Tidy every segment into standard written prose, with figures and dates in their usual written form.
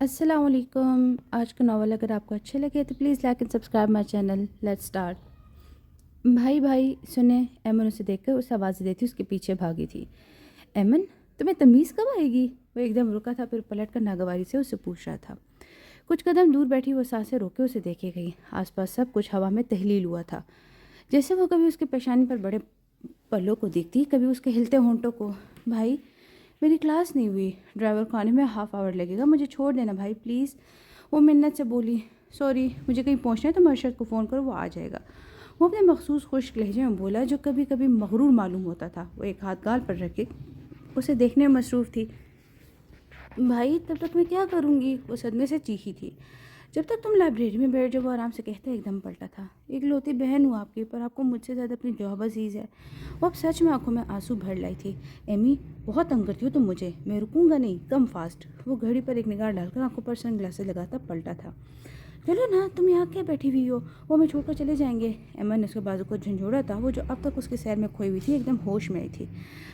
السلام علیکم. آج کا ناول اگر آپ کو اچھے لگے تو please like and subscribe my channel. Let's start. بھائی سنیں. ایمن اسے دیکھ کر اسے آوازیں دیتی اس کے پیچھے بھاگی تھی. ایمن تمہیں تمیز کب آئے گی؟ وہ ایک دم رکا تھا، پھر پلٹ کر ناگواری سے اسے پوچھ رہا تھا. کچھ قدم دور بیٹھی وہ سانسیں روکے اسے دیکھے گئی. آس پاس سب کچھ ہوا میں تحلیل ہوا تھا، جیسے وہ کبھی اس کے پیشانی پر بڑے پلوں کو دیکھتی، کبھی اس کے ہلتے ہونٹوں کو. بھائی میری کلاس نہیں ہوئی، ڈرائیور کو آنے میں ہاف آور لگے گا، مجھے چھوڑ دینا بھائی پلیز. وہ منت سے بولی. سوری، مجھے کہیں پہنچنا ہے تو مرشد کو فون کرو، وہ آ جائے گا. وہ اپنے مخصوص خشک لہجے میں بولا جو کبھی کبھی مغرور معلوم ہوتا تھا. وہ ایک ہاتھ گال پر رکھے اسے دیکھنے میں مصروف تھی. بھائی تب تک میں کیا کروں گی؟ وہ صدمے سے چیخی تھی. جب تک تم لائبریری میں بیٹھ جاؤ. وہ آرام سے کہتے ایک دم پلٹا تھا. ایک لوتی بہن ہوں آپ کی، پر آپ کو مجھ سے زیادہ اپنی جواب عزیز ہے. وہ اب سچ میں آنکھوں میں آنسو بھر لائی تھی. ایمی بہت تنگ کرتی ہو تم مجھے، میں رکوں گا نہیں، کم فاسٹ. وہ گھڑی پر ایک نگاہ ڈال کر آنکھوں پر سن گلاسز لگاتا پلٹا تھا. چلو نا، تم یہاں کیا بیٹھی ہوئی ہو؟ وہ ہمیں چھوڑ کر چلے جائیں گے. ایمن نے اس کے بازو کو جھنجھوڑا تھا. وہ جو اب تک اس کی سیر میں کھوئی ہوئی تھی ایک دم ہوش میں آئی تھی.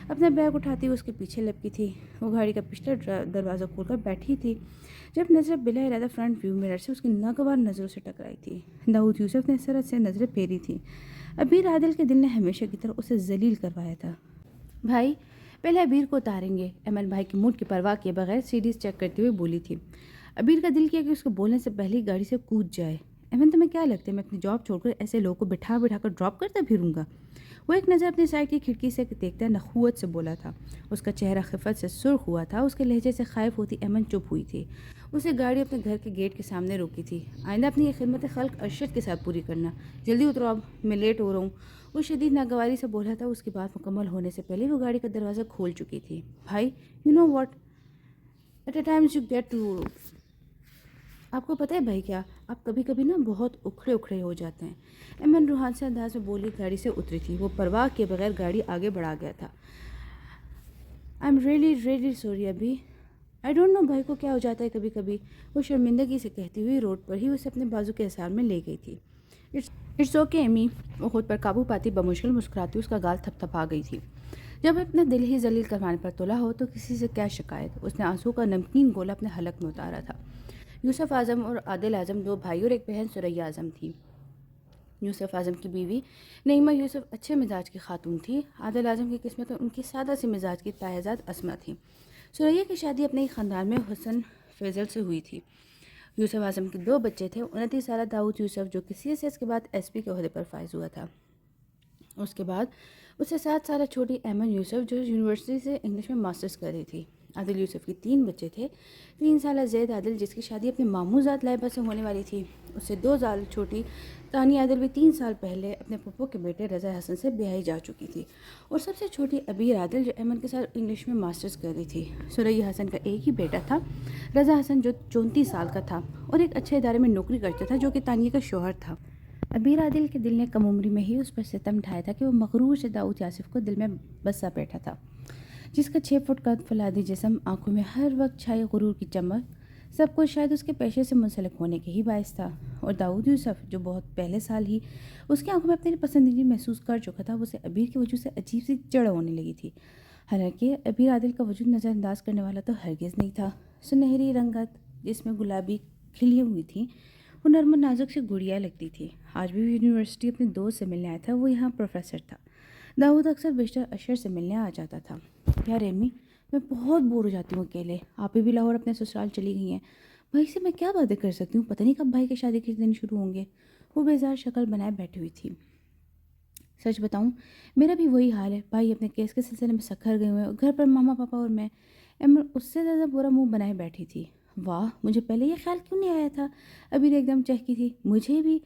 اپنا بیگ اٹھاتی ہوئے اس کے پیچھے لپکی تھی. وہ گاڑی کا پچھلا دروازہ کھول کر بیٹھی تھی جب نظریں بلا ارادہ فرنٹ ویو مرر سے اس کی ناگوار نظروں سے ٹکرائی تھی. داؤد یوسف نے سرحد سے نظریں پھیری تھیں. ابیر عادل کے دل نے ہمیشہ کی طرح اسے ذلیل کروایا تھا. بھائی پہلے ابیر کو اتاریں گے. ایمن بھائی کے موڈ کی پرواہ کیے بغیر سیڑھیز چیک کرتے ہوئے بولی تھی. ابیر کا دل کیا کہ اس کو بولنے سے پہلے ہی گاڑی سے کود جائے. ایمن تمہیں کیا لگتا ہے میں اپنی جاب چھوڑ کر ایسے لوگوں کو بٹھا کر ڈراپ کرتا پھروں گا؟ وہ ایک نظر اپنی سائڈ کی کھڑکی سے دیکھتا نخوت سے بولا تھا. اس کا چہرہ خفت سے سرخ ہوا تھا. اس کے لہجے سے خائف ہوتی ایمن چپ ہوئی تھی. اسے گاڑی اپنے گھر کے گیٹ کے سامنے روکی تھی. آئندہ اپنی یہ خدمت خلق ارشد کے ساتھ پوری کرنا. جلدی اترو، اب میں لیٹ ہو رہا ہوں. وہ شدید ناگواری سے بولا تھا. اس کی بات مکمل ہونے سے پہلے وہ گاڑی کا دروازہ کھول چکی تھی. بھائی you know what at a times you get to. آپ کو پتہ ہے بھائی کیا، آپ کبھی کبھی نا بہت اکھڑے ہو جاتے ہیں. ایمن روحان سے انداز میں بولی. گاڑی سے اتری تھی. وہ پرواہ کے بغیر گاڑی آگے بڑھا گیا تھا. آئی ایم ریئلی سوری ابھی. آئی ڈونٹ نو بھائی کو کیا ہو جاتا ہے کبھی کبھی. وہ شرمندگی سے کہتی ہوئی روڈ پر ہی اسے اپنے بازو کے اثار میں لے گئی تھی. اٹس اوکے ایمی. وہ خود پر قابو پاتی بمشکل مسکراتی اس کا گال تھپ تھپا گئی تھی. جب اپنا دل ہی ذلیل کروانے پر تلا ہو تو کسی سے کیا شکایت. اس نے آنسو کا نمکین گولا اپنے حلق میں اتارا تھا. یوسف اعظم اور عادل اعظم دو بھائی اور ایک بہن ثریا اعظم تھی. یوسف اعظم کی بیوی نعیمہ یوسف اچھے مزاج کی خاتون تھی. عادل اعظم کی قسمت ان کی سادہ سی مزاج کی تائزاد اسما تھی. ثریا کی شادی اپنے ہی خاندان میں حسن فیصل سے ہوئی تھی. یوسف اعظم کے دو بچے تھے. 29 سالہ داؤد یوسف جو کہ CSS کے بعد SP کے عہدے پر فائز ہوا تھا. اس کے بعد اسے 7 سالہ چھوٹی ایمن یوسف جو یونیورسٹی سے انگلش میں ماسٹرز کر رہی تھی. عادل یوسف کی 3 بچے تھے. 3 سالہ زید عادل جس کی شادی اپنے ماموں زاد لائبہ سے ہونے والی تھی. اس سے 2 سال چھوٹی تانی عادل بھی 3 سال پہلے اپنے پھپھو کے بیٹے رضا حسن سے بیاہی جا چکی تھی. اور سب سے چھوٹی ابیر عادل جو ایمن کے ساتھ انگلش میں ماسٹرز کر رہی تھی. ثریا حسن کا ایک ہی بیٹا تھا رضا حسن جو 34 سال کا تھا اور ایک اچھے ادارے میں نوکری کرتا تھا جو کہ تانیہ کا شوہر تھا. ابیر عادل کے دل نے کم عمری میں ہی اس پر ستم ڈھایا تھا کہ وہ مغرور سے داؤد یوسف کو دل میں بسا بیٹھا تھا، جس کا 6 فٹ قد فولادی جسم، آنکھوں میں ہر وقت چھائی غرور کی چمک، سب کچھ شاید اس کے پیشے سے منسلک ہونے کے ہی باعث تھا. اور داؤد یوسف جو بہت پہلے سال ہی اس کی آنکھوں میں اپنی پسندیدگی محسوس کر چکا تھا، اسے ابیر کے وجود سے عجیب سی چڑ ہونے لگی تھی. حالانکہ ابیر عادل کا وجود نظر انداز کرنے والا تو ہرگز نہیں تھا. سنہری رنگت جس میں گلابی کھلی ہوئی تھی، وہ نرم و نازک سے گڑیا لگتی تھی. آج بھی وہ یونیورسٹی اپنے دوست سے ملنے آیا تھا. وہ یہاں پروفیسر تھا. داؤد اکثر بیشتر اشر سے ملنے آ جاتا تھا. یار ایمی میں بہت بور ہو جاتی ہوں اکیلے. آپ بھی لاہور اپنے سسرال چلی گئی ہیں. بھائی سے میں کیا باتیں کر سکتی ہوں؟ پتہ نہیں کب بھائی کی شادی کے دن شروع ہوں گے. وہ بیزار شکل بنائے بیٹھی ہوئی تھی. سچ بتاؤں میرا بھی وہی حال ہے. بھائی اپنے کیس کے سلسلے میں سکھر گئے ہوئے ہیں. گھر پر ماما پاپا اور میں. ایمن اس سے زیادہ برا منہ بنائے بیٹھی تھی. واہ مجھے پہلے یہ خیال کیوں نہیں آیا تھا؟ ابھی ایک دم چہکی تھی. مجھے بھی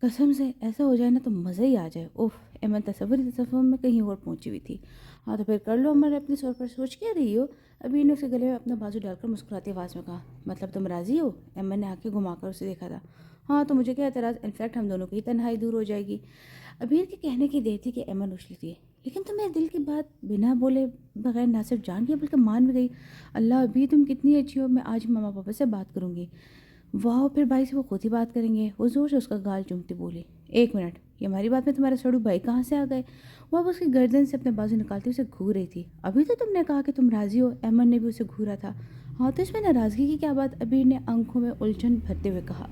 قسم سے ایسا ہو جائے نا تو مزہ ہی آ جائے. اوف ایمن تصور میں کہیں اور پہنچی ہوئی تھی. ہاں تو پھر کر لو عمر اپنی سور پر سوچ کیا رہی ہو؟ ابھی نے اسے گلے میں اپنا بازو ڈال کر مسکراتی آواز میں کہا. مطلب تم راضی ہو؟ ایمن نے آنکھیں گھما کر اسے دیکھا تھا. ہاں تو مجھے کیا اعتراض، انفیکٹ ہم دونوں کی ہی تنہائی دور ہو جائے گی. ابیر کے کہنے کی دیر تھی کہ ایمن اچھلی تھی. لیکن تم میرے دل کی بات بنا بولے بغیر نہ صرف جان گیا بلکہ مان بھی گئی. اللہ ابھی تم کتنی اچھی ہو. میں آج ماما پاپا سے بات کروں گی. واہ پھر بھائی سے وہ خود ہی بات کریں گے. وہ زور سے اس کا گال چومتی بولی. 1 منٹ، یہ ہماری بات میں تمہارے سڑو بھائی کہاں سے آ گئے؟ وہ اب اس کی گردن سے اپنے بازو نکالتی اسے گھور رہی تھی. ابھی تو تم نے کہا کہ تم راضی ہو. ایمن نے بھی اسے گھورا تھا. ہاں تو اس میں ناراضگی کی کیا بات؟ ابیر نے آنکھوں میں الجھن بھرتے ہوئے کہا۔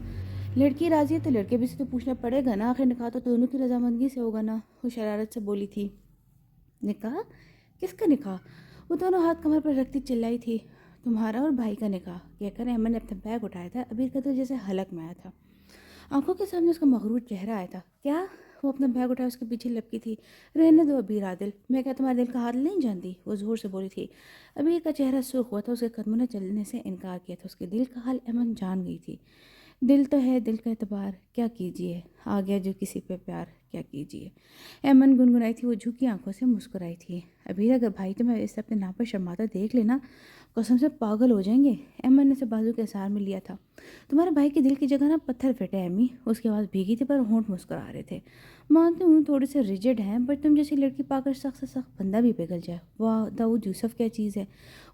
لڑکی راضی ہے تو لڑکے بھی سے تو پوچھنا پڑے گا نا، آخر نکاح تو دونوں کی رضامندگی سے ہوگا نا، وہ شرارت سے بولی تھی۔ نکاح؟ کس کا نکاح؟ وہ دونوں ہاتھ کمر پر رکھتی چلائی تھی۔ تمہارا اور بھائی کا نکاح، کہہ کر ایمن نے اپنا بیگ اٹھایا تھا۔ ابیر کا دل جیسے حلق میں آیا تھا، آنکھوں کے سامنے اس کا مغرور چہرہ آیا تھا۔ کیا؟ وہ اپنا بیگ اٹھایا اس کے پیچھے لپکی تھی۔ رہنے دو ابیر عادل، میں کیا تمہارے دل کا حال نہیں جانتی؟ وہ زور سے بولی تھی۔ ابیر کا چہرہ سرخ ہوا تھا، اس کے قدموں نے چلنے سے انکار کیا تھا۔ اس کے دل کا حال ایمن جان گئی تھی۔ دل تو ہے، دل کا اعتبار کیا کیجیے، آ گیا جو کسی پہ پیار کیا کیجیے، ایمن گنگنائی تھی۔ وہ جھکی آنکھوں سے مسکرائی تھی۔ ابیر اگر بھائی تمہیں اس اپنے نام پر شرماتا دیکھ لینا، قسم سے پاگل ہو جائیں گے۔ ایمن نے اسے بازو کے اثار میں لیا تھا۔ تمہارے بھائی کے دل کی جگہ نا پتھر پھٹے ایمی، اس کی آواز بھیگی تھی پر ہونٹ مسکرا رہے تھے۔ مانتی ہوں تھوڑے سے ریجڈ ہیں، پر تم جیسی لڑکی پا کر سخت سے سخت بندہ بھی پگھل جائے۔ واہ داؤد یوسف کیا چیز ہے،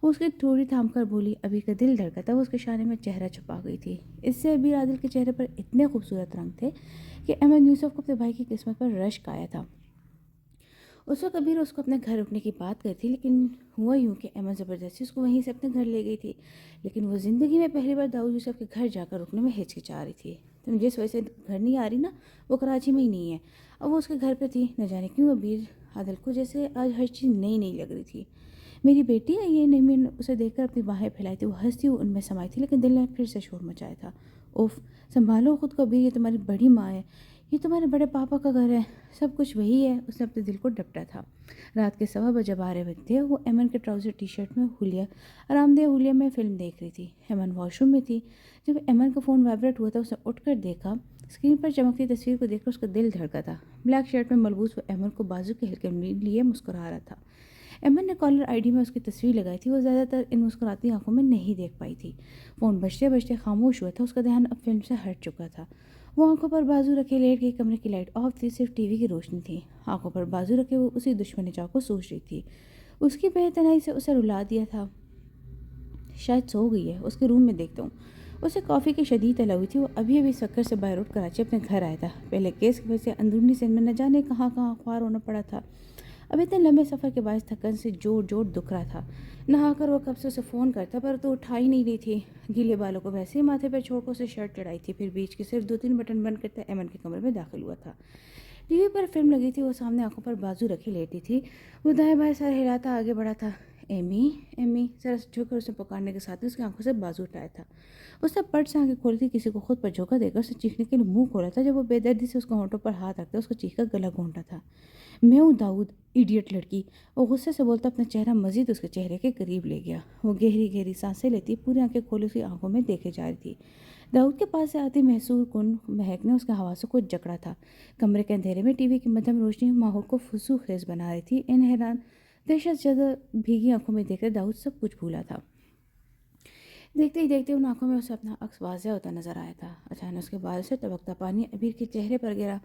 وہ اس کی تھوڑی تھام کر بولی۔ ابھی کا دل دھڑکا تھا، وہ اس کے شانے میں چہرہ چھپا گئی تھی۔ اس سے ابیر عادل کے چہرے پر اتنے خوبصورت رنگ تھے کہ ایمن یوسف کو اپنے بھائی کی قسمت پر رشک آیا تھا۔ اس وقت ابیر اس کو اپنے گھر رکنے کی بات کری تھی، لیکن ہوا یوں کہ ایمن زبردستی اس کو وہیں سے اپنے گھر لے گئی تھی۔ لیکن وہ زندگی میں پہلی بار داؤد یوسف کے گھر جا کر رکنے میں ہچکچا رہی تھی۔ تم جس وجہ سے گھر نہیں آ رہی نا، وہ کراچی میں ہی نہیں ہے، اب وہ اس کے گھر پہ تھی۔ نہ جانے کیوں ابیر عادل کو جیسے آج ہر چیز نئی نئی لگ رہی تھی۔ میری بیٹی ہے یہ، نہیں، میں نے اسے دیکھ کر اپنی باہیں پھیلائی تھی۔ وہ ہنستی ہوئی ان میں سمائی تھی، لیکن دل نے پھر سے شور مچایا تھا۔ اوف، سنبھالو خود کو ابیر، یہ تمہاری بڑی ماں ہے، یہ تمہارے بڑے پاپا کا گھر ہے، سب کچھ وہی ہے۔ اس نے اپنے دل کو ڈپٹا تھا۔ رات کے 12:15 بجے تھے۔ وہ ایمن کے ٹراؤزر ٹی شرٹ میں آرام دہ ہولیا میں فلم دیکھ رہی تھی۔ ایمن واش روم میں تھی۔ جب ایمن کا فون وائبریٹ ہوا تھا، اسے اٹھ کر دیکھا۔ اسکرین پر چمکتی تصویر کو دیکھ کر اس کا دل دھڑکا تھا۔ بلیک شرٹ میں ملبوس وہ ایمن کو بازو کے ہلکے لیے مسکرا رہا تھا۔ ایمن نے کالر آئی ڈی میں اس کی تصویر لگائی تھی۔ وہ زیادہ تر ان مسکراتی آنکھوں میں نہیں دیکھ پائی تھی۔ فون بجتے بجتے خاموش ہوا تھا۔ اس کا دھیان اب فلم سے ہٹ چکا تھا۔ وہ آنکھوں پر بازو رکھے لیٹ گئی۔ کمرے کی لائٹ آف تھی، صرف ٹی وی کی روشنی تھی۔ آنکھوں پر بازو رکھے وہ اسی دشمن چاہ کو سوچ رہی تھی۔ اس کی بے اعتنائی سے اسے رلا دیا تھا۔ شاید سو گئی ہے، اس کے روم میں دیکھتا ہوں۔ اسے کافی کی شدید طلب ہوئی تھی۔ وہ ابھی سکر سے باہر اٹھ کراچی اپنے گھر آیا تھا۔ پہلے کیس کی وجہ سے اندرونی سندھ میں نہ جانے کہاں کہاں خوار ہونا پڑا تھا۔ اب اتنے لمبے سفر کے باعث تھکن سے جوڑ جوڑ دکھ رہا تھا۔ نہا کر وہ کب سے اسے فون کرتا، پر تو اٹھا ہی نہیں رہی تھی۔ گیلے بالوں کو ویسے ہی ماتھے پہ چھوڑ کر اسے شرٹ چڑھائی تھی، پھر بیچ کے صرف 2-3 بٹن بند کرتا ایمن کے کمرے میں داخل ہوا تھا۔ ٹی وی پر فلم لگی تھی۔ وہ سامنے آنکھوں پر بازو رکھی لیٹی تھی۔ وہ دائیں بائیں سر ہلاتا آگے بڑھا تھا۔ ایمی ایمی، ذرا جھک کر اسے پکارنے کے ساتھ ہی اس کی آنکھوں سے بازو اٹھایا تھا۔ اس نے پٹ سے آنکھیں کھولی تھی، کسی کو خود پر جھوکا دے کر اسے چیخنے کے لیے منہ کھولا تھا۔ جب وہ بے دردی سے اس کے ہونٹوں پر ہاتھ رکھتا، اس کو چیخ کر گلا گھونٹا تھا۔ میں ہوں داؤد، ایڈیٹ لڑکی، وہ غصے سے بولتا اپنا چہرہ مزید اس کے چہرے کے قریب لے گیا۔ وہ گہری گہری سانسیں لیتی پوری آنکھیں کھولے اس کی آنکھوں میں دیکھے جا رہی تھی۔ داؤد کے پاس سے آتی محسور کن مہک نے اس کے حواسوں کو جکڑا تھا۔ کمرے کے اندھیرے میں ٹی وی کی مدھم روشنی ماحول کو فضو خیز بنا رہی تھی۔ ان حیران دہشت زدہ بھیگی آنکھوں میں دیکھ کر داؤد سب کچھ بھولا تھا۔ دیکھتے ہی دیکھتے ان آنکھوں میں اسے اپنا عکس واضح ہوتا نظر آیا تھا۔ اچانک اس کے بال سے ٹپکتا پانی ابیر کے چہرے پر گرا۔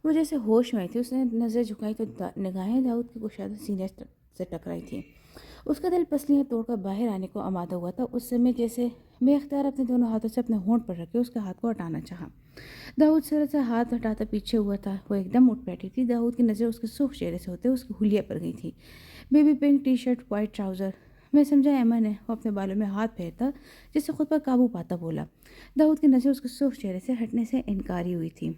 وہ جیسے ہوش میں تھی۔ اس نے نظر جھکائی تو نگاہیں داؤد کے کشادہ سینے سے ٹکرائی تھیں۔ اس کا دل پسلیاں توڑ کر باہر آنے کو آمادہ ہوا تھا۔ اس سمے جیسے بے اختیار اپنے دونوں ہاتھوں سے اپنے ہونٹ پر رکھے اس کے ہاتھ کو ہٹانا چاہا۔ داؤد سر سے ہاتھ ہٹاتا پیچھے ہوا تھا۔ وہ ایک دم اٹھ بیٹھی تھی۔ داؤد کی نظر اس کے سرخ چہرے سے ہوتے اس کی حلیہ پر گئی تھی۔ Baby pink tea shirt, white trouser. میں سمجھا ایمن ہے۔ وہ اپنے بالوں میں ہاتھ پھیرتا جس سے خود پر قابو پاتا بولا۔ داؤد کی نظر اس کے سرخ چہرے سے ہٹنے سے انکاری ہوئی تھی۔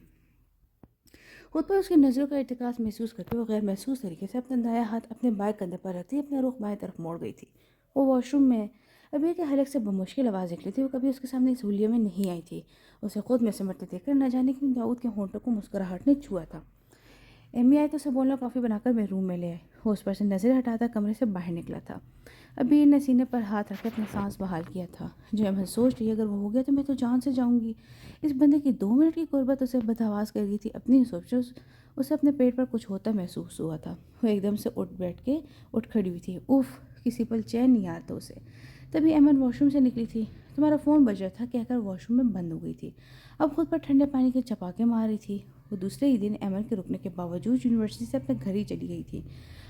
خود پر اس کی نظروں کا ارتکاز محسوس کرتے وہ غیر محسوس طریقے سے اپنا دایاں ہاتھ اپنے بائیں کندھے پر رکھتی اپنا رخ بائیں طرف موڑ گئی تھی۔ وہ واش روم میں ابیر کے حلق سے بمشکل آواز نکلی تھی۔ وہ کبھی اس کے سامنے اس حلیے میں نہیں آئی تھی۔ اسے خود میں سمٹتے دیکھ کر نہ جانے کیوں داؤد کے ہونٹوں کو مسکراہٹ نے چھوا تھا۔ ایمی آئی تو اسے بولنا کافی بنا کر میرے روم میں لے آئے۔ وہ اس پر سے نظر ہٹاتا کمرے سے باہر نکلا تھا۔ ابیر نے سینے پر ہاتھ رکھ کے اپنا سانس بحال کیا تھا۔ جو ایمن سوچ رہی اگر وہ ہو گیا تو میں تو جان سے جاؤں گی۔ اس بندے کی 2 منٹ کی قربت اسے بدحواس کر گئی تھی۔ اپنی سوچو اسے اپنے پیٹ پر کچھ ہوتا محسوس ہوا تھا۔ وہ ایک دم سے اٹھ کھڑی ہوئی تھی۔ اوف، کسی پل چین نہیں آتا اسے۔ تبھی ایمن واش روم سے نکلی تھی۔ تمہارا فون بج رہا تھا کہہ کر واش روم میں بند ہو گئی تھی۔ اب خود پر ٹھنڈے پانی کے چپاکے مار رہی تھی۔ وہ دوسرے ہی دن ایمن کے رکنے کے باوجود یونیورسٹی سے اپنے گھر ہی چلی گئی تھی۔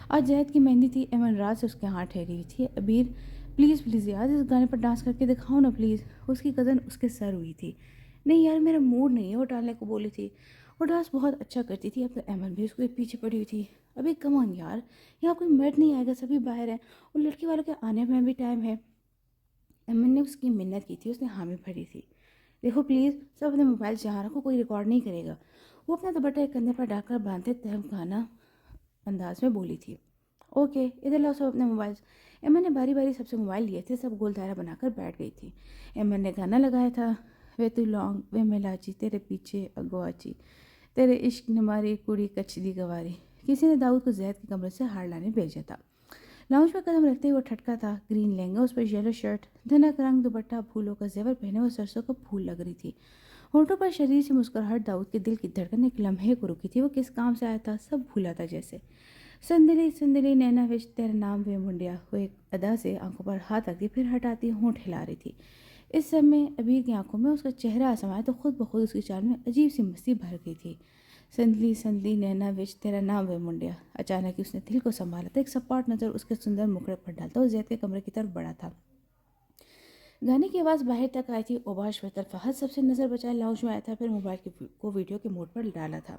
آج زہد کی مہندی تھی۔ ایمن رات سے اس کے ہاں ٹھہری ہوئی تھی۔ ابیر پلیز پلیز یار اس گانے پر ڈانس کر کے دکھاؤ نا پلیز۔ اس کی کزن اس کے سر ہوئی تھی۔ نہیں یار میرا موڈ نہیں ہے، وہ ٹالنے کو بولی تھی۔ وہ ڈانس بہت اچھا کرتی تھی۔ اب تو ایمن بھی اس کے پیچھے پڑی ہوئی تھی۔ ابھی کم آن یار، یہاں کوئی مرد نہیں آئے گا، سبھی باہر ہیں اور لڑکی والوں کے آنے میں بھی ٹائم ہے۔ ایمن نے اس کی منت کی تھی، اس نے حامی بھری تھی۔ دیکھو پلیز، سب اپنے موبائل جہاں رکھو، کوئی ریکارڈ نہیں کرے گا۔ وہ اپنا دوپٹہ ایک کندھے پر ڈال کر باندھتے تہمکانہ انداز میں بولی تھی۔ اوکے، ادھر لاؤ سب اپنے موبائل۔ ایمن نے باری باری سب سے موبائل لیے تھے، سب گول دائرہ بنا کر بیٹھ گئی تھی۔ ایمن نے گانا لگایا تھا، وے تو لانگ وے ملاچی تیرے پیچھے اگواچی، تیرے عشق نے ماری کڑی کچھ دی گواری۔ کسی نے داؤد کو زید کے کمرے سے ہار لانے بھیجا تھا۔ لاؤنج پر قدم رکھتے ہی وہ ٹھٹکا تھا، گرین لہنگا، اس پر یلو شرٹ، دھنک رنگ دوپٹہ، پھولوں کا زیور پہنے وہ سرسوں کا پھول لگ رہی تھی۔ ہونٹوں پر شریر سے مسکراہٹ، داؤد کے دل کی دھڑکن ایک لمحے کو رکی تھی۔ وہ کس کام سے آیا تھا، سب بھولا تھا جیسے۔ سندلی سندلی نینا وچ تیرا نام وے منڈیا، وہ ایک ادا سے آنکھوں پر ہاتھ رکھتی پھر ہٹاتی ہونٹ ہلا رہی تھی۔ اس سمے ابیر کی آنکھوں میں اس کا چہرہ سمایا تو خود بخود اس کی چال میں عجیب سی مستی بھر گئی تھی۔ سندلی سندلی نینا وچ تیرا نام وے منڈیا۔ اچانک اس نے دل کو سنبھالا تھا، ایک سپاٹ نظر اس کے سندر مکھڑے پر ڈالتا وہ زید کے کمرے کی طرف بڑھا تھا۔ گانے کی آواز باہر تک آئی تھی۔ اوباش وطر فہد سب سے نظر بچائے لاؤنج میں آیا تھا، پھر موبائل کو ویڈیو کے موڈ پر ڈالا تھا۔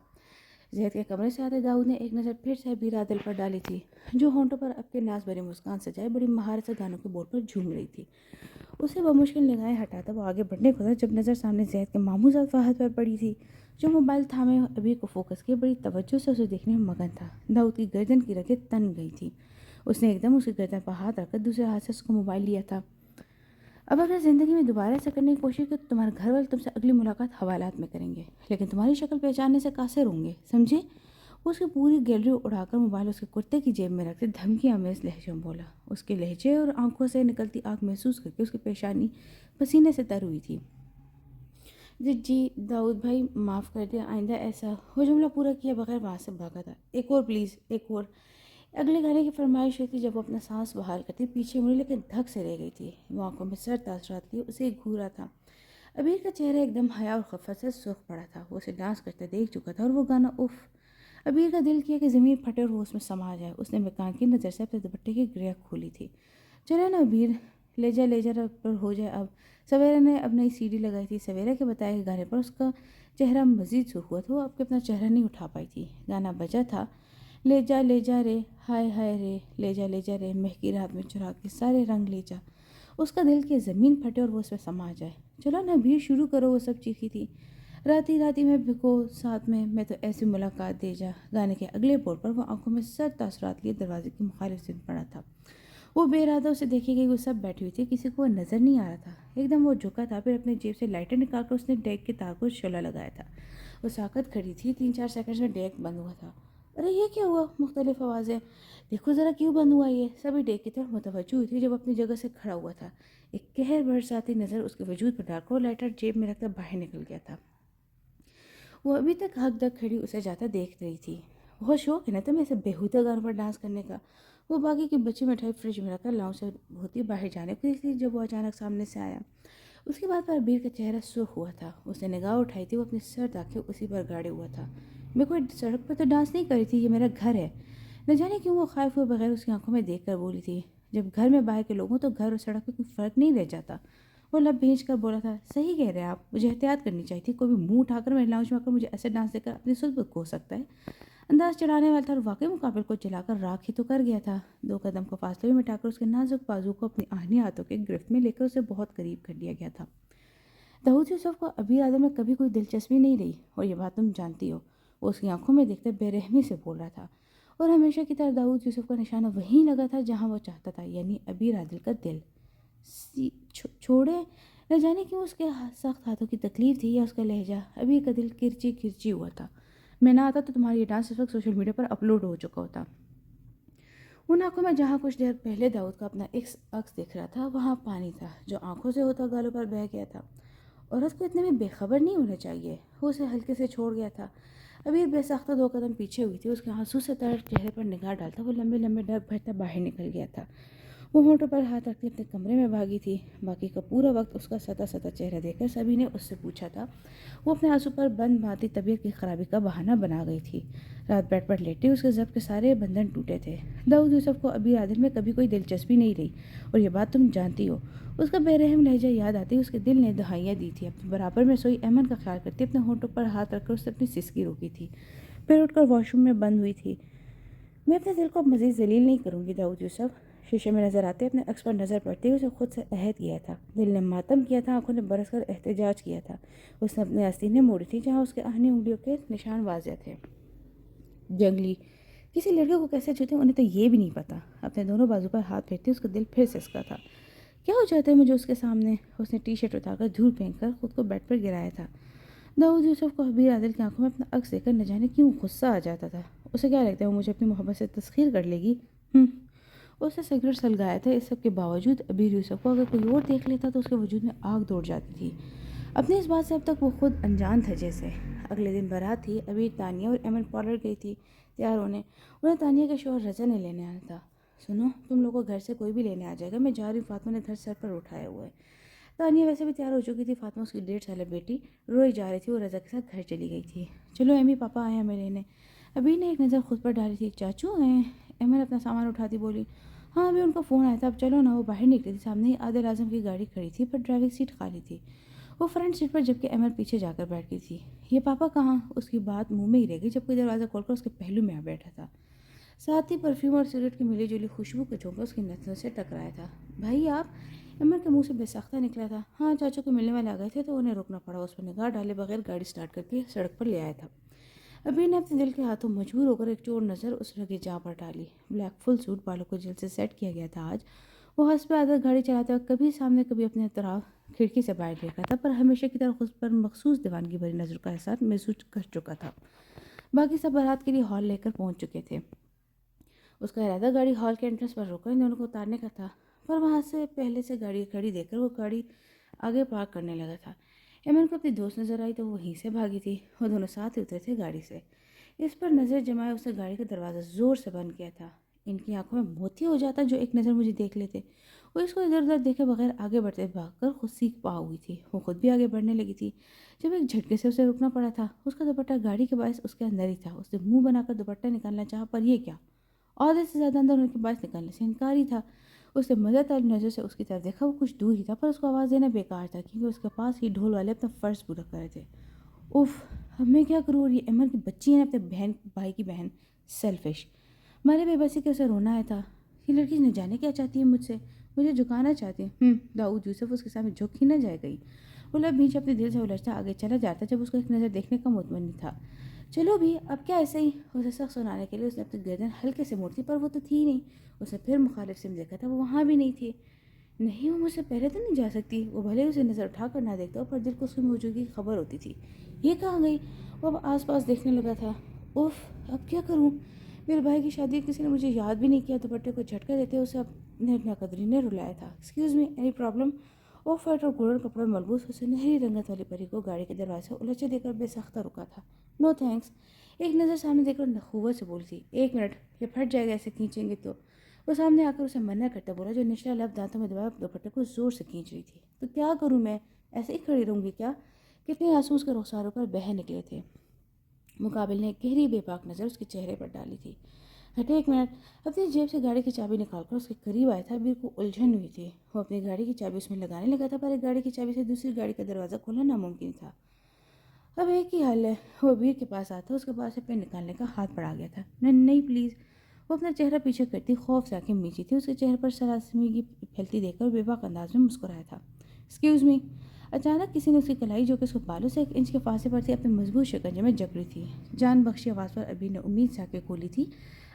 زید کے کمرے سے آتے داؤد نے ایک نظر پھر سے ابیر عادل پر ڈالی تھی، جو ہونٹوں پر اب کے ناز بھری مسکان سجائے بڑی مہارت سے گانوں کے بورڈ پر جھوم رہی تھی۔ اسے بمشکل نگاہیں ہٹاتا وہ آگے بڑھنے کو تھا، جب نظر سامنے زید کے ماموزاد فہد پر پڑی تھی، جو موبائل تھامے ابیر کو فوکس کیے بڑی توجہ سے اسے دیکھنے میں مگن تھا۔ داؤد کی گردن کی رگیں تن گئی تھی۔ اس نے ایک دم اس کی گردن پر ہاتھ رکھ کر دوسرے ہاتھ سے اس کو موبائل لیا تھا۔ اب اگر زندگی میں دوبارہ ایسا کرنے کی کوشش کی تو تمہارے گھر والے تم سے اگلی ملاقات حوالات میں کریں گے، لیکن تمہاری شکل پہچاننے سے قاصر ہوں گے، سمجھے؟ وہ اس کی پوری گیلری اڑا کر موبائل اس کے کرتے کی جیب میں رکھتے دھمکی آمیز لہجے میں بولا۔ اس کے لہجے اور آنکھوں سے نکلتی آگ محسوس کر کے اس کی پیشانی پسینے سے تر ہوئی تھی۔ جی داؤد بھائی معاف کر دیں، آئندہ ایسا۔ وہ جملہ پورا کیا بغیر وہاں سے بھاگا تھا۔ ایک اور پلیز، ایک اور۔ اگلے گانے کی فرمائش ہوئی تھی۔ جب وہ اپنا سانس بحال کرتی پیچھے مڑی لیکن دھک سے رہ گئی تھی۔ وہ آنکھوں میں سر تاثرات لیے اسے گھورا تھا۔ ابیر کا چہرہ ایک دم حیا اور خفت سے سرخ پڑا تھا۔ وہ اسے ڈانس کرتے دیکھ چکا تھا اور وہ گانا اف! ابیر کا دل کیا کہ زمین پھٹے اور وہ اس میں سما جائے۔ اس نے مکان کی نظر سے اپنے دوپٹے کی گرہ کھولی تھی۔ چلے نا ابیر، لے جا پر ہو جائے اب۔ سویرا نے اب نئی سی ڈی لگائی تھی۔ سویرا کے بتائے گئے گانے پر اس کا چہرہ مزید سرخ ہوا تھا۔ وہ اب کے اپنا چہرہ نہیں اٹھا پائی تھی۔ گانا بجا تھا، لے جا رے، ہائے ہائے رے، لے جا رے، مہکی رات میں چرا کے سارے رنگ لے جا۔ اس کا دل کی زمین پھٹے اور وہ اس میں سما جائے۔ چلو نا ابیر، شروع کرو، وہ سب چیخی تھی۔ راتی میں بھگو ساتھ میں تو ایسی ملاقات دے جا۔ گانے کے اگلے بورڈ پر وہ آنکھوں میں سر تاثرات لیے دروازے کی مخالف سمت پڑا تھا۔ وہ بے ارادہ اسے دیکھے گئی، وہ سب بیٹھی ہوئی تھی، کسی کو وہ نظر نہیں آ رہا تھا۔ ایک دم وہ جھکا تھا، پھر اپنے جیب سے لائٹر نکال کر اس نے ڈیک کے تار کو شعلہ لگایا تھا۔ وہ ساکت کھڑی تھی، 3-4 سیکنڈز میں ڈیک بند ہوا تھا۔ ارے یہ کیا ہوا؟ مختلف آوازیں۔ دیکھو ذرا کیوں بند ہوا یہ؟ سبھی ڈیک کی طرف متوجہ ہوئی تھی، جب اپنی جگہ سے کھڑا ہوا تھا۔ ایک قہر برساتی نظر اس کے وجود پر ڈال کر وہ لائٹر جیب میں رکھ کر باہر نکل گیا تھا۔ وہ ابھی تک ہک دک کھڑی اسے جاتا دیکھ رہی تھی۔ بہت شوق ہے نا تمہیں ایسے بیہودہ گانوں پر ڈانس کرنے کا؟ وہ باقی کی بچی مٹھائی فریج میں رکھ کر لاؤنج سے ہوتی باہر جانے کو تھی جب وہ اچانک سامنے سے آیا۔ اس کی بات پر ابیر کا چہرہ سرخ ہوا تھا۔ اس نے نگاہ اٹھائی تھی، وہ اپنی سرد آنکھیں اسی پر گاڑے ہوا تھا۔ میں کوئی سڑک پر تو ڈانس نہیں کری تھی، یہ میرا گھر ہے۔ نہ جانے کیوں وہ خائف ہوئے بغیر اس کی آنکھوں میں دیکھ کر بولی تھی، جب گھر میں باہر کے لوگوں تو گھر اور سڑک پہ کوئی فرق نہیں رہ جاتا۔ وہ لب بھینچ کر بولا تھا، صحیح کہہ رہے ہیں آپ، مجھے احتیاط کرنی چاہیے تھی، کوئی بھی منہ اٹھا کر میرے لاؤنج میں آ کر مجھے ایسے ڈانس دے کر اپنی صحبت کھو سکتا ہے۔ انداز چڑھانے والا تھا اور واقعی مقابل کو جلا کر راکھ ہی تو کر گیا تھا۔ 2 قدم کا فاصلہ بھی مٹا کر اس کے نازک بازو کو اپنی آہنی ہاتھوں کے گرفت میں لے کر اسے بہت قریب کر لیا گیا تھا۔ داؤد یوسف کو ابیر عادل میں کبھی کوئی دلچسپی نہیں رہی، اور یہ بات تم جانتی ہو۔ وہ اس کی آنکھوں میں دیکھتے بے رحمی سے بول رہا تھا، اور ہمیشہ کی طرح داؤد یوسف کا نشانہ وہیں لگا تھا جہاں وہ چاہتا تھا، یعنی ابیر عادل کا دل۔ چھوڑے، نہ جانے کیوں اس کے سخت ہاتھوں کی تکلیف تھی یا اس کا لہجہ، ابیر کا دل کرچی کرچی ہوا تھا۔ میں نہ آتا تو تمہاری یہ ڈانس اس وقت سوشل میڈیا پر اپلوڈ ہو چکا ہوتا۔ ان آنکھوں میں جہاں کچھ دیر پہلے داؤد کا اپنا عکس دکھ رہا تھا، وہاں پانی تھا جو آنکھوں سے ہوتا گالوں پر بہہ گیا تھا۔ عورت کو اتنے میں بے خبر نہیں ہونا چاہیے۔ وہ اسے ہلکے سے چھوڑ گیا تھا۔ ابیر بے ساختہ 2 قدم پیچھے ہوئی تھی۔ اس کے آنسو سے تر چہرے پر نگاہ ڈالتا وہ لمبے لمبے ڈگ بھرتا باہر نکل گیا تھا۔ وہ ہونٹوں پر ہاتھ رکھتے اپنے کمرے میں بھاگی تھی۔ باقی کا پورا وقت اس کا ستا ستا چہرہ دیکھ کر سبھی نے اس سے پوچھا تھا۔ وہ اپنے آنسو پر بند باندھتی طبیعت کی خرابی کا بہانہ بنا گئی تھی۔ رات بیڈ پر لیٹی اس کے ضبط کے سارے بندھن ٹوٹے تھے۔ داؤد یوسف کو ابیر عادل میں کبھی کوئی دلچسپی نہیں رہی، اور یہ بات تم جانتی ہو۔ اس کا بے رحم لہجہ یاد آتی اس کے دل نے دہائیاں دی تھی۔ اپنے برابر میں سوئی ایمن کا خیال کرتی اپنے ہونٹوں پر ہاتھ رکھ کر اس نے اپنی سسکی روکی تھی، پھر اٹھ کر واش روم میں بند ہوئی تھی۔ میں اپنے دل کو اب مزید ذلیل نہیں کروں گی داؤد یوسف، شیشے میں نظر آتے اپنے عکس پر نظر پڑتی اسے خود سے عہد کیا تھا، دل نے ماتم کیا تھا، آنکھوں نے برس کر احتجاج کیا تھا۔ اس نے اپنی آستینیں موڑی تھی جہاں اس کے آہنی انگلیوں کے نشان واضح تھے۔ جنگلی کسی لڑکے کو کیسے چھوتے انہیں تو یہ بھی نہیں پتا۔ اپنے دونوں بازو پر ہاتھ پھیرتی اس کا دل پھر سسکا تھا۔ کیا ہو جاتا ہے مجھے اس کے سامنے؟ اس نے ٹی شرٹ اتار کر دھول پھینک کر خود کو بیڈ پر گرایا تھا۔ داؤد یوسف کو حبیر عادل کی آنکھوں میں اپنا عکس دیکھ کر نہ جانے کیوں غصہ آ جاتا تھا۔ اسے کیا لگتا ہے وہ مجھے اپنی محبت سے تسخیر کر لے گی؟ اس نے سگریٹ سلگایا تھا۔ اس سب کے باوجود عبیر یوسف کو اگر کوئی اور دیکھ لیتا تو اس کے وجود میں آگ دوڑ جاتی تھی۔ اپنی اس بات سے اب تک وہ خود انجان تھا جیسے۔ اگلے دن بارات تھی۔ عبیر، تانیہ اور ایمن پارلر گئی تھی تیار ہونے۔ انہیں تانیہ کے شوہر رضا نے لینے آنا تھا۔ سنو، تم لوگوں کو گھر سے کوئی بھی لینے آ جائے گا، میں جا رہی ہوں، فاطمہ نے گھر سر پر اٹھایا ہوا ہے۔ تانیہ ویسے بھی تیار ہو چکی تھی۔ فاطمہ اس کی 1.5 سالہ بیٹی روئی جا رہی تھی، وہ رضا کے ساتھ گھر چلی گئی تھی۔ چلو ایمی، پاپا آئے ہمیں لینے۔ عبیر نے ایک نظر خود پر ڈالی تھی۔ چاچو آئے؟ ایمن اپنا سامان اٹھاتی بولی۔ ہاں، ابھی ان کا فون آیا تھا، اب چلو نا۔ وہ باہر نکلی تھی، سامنے ہی عادل اعظم کی گاڑی کھڑی تھی پر ڈرائیونگ سیٹ خالی تھی۔ وہ فرنٹ سیٹ پر جبکہ ایمن پیچھے جا کر بیٹھ گئی تھی۔ یہ پاپا کہاں؟ اس کی بات منہ میں ہی رہ گئی جب کوئی دروازہ کھول کر اس کے پہلو میں آ بیٹھا تھا۔ ساتھ ہی پرفیوم اور سگریٹ کی ملی جلی خوشبو کے جھونکا اس کی نسوں سے ٹکرایا تھا۔ بھائی آپ؟ ایمن کے منہ سے بے ساختہ نکلا تھا۔ ہاں، چاچو کو ملنے والے آ گئے تھے تو انہیں رکنا پڑا۔ اس پر نگاہ ڈالے بغیر گاڑی سٹارٹ کر کے سڑک پر لے آیا تھا۔ ابھی نے اپنے دل کے ہاتھوں مجبور ہو کر ایک چور نظر اس رگے جاں پر ڈالی۔ بلیک فل سوٹ، بالوں کو جلد سے سیٹ کیا گیا تھا آج۔ وہ حسب عادت گاڑی چلاتے وقت کبھی سامنے کبھی اپنے طرف کھڑکی سے باہر دیکھا تھا، پر ہمیشہ کی طرح اس پر مخصوص دیوانگی بھری نظر کا احساس محسوس کر چکا تھا۔ باقی سب بارات کے لیے ہال لے کر پہنچ چکے تھے۔ اس کا ارادہ گاڑی ہال کے انٹرنس پر روک کر ان دونوں کو اتارنے کا تھا، پر وہاں سے پہلے سے گاڑی کھڑی دیکھ کر وہ گاڑی آگے پارک کرنے لگا تھا۔ ایمن کو اپنی دوست نظر آئی تو وہ وہیں سے بھاگی تھی۔ وہ دونوں ساتھ ہی اترے تھے گاڑی سے۔ اس پر نظر جمائے اس نے گاڑی کا دروازہ زور سے بند کیا تھا۔ ان کی آنکھوں میں موتی ہو جاتا جو ایک نظر مجھے دیکھ لیتے۔ وہ اس کو ادھر ادھر دیکھے بغیر آگے بڑھتے بھاگ کر خود سیکھ پا ہوئی تھی۔ وہ خود بھی آگے بڑھنے لگی تھی جب ایک جھٹکے سے اسے رکنا پڑا تھا۔ اس کا دوپٹہ گاڑی کے باعث اس کے اندر ہی تھا۔ اس نے منہ بنا کر دوپٹہ نکالنا چاہا، پر یہ کیا، عادت سے زیادہ اندر ہونے کے باعث نکالنے سے انکار ہی تھا۔ اس نے مدد طلب نظر سے اس کی طرف دیکھا۔ وہ کچھ دور ہی تھا پر اس کو آواز دینا بیکار تھا کیونکہ اس کے پاس ہی ڈھول والے اپنا فرض پورا کر رہے تھے۔ اف، اب میں کیا کروں؟ اور یہ ایمن کی بچی ہے، اپنے بھائی کی بہن، سیلفش۔ مارے بے بسی کے اسے رونا آیا تھا۔ یہ لڑکی نہ جانے کیا چاہتی ہے مجھ سے، مجھے جھکانا چاہتی ہے۔ داؤد یوسف اس کے سامنے جھک ہی نہ جائے گئی۔ وہ لب بھینچ اپنے دل سے الجھتا آگے چلا جاتا جب اس کو ایک نظر دیکھنے کا مطمئن تھا۔ چلو بھی، اب کیا ایسے ہی؟ اسے سخت سنانے کے لیے اس نے اپنی گردن ہلکے سے موڑ دی، پر وہ تو تھی ہی نہیں۔ اس نے پھر مخالف سمت دیکھا تھا، وہ وہاں بھی نہیں تھی۔ نہیں، وہ مجھ سے پہلے تو نہیں جا سکتی۔ وہ بھلے اسے نظر اٹھا کر نہ دیکھتا پر دل کو اس کی موجودگی کی خبر ہوتی تھی۔ یہ کہاں گئی؟ وہ اب آس پاس دیکھنے لگا تھا۔ اف، اب کیا کروں؟ میرے بھائی کی شادی کسی نے مجھے یاد بھی نہیں کیا۔ دوپٹے کو جھٹکا دیتے اسے اپنے ناقدری نے رلایا تھا۔ Excuse me, any problem? Of white اور گولڈن کپڑے ملبوس اسے نہری رنگت والی پری کو گاڑی کے دروازے الجھے دے کر بے ساختہ رکا تھا۔ نو تھینکس، ایک نظر سامنے دیکھ کر نخوت سے بولی تھی۔ ایک منٹ، یہ پھٹ جائے گا ایسے کھینچیں گے تو۔ وہ سامنے آ کر اسے منع کرتا بولا جو نچلا لب دانتوں میں دبائے دوپٹے کو زور سے کھینچ رہی تھی۔ تو کیا کروں میں؟ ایسے ہی کھڑی رہوں گی کیا؟ کتنے آنسو اس کے رخساروں پر بہہ نکلے تھے۔ مقابل نے گہری بے پاک نظر اس کے چہرے پر ڈالی تھی۔ ہٹے ایک منٹ۔ اپنی جیب سے گاڑی کی چابی نکال کر اس کے قریب آیا تھا۔ ابیر کو الجھن ہوئی تھی۔ وہ اپنی گاڑی کی چابی اس میں لگانے لگا تھا پر ایک گاڑی کی چابی سے دوسری گاڑی کا دروازہ کھولنا ناممکن تھا۔ اب ایک ہی حل ہے، وہ ابیر کے پاس آتا، اس کے پاس سے پین نکالنے کا ہاتھ بڑھا گیا تھا۔ نہیں پلیز۔ وہ اپنا چہرہ پیچھے کرتی خوف سے آنکھیں میچی تھی۔ اس کے چہرے پر سراسیمگی پھیلتی دیکھ کر بے باک انداز میں مسکرایا تھا۔ Excuse me. اچانک کسی نے اس کی کلائی جو کہ اس کے بالوں سے 1 انچ کے فاصلے پر تھی اپنے مضبوط شکنجے میں جکڑی تھی۔ جان بخشی آواز پر ابیر نے امید سے آنکھیں کھولی تھی۔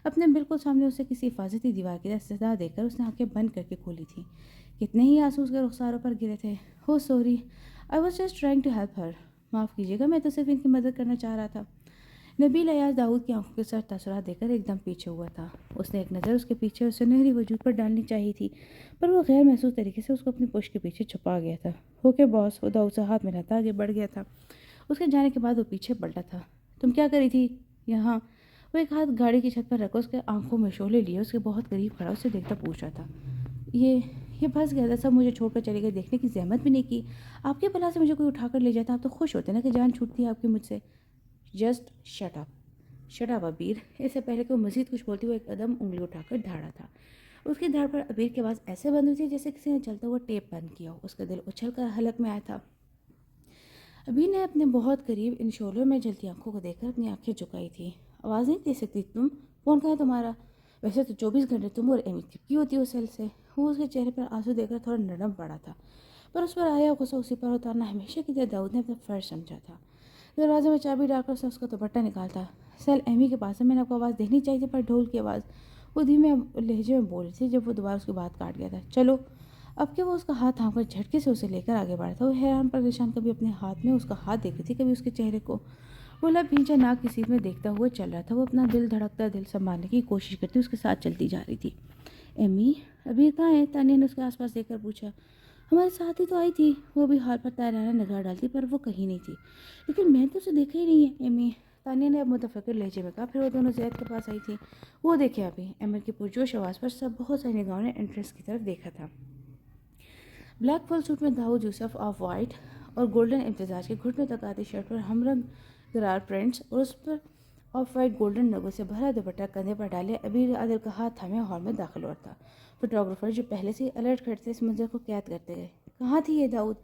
اپنے بالکل سامنے اسے کسی حفاظتی دیوار کی طرح صدا دے کر اس نے آنکھیں بند کر کے کھولی تھی۔ کتنے ہی آنسو اس کے رخساروں پر گرے تھے۔ ہو sorry, I was just trying to help her. معاف کیجیے گا، میں تو صرف ان کی مدد کرنا چاہ رہا تھا۔ نبیل ایاز داؤد کی آنکھوں کے ساتھ تاثرات دے کر ایک دم پیچھے ہوا تھا۔ اس نے ایک نظر اس کے پیچھے اس سنہری وجود پر ڈالنی چاہی تھی پر وہ غیر محسوس طریقے سے اس کو اپنی پشت کے پیچھے چھپا گیا تھا۔ اوکے باس۔ وہ داؤد سے ہاتھ ملاتا آگے بڑھ گیا تھا۔ اس کے جانے کے بعد وہ پیچھے پلٹا تھا۔ تم کیا کری تھی یہاں؟ وہ ایک ہاتھ گاڑی کی چھت پر رکھ اس کے آنکھوں میں شعلے لیے اس کے بہت قریب کھڑا اسے دیکھتا پوچھ رہا تھا۔ یہ پھنس گیا تھا، سب مجھے چھوڑ کر چلے گئے، دیکھنے کی زحمت بھی نہیں کی۔ آپ کے بلا سے مجھے کوئی اٹھا کر لے جاتا، آپ تو خوش ہوتے نا کہ جان چھوٹتی ہے آپ کی مجھ سے۔ جسٹ شٹ اپ ابیر۔ اس سے پہلے کہ وہ مزید کچھ بولتی وہ ایک قدم انگلی اٹھا کر دھاڑا تھا۔ اس کی دھاڑ پر ابیر کی آواز ایسے بند ہوئی تھی جیسے کسی نے چلتا ہوا ٹیپ بند کیا ہو۔ اس کا دل اچھل کر حلق میں آیا تھا۔ ابیر نے اپنے بہت قریب ان شعلوں میں جلتی آنکھوں کو دیکھ کر اپنی آنکھیں جھکائی تھی۔ آواز نہیں دے سکتی تم؟ فون کہاں ہے تمہارا؟ ویسے تو 24 گھنٹے تم اور ایمی چپکی ہوتی ہو سیل سے. وہ اس کے چہرے پر آنسو دیکھ کر تھوڑا نرم پڑا تھا، پر اس پر آیا غصہ اسی پر اتارنا ہمیشہ کی طرح داؤد نے اپنا فرض سمجھا تھا. دروازے میں چابی ڈال کر اس کا دوپٹہ نکالتا. سیل ایمی کے پاس ہے، میں نے آپ کو آواز دینی چاہیے تھی، پر ڈھول کی آواز وہ دھیمے لہجے میں بول رہی تھی جب وہ دوبارہ اس کی بات کاٹ گیا تھا. چلو. اب کہ وہ اس کا ہاتھ تھام کر جھٹکے سے اسے لے کر آگے بڑھا تھا. وہ حیران پریشان کبھی اپنے ہاتھ میں اس کا ہاتھ دیکھ رہی تھی، کبھی اس کے چہرے کو. وہ لب بھینچا ناک کی سیٹ میں دیکھتا ہوا چل رہا تھا. وہ اپنا دل دھڑکتا دل سنبھالنے کی کوشش کرتی اس کے ساتھ چلتی جا رہی تھی. ایمی ابھی کہاں ہے؟ تانیہ نے اس کے آس پاس دیکھ کر پوچھا. ہمارے ساتھ ہی تو آئی تھی. وہ بھی ہال پر تیرانہ نگاہ ڈالتی، پر وہ کہیں نہیں تھی. لیکن میں تو اسے دیکھا ہی نہیں ہے ایمی، تانیہ نے اب متفکر لہجے میں کہا. پھر وہ دونوں زید کے پاس آئی تھی. وہ دیکھے ابھی. ایمن کی پرجوش آواز پر سب بہت ساری نگاہوں نے انٹرنس کی طرف دیکھا تھا. بلیک فل سوٹ میں داؤد یوسف آف وائٹ اور گولڈن امتزاج کے گھٹنوں تک آتی شرٹ پر ہم رنگ گرار پرنٹس اور اس پر آف وائٹ گولڈن نگوں سے بھرا دوپٹہ کندھے پر ڈالے ابیر عادل کا ہاتھ تھامے ہال میں داخل ہوا تھا. فوٹوگرافر جو پہلے سے الرٹ کرتے اس منظر کو قید کرتے گئے. کہاں تھی یہ داؤد؟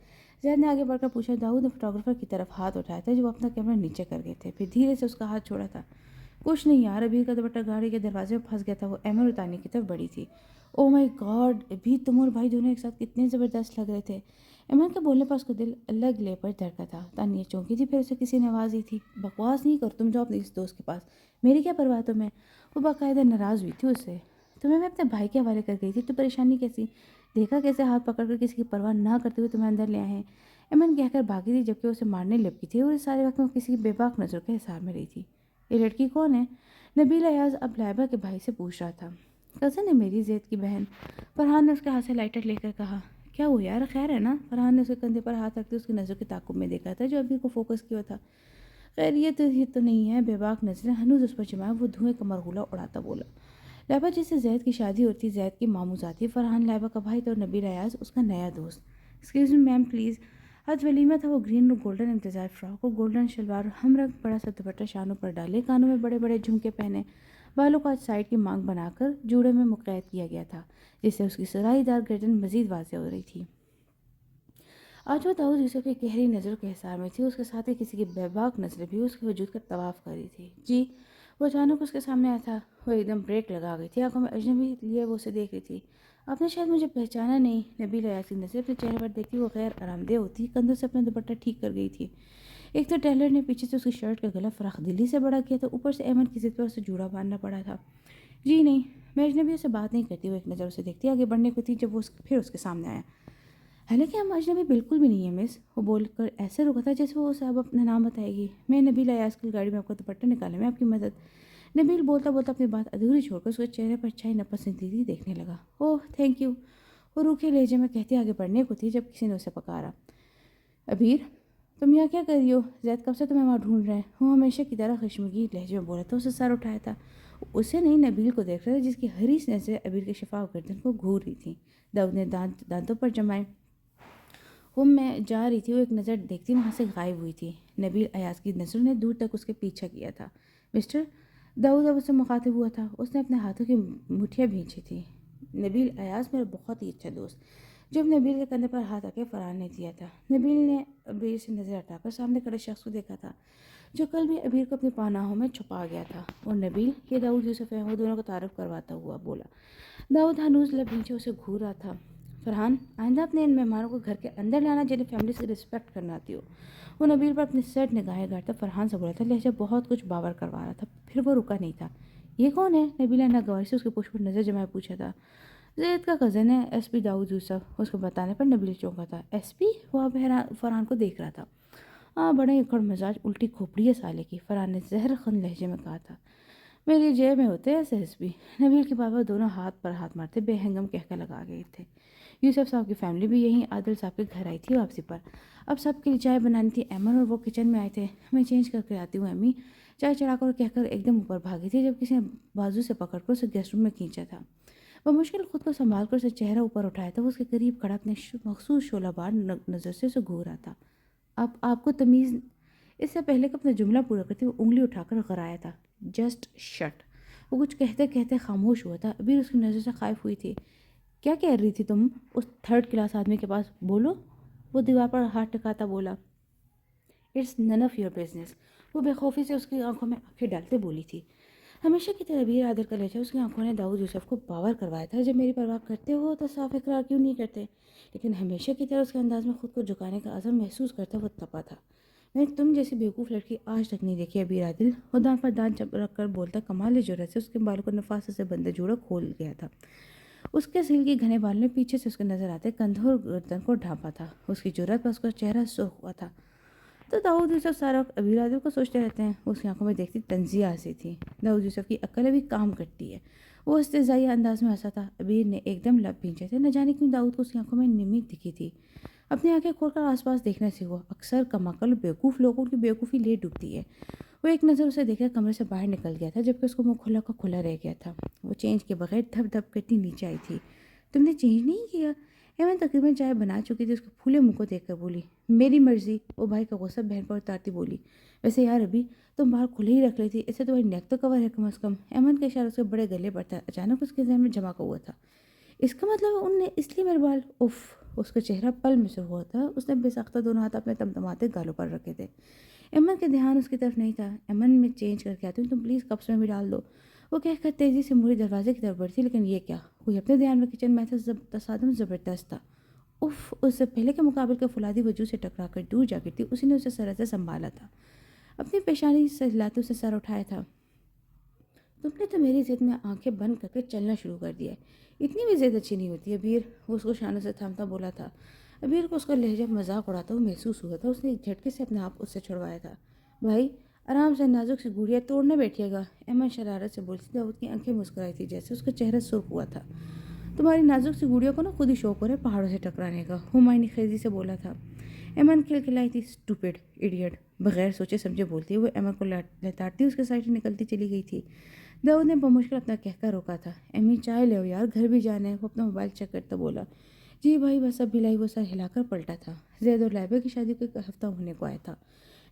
زید نے آگے بڑھ کر پوچھا. داؤد نے فوٹوگرافر کی طرف ہاتھ اٹھایا تھا جو وہ اپنا کیمرہ نیچے کر گئے تھے، پھر دھیرے سے اس کا ہاتھ چھوڑا تھا. کچھ نہیں یار، ابھی کا دوپٹہ گاڑی کے دروازے میں پھنس گیا تھا. وہ ایمن اور تانیہ کی طرف بڑی تھی. او مائی گاڈ، ابھی تم اور بھائی دونوں ایک ساتھ کتنے زبردست لگ رہے تھے. ایمن کے بولنے پر اس کو دل الگ لے پر دھڑکا تھا. تانیہ چونکی تھی، پھر اسے کسی نے آواز دی تھی. بکواس نہیں کر، تم جاؤ اپنے اس دوست کے پاس، میری کیا پرواہ تمہیں. وہ باقاعدہ ناراض ہوئی تھی اس سے. تمہیں میں اپنے بھائی کے حوالے کر گئی تھی تو پریشانی کیسی؟ دیکھا کیسے ہاتھ پکڑ کر کسی کی پرواہ نہ کرتے ہوئے تمہیں اندر لے آئے ہیں. ایمن کہہ کر بھاگی تھی جبکہ اسے مارنے لپکی تھی اور اس سارے وقت میں کسی کی بے باک نظر کے حصار میں رہی تھی. یہ لڑکی کون ہے؟ نبیل ایاز اب لائبہ کے بھائی سے پوچھ رہا تھا. کزن ہے میری، زید کی بہن. فرحان نے اس کے ہاتھ سے لائٹر لے کر کہا. کیا ہوا یار، خیر ہے نا؟ فرحان نے اس کے کندھے پر ہاتھ رکھتے اس کی نظر کے تعاقب میں دیکھا تھا جو ابھی کو فوکس کیا تھا. خیریت ہی تو نہیں ہے. بے باک نظریں ہنوز اس پر جمائے وہ دھوئیں کا مرغولا اڑاتا بولا. لائبہ جس سے زید کی شادی ہوتی تھی زید کی ماموں ذاتی. فرحان لائبہ کا بھائی تھا اور نبیل ایاز اس کا نیا دوست. Excuse me ma'am please. حج ولیمہ تھا. وہ گرین اور گولڈن امتزاج فراک اور گولڈن شلوار اور ہم رنگ بڑا سا دوپٹہ شانوں پر ڈالے، کانوں میں بڑے بڑے جھمکے پہنے، بالوں کو آج سائڈ کی مانگ بنا کر جوڑے میں مقید کیا گیا تھا جس سے اس کی سرائی دار گردن مزید واضح ہو رہی تھی. آج وہ داؤد یوسف کی گہری نظروں کے حصار میں تھی. اس کے ساتھ ہی کسی کی بے باک نظریں بھی اس کے وجود کا طواف کر رہی تھی. جی. وہ اچانک اس کے سامنے آیا تھا. وہ ایک دم بریک لگا گئی تھی. آنکھوں میں اجنبی لیے وہ اسے دیکھ رہی تھی. آپ نے شاید مجھے پہچانا نہیں. نبیل ایاز کی نظر اپنے چہرے پر دیکھتی وہ غیر آرام دہ ہوتی کندھوں سے اپنا دوپٹہ ٹھیک کر گئی تھی. ایک تو ٹیلر نے پیچھے سے اس کی شرٹ کا گلا فراخ دلی سے بڑا کیا تھا، اوپر سے ایمن کی ضد پر اسے جوڑا باندھنا پڑا تھا. جی نہیں، میں اجنبیوں سے بات نہیں کرتی. وہ ایک نظر اسے دیکھتی آگے بڑھنے کو تھی جب وہ پھر اس کے سامنے آیا. حالانکہ ہم اجنبی بالکل بھی نہیں ہیں مس. وہ بول کر ایسے رکا تھا جیسے وہ اسے اب اپنا نام بتائے گی. میں نبیل ایاز کی گاڑی میں آپ کا دوپٹہ نکالنے میں آپ کی مدد. نبیل بولتا بولتا اپنی بات ادھوری چھوڑ کر اس کے چہرے پر چھائی ناپسندیدگی دیکھنے لگا. اوہ تھینک یو. وہ روکھے لہجے میں کہتی آگے بڑھنے کو تھی جب کسی نے اسے پکارا. ابیر تم یہاں کیا کر رہی ہو؟ زید کب سے تمہیں وہاں ڈھونڈ رہے ہیں. وہ ہمیشہ کی طرح خشمگین لہجے میں بولا تھا. اسے سر اٹھایا تھا. اسے نہیں نبیل کو دیکھ رہا تھا جس کی حریص نظریں ابیر کے شفاف گردن کو گھور رہی تھیں. داؤد نے دانتوں پر جمائے. وہ میں جا رہی تھی. وہ ایک نظر دیکھتی وہاں سے غائب ہوئی تھی. نبیل ایاز کی نظروں نے دور تک اس کے پیچھا کیا تھا. مسٹر داؤد اب اس سے مخاطب ہوا تھا. اس نے اپنے ہاتھوں کی مٹھیاں بھینچی تھی. نبیل ایاز میرا بہت ہی اچھا دوست. جب نبیل کے کندھے پر ہاتھ رکھے فرحان نے دیا تھا. نبیل نے ابیر سے نظر ہٹا کر سامنے کھڑے شخص کو دیکھا تھا جو کل بھی ابیر کو اپنی پناہوں میں چھپا گیا تھا. اور نبیل یہ داؤد یوسف ہے. وہ دونوں کو تعارف کرواتا ہوا بولا. داؤد ہنوز لب بھینچے اسے گھور رہا تھا. فرحان آئندہ اپنے ان مہمانوں کو گھر کے اندر لانا جنہیں فیملی سے رسپیکٹ کرنا آتی ہو. وہ نبیل پر اپنی سرد نگاہیں گاڑتا فرحان سے بولا تھا. لہجہ بہت کچھ باور کروا رہا تھا. پھر وہ رکا نہیں تھا. یہ کون ہے؟ نبیلہ ناگواری سے اس کے پشت پر نظر جمائے پوچھا تھا. زید کا کزن ہے ایس پی داؤد یوسف. اس کو بتانے پر نبیل چونکا تھا. S P? وہ اب فرحان کو دیکھ رہا تھا. ہاں بڑے اکڑ مزاج الٹی کھوپڑی ہے سالے کی. فرحان نے زہر خند لہجے میں کہا تھا. میری جیب میں ہوتے ایسے ایس پی. نبیل کے بابا دونوں ہاتھ پر ہاتھ مارتے بے ہنگم کہہ کر لگا گئے تھے. یوسف صاحب کی فیملی بھی یہیں عادل صاحب کے گھر آئی تھی واپسی پر. اب سب کے لیے چائے بنانی تھی. ایمن اور وہ کچن میں آئے تھے. میں چینج کر کے آتی ہوں امی. چائے چڑھا کر کہہ کر ایک دم اوپر بھاگی تھی جب کسی نے بازو سے پکڑ کر اسے گیسٹ روم میں کھینچا تھا. وہ مشکل خود کو سنبھال کر اسے چہرہ اوپر اٹھایا تھا. وہ اس کے قریب کھڑا اپنے مخصوص شعلہ بار نظر سے اسے گھور رہا تھا. اب آپ کو تمیز. اس سے پہلے کہ اپنا جملہ پورا کرتے وہ انگلی اٹھا کر غرایا تھا. Just shut. وہ کچھ کہتے کہتے خاموش ہوا تھا. ابھی اس کی نظر سے خائف ہوئی تھی. کیا کہہ رہی تھی تم اس 3rd کلاس آدمی کے پاس؟ بولو. وہ دیوار پر ہاتھ ٹکاتا بولا. It's none of your business. وہ بے خوفی سے اس کی آنکھوں میں آنکھیں ڈالتے بولی تھی. ہمیشہ کی طرح ابیر عادل کا لہجہ اس کی آنکھوں نے داؤد یوسف کو باور کروایا تھا. جب میری پرواہ کرتے ہو تو صاف اقرار کیوں نہیں کرتے؟ لیکن ہمیشہ کی طرح اس کے انداز میں خود کو جھکانے کا عزم محسوس کرتا وہ تپا تھا. میں نے تم جیسی بیوقوف لڑکی آج تک نہیں دیکھی ابیر عادل. وہ دان پر دان رکھ کر بولتا کمال جرأت سے اس کے بالوں کو نفاست سے بندے جوڑا کھول گیا تھا. اس کے سیل کے گھنے بالوں نے پیچھے سے اس کے نظر آتے کندھوں اور گردن کو ڈھانپا تھا. اس کی جرأت پر اس کا چہرہ سرخ ہوا تھا. تو داؤد یوسف سارا وقت ابیر عادل کو سوچتے رہتے ہیں. اس کی آنکھوں میں دیکھتی تنزیہ ہنسی تھی. داؤد یوسف کی عقل ابھی کام کرتی ہے. وہ استہزائی انداز میں ہنسا تھا. ابیر نے ایک دم لب بھینچے تھے. نہ جانے کیوں داؤد کو اس کی آنکھوں میں نمی دکھی تھی. اپنی آنکھیں کھول کر آس پاس دیکھنے سے ہوا. اکثر کمعقل بیوقوف لوگوں کی بیوقوفی لے ڈوبتی ہے. وہ ایک نظر اسے دیکھ کر کمرے سے باہر نکل گیا تھا جبکہ اس کو منہ کھلا کا کھلا رہ گیا تھا. وہ چینج کے بغیر دھپ دھپ کرتی نیچے آئی تھی. تم نے چینج نہیں کیا؟ ایمن تقریباً چائے بنا چکی تھی. اس کے پھولے منہ کو دیکھ کر بولی میری مرضی. وہ بھائی کا غصہ بہن پر اتارتی بولی ویسے یار ابھی تم باہر کھلے ہی رکھ لی تھی. اس سے تمہاری نیک تو کور ہے کم از کم. ایمن کے اشارے اس کے بڑے گلے پر تھا. اچانک اس کے ذہن میں جمع ہوا تھا اس کا مطلب ان نے اس لیے میرے بال اف. اس کا چہرہ پل میں سے ہوا تھا. اس نے بے ساختہ دونوں ہاتھ اپنے تمتماتے گالوں پر رکھے تھے. ایمن کا دھیان اس کی طرف نہیں تھا. ایمن میں چینج کر کے آتی ہوں تم پلیز کپس میں بھی ڈال دو. وہ کہہ کر تیزی سے موڑی دروازے کی طرف بڑھتی. لیکن یہ کیا کوئی اپنے دھیان میں کچن میں تھا. تصادم زبردست تھا. اف. اس سے پہلے کے مقابل کے فولادی وجود سے ٹکرا کر دور جا گرتی. اسی نے اسے سر سے سنبھالا تھا. اپنی پیشانی سے ہلاتے اسے سر اٹھایا تھا. تم نے تو میری ضد میں آنکھیں بند کر کے چلنا شروع کر دیا ہے. اتنی بھی ضد اچھی نہیں ہوتی ابیر. وہ اس کو شانوں سے تھامتا بولا تھا. ابیر کو اس کا لہجہ مذاق اڑاتا ہوا محسوس ہوا تھا. اس نے ایک جھٹکے سے اپنے آپ اس سے چھڑوایا تھا. بھائی آرام سے نازک سی گوڑیاں توڑنے بیٹھیے گا. ایمن شرارت سے بولتی. داؤد کی آنکھیں مسکرائی تھی جیسے اس کا چہرہ سرخ ہوا تھا. تمہاری نازک سی گوڑیوں کو نا خود ہی شوق ہو رہا ہے پہاڑوں سے ٹکرانے کا. ہمایونی خیزی سے بولا تھا. ایمن کھلکھلائی تھی. Stupid idiot. بغیر سوچے سمجھے بولتی. وہ ایمن کو لتاڑتی اس کے سائڈ سے نکلتی چلی گئی تھی. داؤد نے بمشکل اپنا کہہ کر روکا تھا. امی چائے لے یار گھر بھی جانا ہے. وہ اپنا موبائل چیک کرتا بولا جی بھائی بس اب بھلائی. وہ سر ہلا کر پلٹا تھا. زید اور لائبہ کی شادی کو ایک ہفتہ ہونے کو آیا تھا.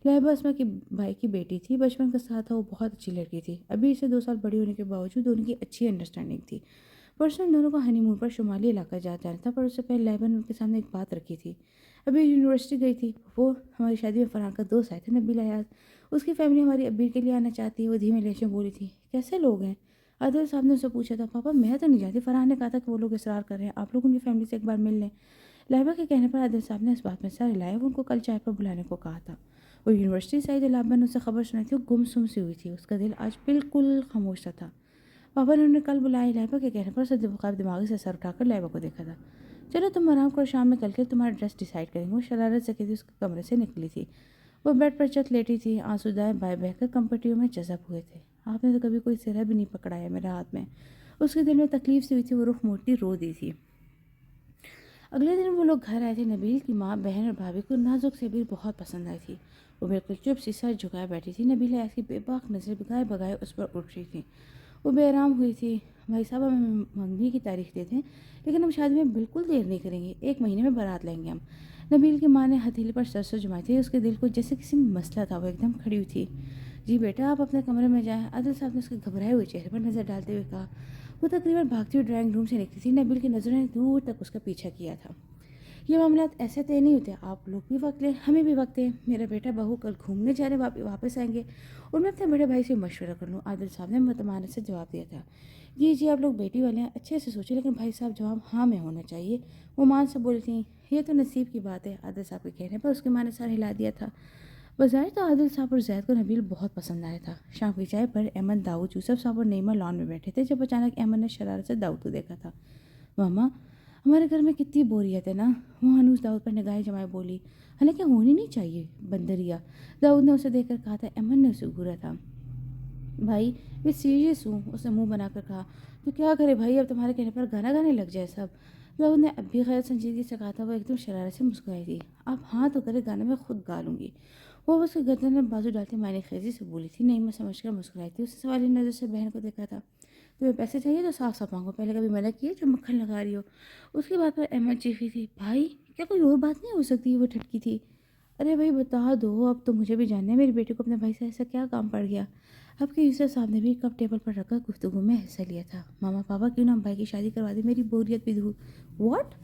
لائبہ اسما کی بھائی کی بیٹی تھی. بچپن کا ساتھ تھا. وہ بہت اچھی لڑکی تھی. ابھی سے 2 سال بڑی ہونے کے باوجود ان کی اچھی انڈرسٹینڈنگ تھی. پرسنل دونوں کو ہنی مون پر شمالی علاقہ جانا تھا. پر اس سے پہلے لائبہ نے ان کے سامنے ایک بات رکھی تھی. ابھی یونیورسٹی گئی تھی. وہ ہماری شادی میں فرحان کا دوست آئے تھے نبیل ایاز. اس کی فیملی ہماری ابیر کے لیے آنا چاہتی ہے. وہ دھیمے لہجے میں بولی تھی. کیسے لوگ ہیں؟ عادل صاحب نے اسے پوچھا تھا. پاپا میں تو نہیں جانتی. فرحان نے کہا تھا کہ وہ لوگ اصرار کر رہے ہیں آپ لوگ ان کی فیملی سے ایک بار مل لیں. لائبہ کے کہنے پر عادل صاحب نے اس بات میں سر ہلایا. وہ ان کو کل چائے پر بلانے کو کہا تھا. وہ یونیورسٹی سے آئی جو لائبہ نے اسے خبر سنائی تھی. وہ گم سم سی ہوئی تھی. اس کا دل آج بالکل خاموش سا تھا. پاپا نے انہیں کل بلایا. لائبہ کے کہنے پر اسے دماغی سے سر اٹھا کر لائبہ کو دیکھا تھا. چلو تم آرام کرو شام میں کل کے تمہارا ڈریس ڈیسائیڈ کریں گے. وہ شرارت سے کہتی اس کے کمرے سے نکلی تھی. وہ بیڈ پر چت لیٹی تھی. آنسو دائیں بائیں بہہ کر کمپٹیوں میں جذب ہوئے تھے. آپ نے تو کبھی کوئی سرہ بھی نہیں پکڑایا میرے ہاتھ میں. اس کے دل میں تکلیف سی ہوئی تھی. وہ رخ موڑتی رو دی تھی. اگلے دن وہ لوگ گھر آئے تھے. نبیل کی ماں بہن اور بھابھی کو نازک سے ابیر بہت پسند آئی تھی. وہ بالکل چپ سی سر جھکائے بیٹھی تھی. نبیل ایاز کی بے باک نظریں بگائے بگائے اس پر اٹھ رہی تھیں. وہ بے آرام ہوئی تھی. بھائی صاحب ہمیں منگنی کی تاریخ دے دیں لیکن ہم شادی میں بالکل دیر نہیں کریں گے. 1 مہینے میں بارات لیں گے ہم. نبیل کی ماں نے ہتھیلی پر سرسوں جمائی تھی. اس کے دل کو جیسے کسی مسئلہ تھا. وہ ایک دم کھڑی ہوئی تھی. جی بیٹا آپ اپنے کمرے میں جائیں. عادل صاحب نے اس کے گھبرائے ہوئے چہرے پر نظر ڈالتے ہوئے کہا. وہ تقریباً بھاگتی ہوئی ڈرائنگ روم سے نکلی تھی. نبیل کی نظروں نے دور تک اس کا پیچھا کیا تھا. یہ معاملات ایسے طے نہیں ہوتے. آپ لوگ بھی وقت لیں ہمیں بھی وقت دیں. میرا بیٹا بہو کل گھومنے جا رہے واپس آئیں گے اور میں اپنے بڑے بھائی سے مشورہ کر لوں. عادل صاحب نے متمانت سے جواب دیا تھا. جی آپ لوگ بیٹی والے ہیں اچھے سے سوچیں لیکن بھائی صاحب جواب ہاں میں ہونا چاہیے. وہ مان سے بولی تھیں. یہ تو نصیب کی بات ہے. عادل صاحب کے کہنے پر اس کی ماں نے سر ہلا دیا تھا. بظاہر تو عادل صاحب اور زید کو نبیل بہت پسند آیا تھا. شام کی چائے پر احمد داؤد یوسف صاحب اور نعیمہ لان میں بیٹھے تھے جب اچانک احمد نے شرارت سے داؤد کو دیکھا تھا. ماما ہمارے گھر میں کتنی بوریت ہے نا. وہ ہنوز داؤد پر نگاہیں جمائے بولی. حالانکہ ہونی نہیں چاہیے بندریا. داؤد نے اسے دیکھ کر کہا تھا. احمد نے اسے گھورا تھا. بھائی میں سیریس ہوں. اس نے منہ بنا کر کہا. تو کیا کرے بھائی اب تمہارے کہنے پر گانا گانے لگ جائے سب. داؤد نے اب بھی غیر سنجیدگی سے کہا تھا. وہ ایک دم شرارت سے مسکرائی تھی. آپ ہاں تو کرے گانا میں خود گا لوں گی. وہ اس کے گردن میں بازو ڈالتے معنی خیزی سے بولی تھی. نہیں میں سمجھ کر مسکرائی تھی. اسے سوالی نظر سے بہن کو دیکھا تھا. تمہیں پیسے چاہیے تو صاف صاف مانگو. پہلے کبھی منع کیے جو مکھن لگا رہی ہو. اس کی بات پر احمد چیخی تھی. بھائی کیا کوئی اور بات نہیں ہو سکتی. وہ ٹھٹکی تھی. ارے بھائی بتا دو اب تو مجھے بھی جاننا ہے میری بیٹی کو اپنے بھائی سے ایسا کیا کام پڑ گیا. اب کے یوسف صاحب نے بھی کپ ٹیبل پر رکھ کر گفتگو میں حصہ لیا تھا. ماما پاپا کیوں نہ ہم بھائی کی شادی کروا دیں. میری بوریت بھی دور. واٹ.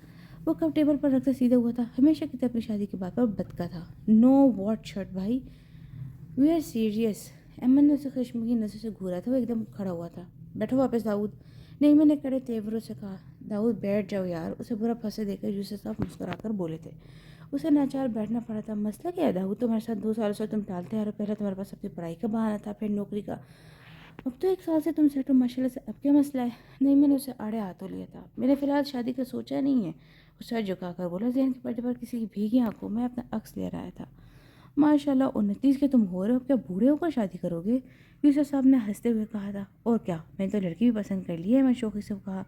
وہ کپ ٹیبل پر رکھ کر سیدھا ہوا تھا. ہمیشہ کی طرح اپنی شادی کی بات پر بتکا تھا. نو واٹ شرٹ بھائی وی آر سیریس. ایمن نے اسے خشمگین نظر سے گھورا تھا، وہ ایک دم کھڑا ہوا تھا۔ بیٹھو واپس داؤد، نعیمہ نے کڑے تیوروں سے کہا۔ داؤد بیٹھ جاؤ یار، اسے برا پھنسے دے کر یوسف صاحب مسکرا کر بولے تھے۔ اسے ناچار بیٹھنا پڑا تھا۔ مسئلہ کیا ہے داؤد؟ تمہارے ساتھ 2 سالوں سے تم ٹالتے آ رہے ہو، پہلے تمہارے پاس اپنی پڑھائی کا بہانہ تھا، پھر نوکری کا، اب تو 1 سال سے تم سیٹ ہو ماشاء اللہ سے، اب کیا مسئلہ ہے؟ نعیمہ نے اسے آڑے ہاتھوں لیا تھا۔ میں نے فی الحال شادی کا سوچا نہیں ہے، وہ سر جھکا کر بولا۔ ذہن کے پردے پر کسی کی بھیگی آنکھوں میں اپنا عکس لے رہا تھا۔ ماشاء اللہ 29 کے تم ہو رہے ہو، کیا بوڑھے ہو کر شادی کرو گے؟ یوسف صاحب نے ہنستے ہوئے کہا تھا۔ اور کیا، میں تو لڑکی بھی پسند کر لی ہے، میں شوخی سے کہا۔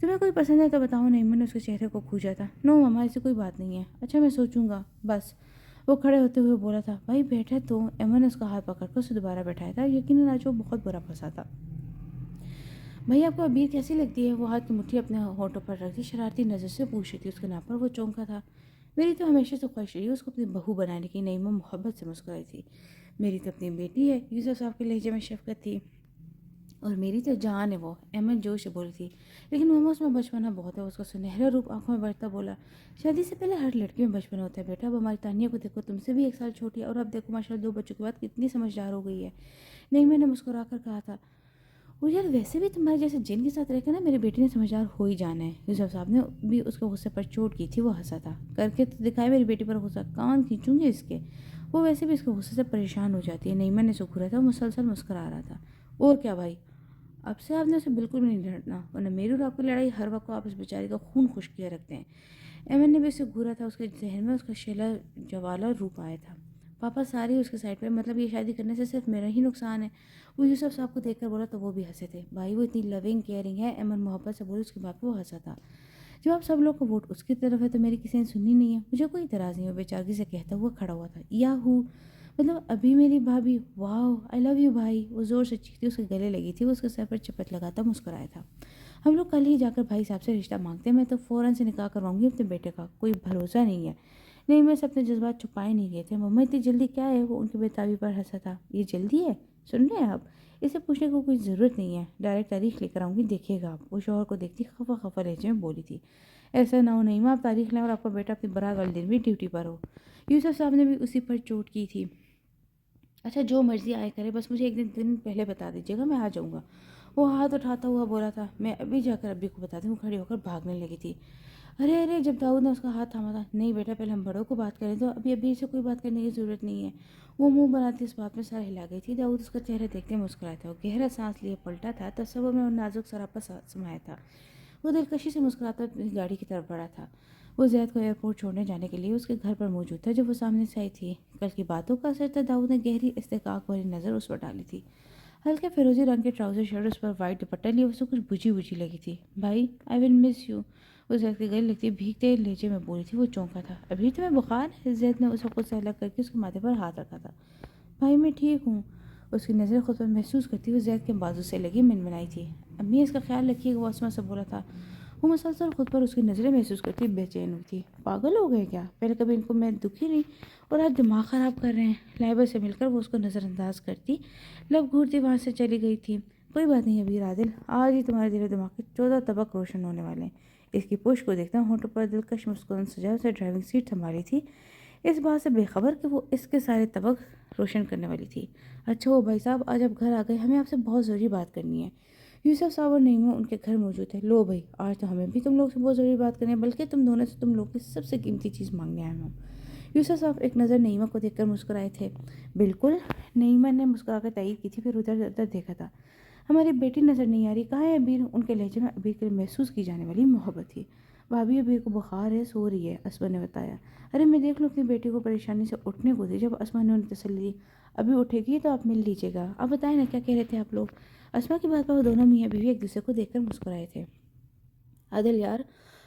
تمہیں کوئی پسند ہے تو بتاؤ، نعیمہ نے اس کے چہرے کو کھوجا تھا۔ نو ماما، ایسی کوئی بات نہیں ہے۔ اچھا میں سوچوں گا بس، وہ کھڑے ہوتے ہوئے بولا تھا۔ بھائی بیٹھے تو، ایمن نے اس کا ہاتھ پکڑ کر اسے دوبارہ بیٹھایا تھا۔ یقیناً آج وہ بہت برا پھنسا تھا۔ بھائی آپ کو عبیر کیسی لگتی ہے؟ وہ ہاتھ کی مٹھی اپنے ہونٹوں پر رکھتی شرارتی نظر سے پوچھ رہی تھی۔ اس کے نام پر وہ چونکا تھا۔ میری تو ہمیشہ سے خواہش رہی ہے اس کو اپنی بہو بنانے کی، نعیمہ محبت سے مسکرائی تھی۔ میری تو اپنی بیٹی ہے، یوسف صاحب کے لہجے میں شفقت تھی۔ اور میری تو جان ہے وہ، ایمن جوش سے بولی تھی۔ لیکن ماما اس میں بچپنا بہت ہے، اس کا سنہرا روپ آنکھوں میں بڑھتا بولا۔ شادی سے پہلے ہر لڑکی میں بچپنا ہوتا ہے بیٹا، اب ہماری تانیہ کو دیکھو، تم سے بھی 1 سال چھوٹی ہے، اور اب دیکھو ماشاءاللہ 2 بچوں کے بعد کتنی سمجھدار ہو گئی ہے۔ نعیمہ نے مسکرا کر کہا تھا۔ اور یار ویسے بھی تمہارے جیسے جن کے ساتھ رہ کے نا میری بیٹی نے سمجھدار ہو ہی جانا ہے۔ یوسف صاحب نے بھی اس کے غصے پر چوٹ کی تھی۔ وہ ہنسا تھا۔ کر کے تو دکھائے میری بیٹی پر غصہ، کان کھینچوں گی اس کے، وہ ویسے بھی اس کے غصے سے پریشان ہو جاتی ہے۔ نعیمہ نے سکھورا تھا، وہ مسلسل مسکرا رہا تھا۔ اور کیا بھائی، اب سے آپ نے اسے بالکل بھی نہیں ڈانٹنا، ورنہ میری اور آپ کی لڑائی ہر وقت آپ اس بیچاری کا خون خشک کیے رکھتے ہیں۔ ایمن نے بھی اسے گھورا تھا۔ اس کے ذہن میں اس کا شیلا جوالا روپ آیا تھا۔ پاپا ساری اس کے سائڈ پہ، مطلب یہ شادی کرنے سے صرف میرا ہی نقصان ہے؟ وہ یوسف صاحب کو دیکھ کر بولا تو وہ بھی ہنسے تھے۔ بھائی وہ اتنی لونگ کیئرنگ ہے، ایمن محبت سے بولی۔ اس کے بعد وہ ہنسا تھا۔ جب آپ سب لوگ کا ووٹ اس کی طرف ہے تو میری کسی نے سننی نہیں ہے؟ مجھے کوئی اعتراض نہیں ہے، وہ بیچارگی سے کہتا ہوا کھڑا ہوا تھا۔ یاہو، مطلب ابھی میری بھابھی، واو آئی لو یو بھائی، وہ زور سے چیختی اس کے گلے لگی تھی۔ وہ اس کے سر پر چپت لگاتا مسکرایا تھا۔ ہم لوگ کل ہی جا کر بھائی صاحب سے رشتہ مانگتے ہیں، میں تو فوراً سے نکاح کرواؤں گی اپنے بیٹے کا، کوئی بھروسہ نہیں ہے۔ نہیں میں سے اپنے جذبات چھپائے نہیں گئے تھے۔ مما اتنی جلدی کیا ہے؟ وہ ان کی بےتابی پر ہنسا تھا۔ یہ جلدی ہے؟ سن رہے ہیں آپ، اسے پوچھنے کو کوئی ضرورت نہیں ہے، ڈائریکٹ تاریخ لے کر آؤں گی، دیکھیے گا آپ، وہ شوہر کو دیکھتی خفا خفا لہجے میں بولی تھی۔ ایسا نہ ہو نعیمہ، آپ تاریخ لیں اور آپ کا بیٹا اپنی برات والے دن بھی ڈیوٹی پر ہو۔ یوسف صاحب نے بھی اسی پر چوٹ کی تھی۔ اچھا جو مرضی آئے کرے، بس مجھے 1 دن پہلے بتا دیجیے گا، میں آ جاؤں گا، وہ ہاتھ اٹھاتا ہوا بولا تھا۔ میں ابھی جا کر ابی کو بتا دوں۔ وہ کھڑی ہو کر بھاگنے لگی تھی۔ ارے ارے، جب داؤد نے اس کا ہاتھ تھاما تھا۔ نہیں بیٹا، پہلے ہم بڑوں کو بات کریں تو، ابھی سے کوئی بات کرنے کی ضرورت نہیں ہے۔ وہ منہ بناتی اس بات میں سر ہلا گئی تھی۔ داؤد اس کا چہرہ دیکھتے مسکرایا تھا۔ وہ گہرا سانس لیے پلٹا تھا، تصور میں وہ نازک سراپا سمایا تھا۔ وہ دلکشی سے مسکراتا اپنی گاڑی کی طرف بڑھا تھا۔ وہ زید کو ایئرپورٹ چھوڑنے جانے کے لیے اس کے گھر پر موجود تھا جب وہ سامنے سے آئی تھی۔ کل کی باتوں کا اثر تھا۔ داؤد نے گہری استحقاق والی نظر اس پر ڈالی تھی۔ ہلکے فیروزی رنگ کے ٹراؤزر شرٹ، اس پر وائٹ دوپٹہ لیے اسے کچھ بجھی بجھی لگی تھی۔ بھائی آئی ول مس یو، وہ زید کے گلے لگتی بھیگتے لہجے میں بولی تھی۔ وہ چونکا تھا۔ ابھی تمہیں بخار ہے؟ زید نے اسے خود سے الگ کر کے اس کے ماتھے پر ہاتھ رکھا تھا۔ بھائی میں ٹھیک ہوں، اس کی نظر خود پر محسوس کرتی ہوئے زید کے بازو سے لگی منمنائی تھی۔ امی اس کا خیال رکھیے گا، وہ اسما سے بولا تھا۔ وہ مسلسل خود پر اس کی نظریں محسوس کرتی بے چین ہوئی تھی۔ پاگل ہو گئے کیا؟ پہلے کبھی ان کو میں دکھی نہیں، اور آج دماغ خراب کر رہے ہیں۔ لائبہ سے مل کر وہ اس کو نظر انداز کرتی لب گھورتی وہاں سے چلی گئی تھی۔ کوئی بات نہیں ابھی عادل، آج ہی تمہارے دل و دماغ کے 14 طبق روشن ہونے والے ہیں۔ اس کی پوچھ کو دیکھتا ہونٹوں پر دلکش مسکان سجا اسے ڈرائیونگ سیٹ سنبھالی تھی، اس بات سے بے خبر کہ وہ اس کے سارے طبق روشن کرنے والی تھی۔ اچھا وہ بھائی صاحب آج آپ گھر آ گئے، ہمیں آپ سے بہت ضروری بات کرنی ہے۔ یوسف صاحب اور نعیمہ ان کے گھر موجود ہے۔ لو بھائی، آج تو ہمیں بھی تم لوگ سے بہت ضروری بات کرنی ہے، بلکہ تم دونوں سے تم لوگ کی سب سے قیمتی چیز مانگنے آئے ہوں۔ یوسف صاحب ایک نظر نعیمہ کو دیکھ کر مسکرائے تھے۔ بالکل، نعیمہ نے مسکرا کر تائید کی تھی، پھر ادھر ادھر دیکھا تھا۔ ہماری بیٹی نظر نہیں آ رہی، کہاں ہے ابیر؟ ان کے لہجے میں ابیر کے لیے محسوس کی جانے والی محبت تھی۔ بھابھی ابیر کو بخار ہے، سو رہی ہے، اسما نے بتایا۔ ارے میں دیکھ لوں اپنی بیٹی کو پریشانی سے اٹھنے کو دی۔ جب اسما نے انہیں تسلی دی، ابھی اٹھے گی تو آپ مل لیجیے گا۔ آپ بتائیں نا کیا کہہ رہے تھے آپ لوگ؟ اسما کی بات پر وہ دونوں میاں بیوی ایک دوسرے کو دیکھ کر مسکرائے تھے۔ عادل یار،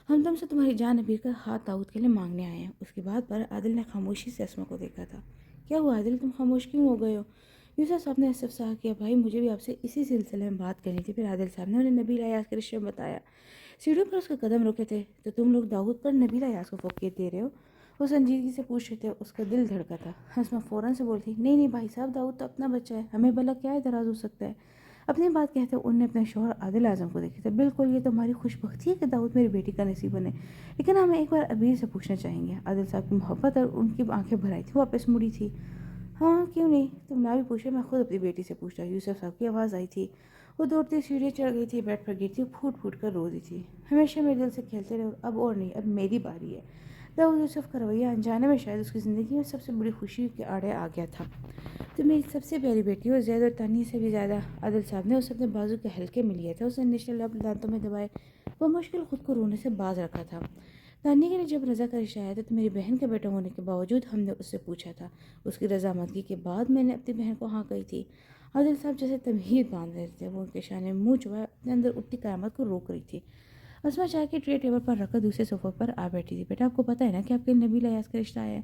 ہم تم سے تمہاری جان ابیر کا ہاتھ داؤد کے لیے مانگنے آئے ہیں۔ اس کی بات پر عادل نے خاموشی سے اسما کو دیکھا تھا۔ کیا ہوا عادل، تم خاموش کیوں ہو گئے ہو؟ یوسف صاحب نے استفسار کیا۔ بھائی مجھے بھی آپ سے اسی سلسلے میں بات کرنی تھی۔ پھر عادل صاحب نے انہیں نبیل ایاز کے رشتے میں بتایا۔ سیڑھیوں پر اس کے قدم رکے تھے۔ تو تم لوگ داؤد پر نبیل ایاز کو فوقیت دے رہے ہو؟ وہ سنجیدگی سے پوچھ رہے تھے۔ اس کا دل دھڑکا تھا۔ اسما فوراً سے بولتی، نہیں نہیں بھائی صاحب، داؤد تو اپنا بچہ ہے، ہمیں بھلا کیا اعتراض ہو سکتا ہے؟ اپنی بات کہتے انہوں نے اپنے شوہر عادل اعظم کو دیکھا تھا۔ بالکل، یہ تو ہماری خوش بختی ہے کہ داؤد میری بیٹی کا نصیب بنے، لیکن ہم ایک بار ابیر سے پوچھنا چاہیں گے۔ عادل صاحب کی محبت اور ان کی آنکھیں بھر آئی تھی، وہ واپس مڑی تھی۔ ہاں کیوں نہیں، تم نہ بھی پوچھے، میں خود اپنی بیٹی سے پوچھتا۔ یوسف صاحب کی آواز آئی تھی۔ وہ دوڑتی سیڑھیاں چڑھ گئی تھی، بیڈ پر گر تھی، پھوٹ پھوٹ کر رو رہی تھی۔ ہمیشہ میرے دل سے کھیلتے رہے، اب اور نہیں، اب میری باری ہے۔ داؤد یوسف کا رویہ انجانے میں شاید اس کی زندگی میں سب سے بڑی خوشی کے آڑے آ گیا تھا۔ تو میری سب سے پیاری بیٹی ہو، زید اور تانیہ سے بھی زیادہ۔ عادل صاحب نے اسے اپنے بازو کے ہلکے میں لیا تھا، اس نے نچلے لب دانتوں میں دبائے، وہ مشکل خود کو رونے سے باز رکھا تھا۔ تانیہ کے لیے جب رضا کا رشتہ آیا تھا تو میری بہن کا بیٹا ہونے کے باوجود ہم نے اس سے پوچھا تھا۔ اس کی رضامندی کے بعد میں نے اپنی بہن کو ہاں کہی تھی۔ عادل صاحب جیسے تمہید باندھ رہے تھے، وہ ان کے شانے منہ چبائے اپنے اندر اٹھتی قیامت کو روک رہی تھی۔ اسما چائے کی ٹرے ٹیبل پر رکھ کر دوسرے صوفے پر آ بیٹھی تھی۔ بیٹا آپ کو پتہ ہے نا کہ آپ کے نبیل ایاز کا رشتہ آیا ہے؟